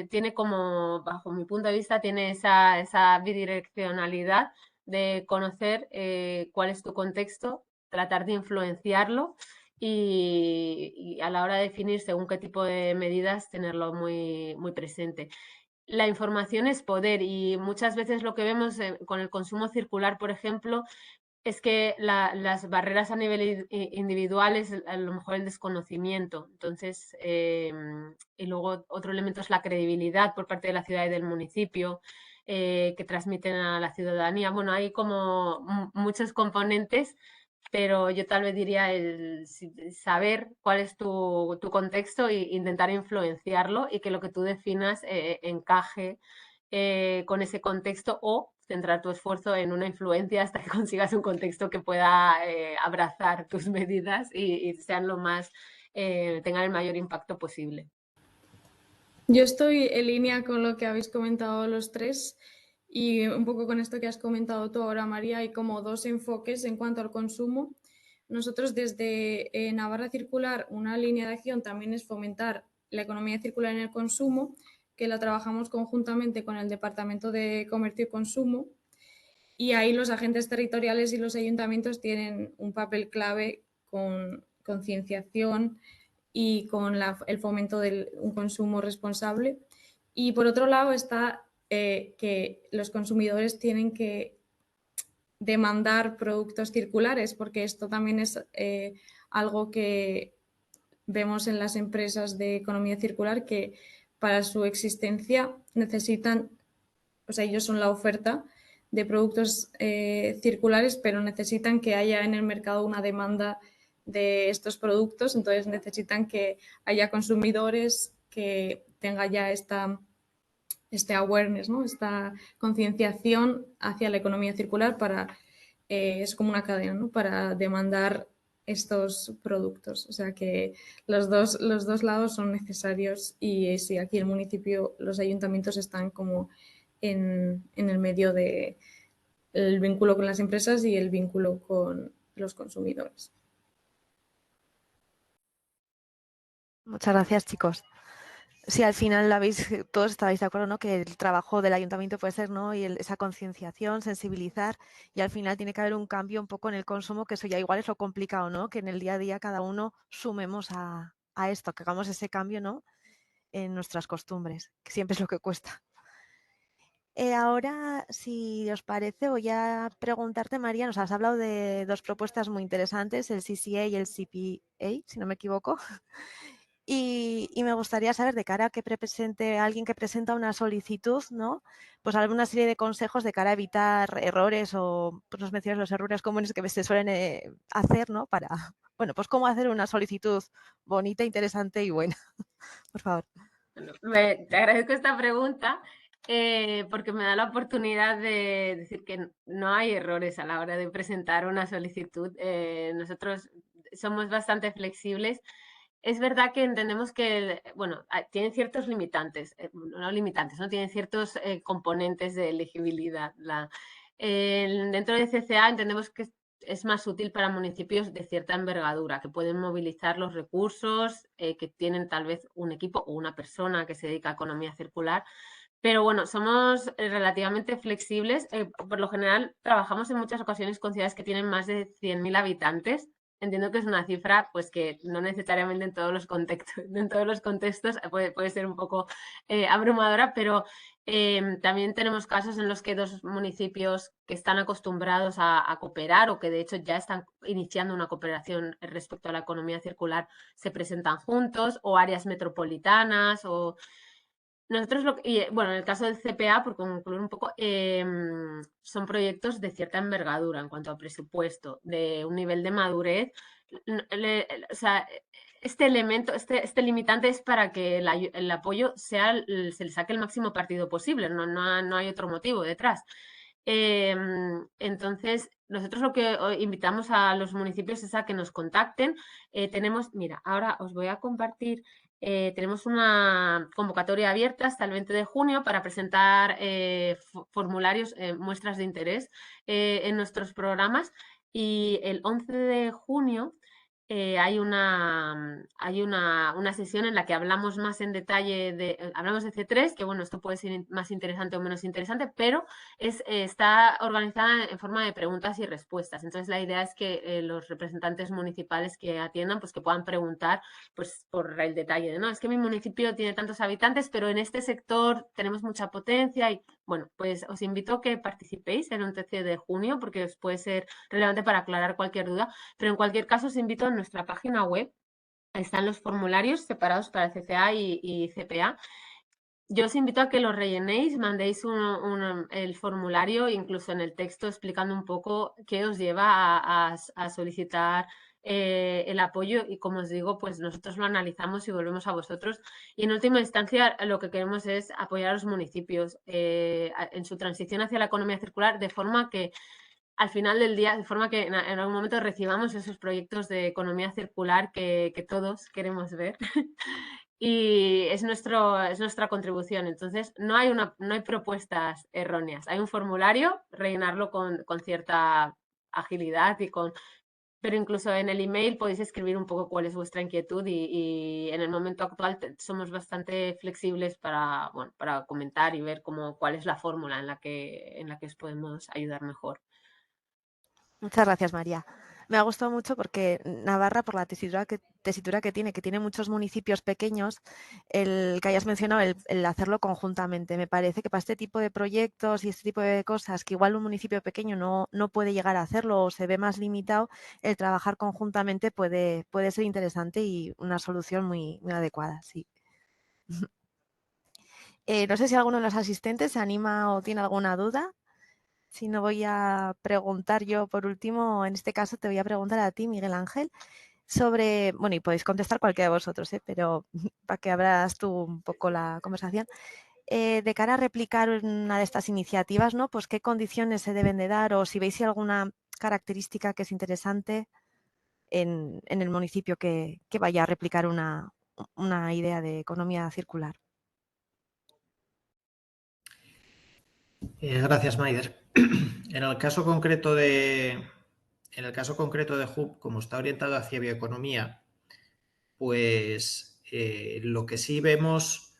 tiene como, bajo mi punto de vista, tiene esa bidireccionalidad de conocer cuál es tu contexto, tratar de influenciarlo y a la hora de definir según qué tipo de medidas tenerlo muy, muy presente. La información es poder y muchas veces lo que vemos con el consumo circular, por ejemplo, es que las barreras a nivel individual es a lo mejor el desconocimiento. Entonces, y luego otro elemento es la credibilidad por parte de la ciudad y del municipio que transmiten a la ciudadanía. Bueno, hay como muchos componentes, pero yo tal vez diría el saber cuál es tu contexto e intentar influenciarlo y que lo que tú definas encaje con ese contexto, o centrar tu esfuerzo en una influencia hasta que consigas un contexto que pueda abrazar tus medidas y sean tengan el mayor impacto posible. Yo estoy en línea con lo que habéis comentado los tres y un poco con esto que has comentado tú ahora, María. Hay como dos enfoques en cuanto al consumo. Nosotros desde Navarra Circular, una línea de acción también es fomentar la economía circular en el consumo, que la trabajamos conjuntamente con el Departamento de Comercio y Consumo, y ahí los agentes territoriales y los ayuntamientos tienen un papel clave con concienciación y con el fomento de un consumo responsable. Y por otro lado está que los consumidores tienen que demandar productos circulares, porque esto también es algo que vemos en las empresas de economía circular, que para su existencia necesitan, o sea, ellos son la oferta de productos circulares, pero necesitan que haya en el mercado una demanda de estos productos, entonces necesitan que haya consumidores que tengan ya este awareness, ¿no? Esta concienciación hacia la economía circular es como una cadena, ¿no? Para demandar estos productos. O sea que los dos lados son necesarios y sí, aquí el municipio, los ayuntamientos están como en el medio de el vínculo con las empresas y el vínculo con los consumidores. Muchas gracias, chicos. Sí, al final todos estabais de acuerdo, ¿no? Que el trabajo del ayuntamiento puede ser, ¿no? Y esa concienciación, sensibilizar, y al final tiene que haber un cambio un poco en el consumo, que eso ya igual es lo complicado, ¿no? Que en el día a día cada uno sumemos a esto, que hagamos ese cambio, ¿no? En nuestras costumbres, que siempre es lo que cuesta. Ahora, si os parece, voy a preguntarte, María, nos has hablado de dos propuestas muy interesantes, el CCA y el CPA, si no me equivoco. Y me gustaría saber, de cara a que presente alguien que presenta una solicitud, ¿no? Pues alguna serie de consejos de cara a evitar errores o, pues nos mencionas los errores comunes que se suelen hacer, ¿no? Para, bueno, pues cómo hacer una solicitud bonita, interesante y buena. Por favor. Bueno, te agradezco esta pregunta porque me da la oportunidad de decir que no hay errores a la hora de presentar una solicitud. Nosotros somos bastante flexibles. Es verdad que entendemos que, bueno, tienen ciertos limitantes, no limitantes, ¿no? Tienen ciertos componentes de elegibilidad. Dentro de CCA entendemos que es más útil para municipios de cierta envergadura, que pueden movilizar los recursos, que tienen tal vez un equipo o una persona que se dedica a economía circular. Pero bueno, somos relativamente flexibles. Por lo general, trabajamos en muchas ocasiones con ciudades que tienen más de 100.000 habitantes. entiendo que es una cifra pues que no necesariamente en todos los contextos puede ser un poco abrumadora, pero también tenemos casos en los que dos municipios que están acostumbrados a cooperar o que de hecho ya están iniciando una cooperación respecto a la economía circular se presentan juntos, o áreas metropolitanas, o nosotros, bueno, en el caso del CPA, por concluir un poco, son proyectos de cierta envergadura en cuanto a presupuesto, de un nivel de madurez. O sea, este elemento, este limitante es para que el apoyo se le saque el máximo partido posible, no hay otro motivo detrás. Entonces, nosotros lo que invitamos a los municipios es a que nos contacten. Mira, ahora os voy a compartir. Tenemos una convocatoria abierta hasta el 20 de junio para presentar formularios, muestras de interés en nuestros programas, y el 11 de junio hay una sesión en la que hablamos más en detalle hablamos de C3, que bueno, esto puede ser más interesante o menos interesante, pero está organizada en forma de preguntas y respuestas. Entonces la idea es que los representantes municipales que atiendan, pues que puedan preguntar pues por el detalle de, no, es que mi municipio tiene tantos habitantes, pero en este sector tenemos mucha potencia, y bueno, pues os invito a que participéis en un 13 de junio porque os puede ser relevante para aclarar cualquier duda, pero en cualquier caso os invito a nuestra página web. Están los formularios separados para CCA y CPA. Yo os invito a que los rellenéis, mandéis el formulario, incluso en el texto, explicando un poco qué os lleva a solicitar el apoyo, y como os digo, pues nosotros lo analizamos y volvemos a vosotros. Y en última instancia lo que queremos es apoyar a los municipios en su transición hacia la economía circular, de forma que al final del día, de forma que en algún momento recibamos esos proyectos de economía circular que todos queremos ver. Y es nuestra contribución. Entonces, no hay propuestas erróneas. Hay un formulario, rellenarlo con cierta agilidad pero incluso en el email podéis escribir un poco cuál es vuestra inquietud, y en el momento actual somos bastante flexibles para comentar y ver cuál es la fórmula en la que os podemos ayudar mejor. Muchas gracias, María. Me ha gustado mucho porque Navarra, por la tesitura que tiene muchos municipios pequeños, el que hayas mencionado, el hacerlo conjuntamente. Me parece que para este tipo de proyectos y este tipo de cosas, que igual un municipio pequeño no puede llegar a hacerlo o se ve más limitado, el trabajar conjuntamente puede ser interesante y una solución muy, muy adecuada, sí. No sé si alguno de los asistentes se anima o tiene alguna duda. Si no, voy a preguntar yo por último. En este caso te voy a preguntar a ti, Miguel Ángel, sobre, bueno, y podéis contestar cualquiera de vosotros, pero para que abras tú un poco la conversación. De cara a replicar una de estas iniciativas, ¿no? Pues qué condiciones se deben de dar, o si veis alguna característica que es interesante en el municipio que vaya a replicar una idea de economía circular. Gracias, Maider. En el caso concreto de Hub, como está orientado hacia bioeconomía, pues lo que sí vemos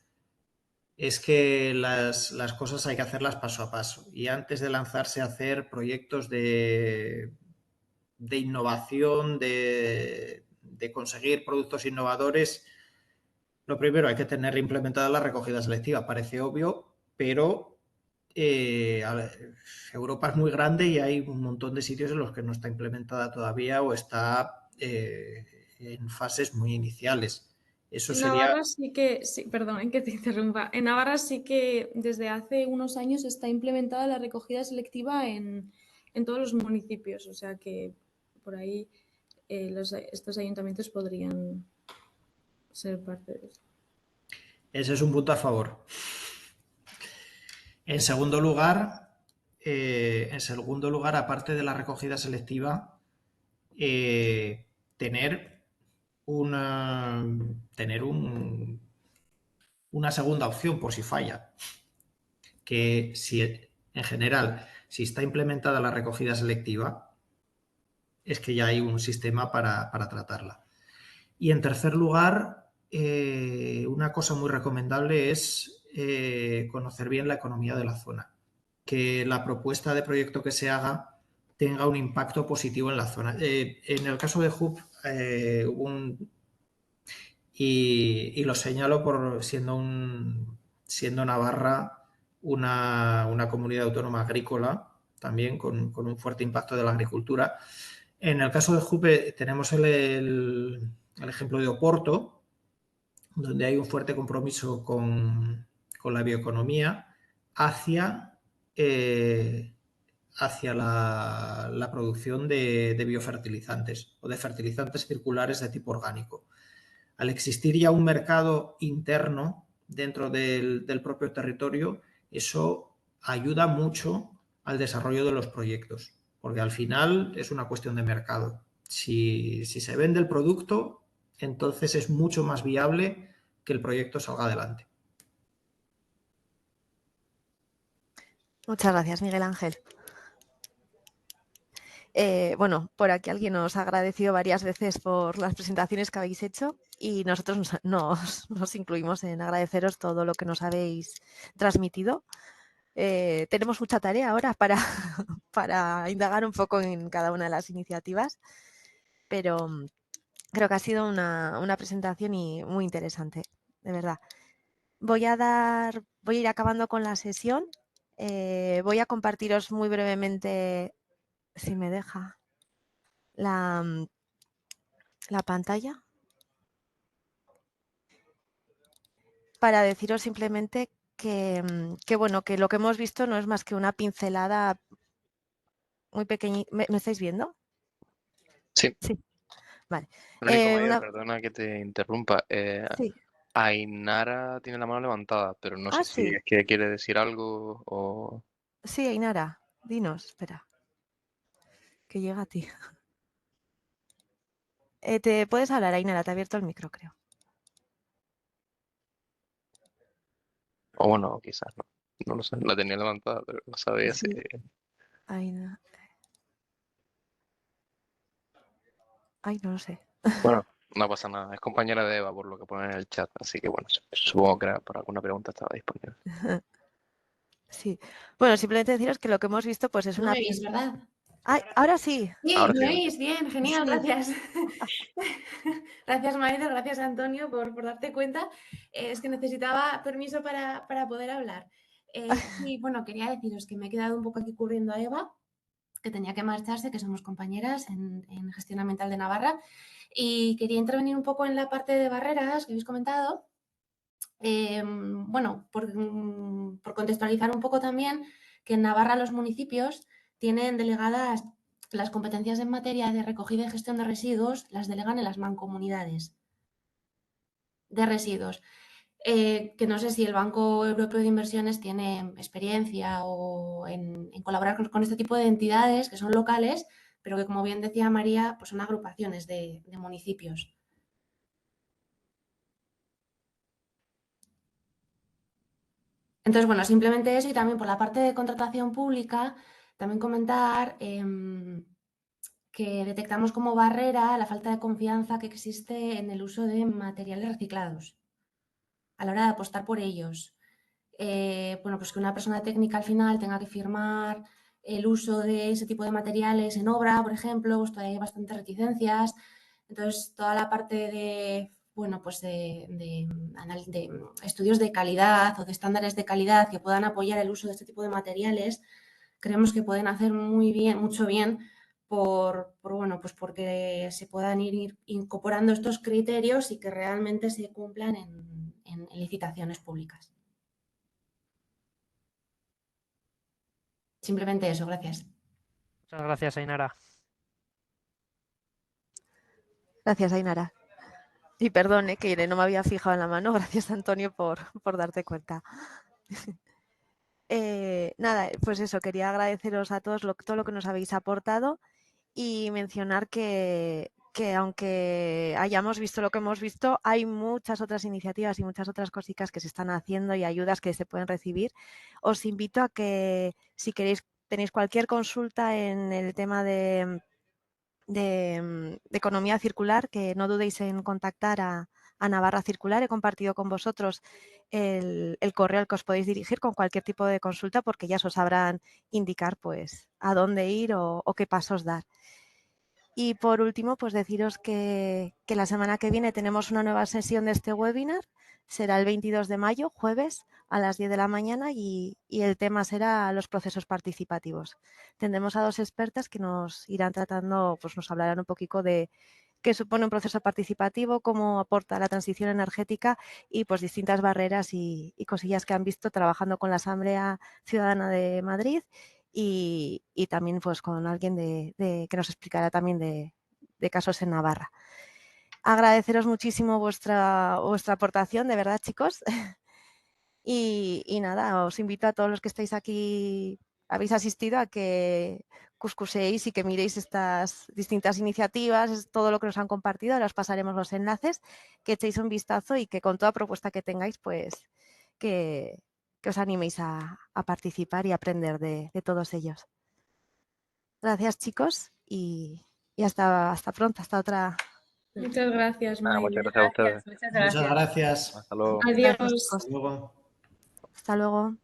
es que las cosas hay que hacerlas paso a paso, y antes de lanzarse a hacer proyectos de innovación, de conseguir productos innovadores, lo primero hay que tener implementada la recogida selectiva. Parece obvio, pero Europa es muy grande y hay un montón de sitios en los que no está implementada todavía o está en fases muy iniciales. Eso sería... Navarra sí que, perdón, que te interrumpa. En Navarra sí que desde hace unos años está implementada la recogida selectiva en todos los municipios, o sea que por ahí estos ayuntamientos podrían ser parte de eso. Ese es un punto a favor. En segundo lugar, aparte de la recogida selectiva, tener una segunda opción por si falla. Que si en general, si está implementada la recogida selectiva, es que ya hay un sistema para tratarla. Y en tercer lugar, una cosa muy recomendable es conocer bien la economía de la zona. Que la propuesta de proyecto que se haga tenga un impacto positivo en la zona. En el caso de Hub, y lo señalo por siendo Navarra una comunidad autónoma agrícola, también con un fuerte impacto de la agricultura. En el caso de Hub tenemos el ejemplo de Oporto, donde hay un fuerte compromiso con la bioeconomía hacia la producción de biofertilizantes o de fertilizantes circulares de tipo orgánico. Al existir ya un mercado interno dentro del propio territorio, eso ayuda mucho al desarrollo de los proyectos, porque al final es una cuestión de mercado. Si se vende el producto, entonces es mucho más viable que el proyecto salga adelante. Muchas gracias, Miguel Ángel. Bueno, por aquí alguien nos ha agradecido varias veces por las presentaciones que habéis hecho y nosotros nos incluimos en agradeceros todo lo que nos habéis transmitido. Tenemos mucha tarea ahora para indagar un poco en cada una de las iniciativas, pero creo que ha sido una presentación muy interesante, de verdad. Voy a ir acabando con la sesión. Voy a compartiros muy brevemente, si me deja, la pantalla para deciros simplemente que bueno, que lo que hemos visto no es más que una pincelada muy pequeñita. ¿Me estáis viendo? Sí. Sí. Vale. Lo único, Maida, perdona que te interrumpa. Sí. Ainara tiene la mano levantada, pero no sé si Sí. es que quiere decir algo o... Sí, Ainara, dinos, espera, que llega a ti. ¿Te puedes hablar, Ainara? Te ha abierto el micro, creo. O bueno, quizás no. No lo sé, la tenía levantada, pero no sabía si... Ainara. Ay, no lo sé. Bueno, no pasa nada. Es compañera de Eva, por lo que pone en el chat. Así que bueno, supongo que para alguna pregunta estaba disponible. Sí. Bueno, simplemente deciros que lo que hemos visto pues es No una... me oís, ¿verdad? Ay, ahora sí. Sí, Ahora me sí. oís, bien, genial, Sí. gracias. Gracias, Maider, gracias, Antonio, por darte cuenta. Es que necesitaba permiso para poder hablar. Y bueno, quería deciros que me he quedado un poco aquí cubriendo a Eva, que tenía que marcharse, que somos compañeras en Gestión Ambiental de Navarra, y quería intervenir un poco en la parte de barreras que habéis comentado. Bueno, por contextualizar un poco también, que en Navarra los municipios tienen delegadas las competencias en materia de recogida y gestión de residuos, las delegan en las mancomunidades de residuos. Que no sé si el Banco Europeo de Inversiones tiene experiencia o en colaborar con este tipo de entidades que son locales, pero que, como bien decía María, pues son agrupaciones de municipios. Entonces, bueno, simplemente eso, y también por la parte de contratación pública, también comentar que detectamos como barrera la falta de confianza que existe en el uso de materiales reciclados a la hora de apostar por ellos. Bueno, pues que una persona técnica al final tenga que firmar el uso de ese tipo de materiales en obra, por ejemplo, pues todavía hay bastantes reticencias. Entonces, toda la parte de, bueno, pues de estudios de calidad o de estándares de calidad que puedan apoyar el uso de este tipo de materiales, creemos que pueden hacer mucho bien bueno, pues porque se puedan ir incorporando estos criterios y que realmente se cumplan en licitaciones públicas. Simplemente eso, gracias. Muchas gracias, Ainara. Gracias, Ainara. Y perdone que no me había fijado en la mano. Gracias, Antonio, por darte cuenta. Nada, pues eso, quería agradeceros a todos todo lo que nos habéis aportado y mencionar que aunque hayamos visto lo que hemos visto, hay muchas otras iniciativas y muchas otras cositas que se están haciendo y ayudas que se pueden recibir. Os invito a que, si tenéis cualquier consulta en el tema de economía circular, que no dudéis en contactar a a Navarra Circular. He compartido con vosotros el correo al que os podéis dirigir con cualquier tipo de consulta, porque ya os sabrán indicar pues a dónde ir o qué pasos dar. Y por último, pues deciros que la semana que viene tenemos una nueva sesión de este webinar. Será el 22 de mayo, jueves, a las 10 de la mañana y el tema será los procesos participativos. Tendremos a 2 expertas que nos irán tratando, pues nos hablarán un poquito de qué supone un proceso participativo, cómo aporta la transición energética y pues distintas barreras y cosillas que han visto trabajando con la Asamblea Ciudadana de Madrid y también pues con alguien que nos explicará también de casos en Navarra. Agradeceros muchísimo vuestra aportación, de verdad, chicos. Y nada, os invito a todos los que estáis aquí, habéis asistido, a que cuscuséis y que miréis estas distintas iniciativas, todo lo que nos han compartido. Ahora os pasaremos los enlaces, que echéis un vistazo y que con toda propuesta que tengáis, pues que os animéis a participar y aprender de todos ellos. Gracias, chicos, y hasta pronto, hasta otra. Muchas gracias, Nada, Maider. muchas gracias a ustedes. Muchas gracias. Muchas gracias. Hasta luego. Adiós. Gracias, chicos. Hasta luego. Hasta luego.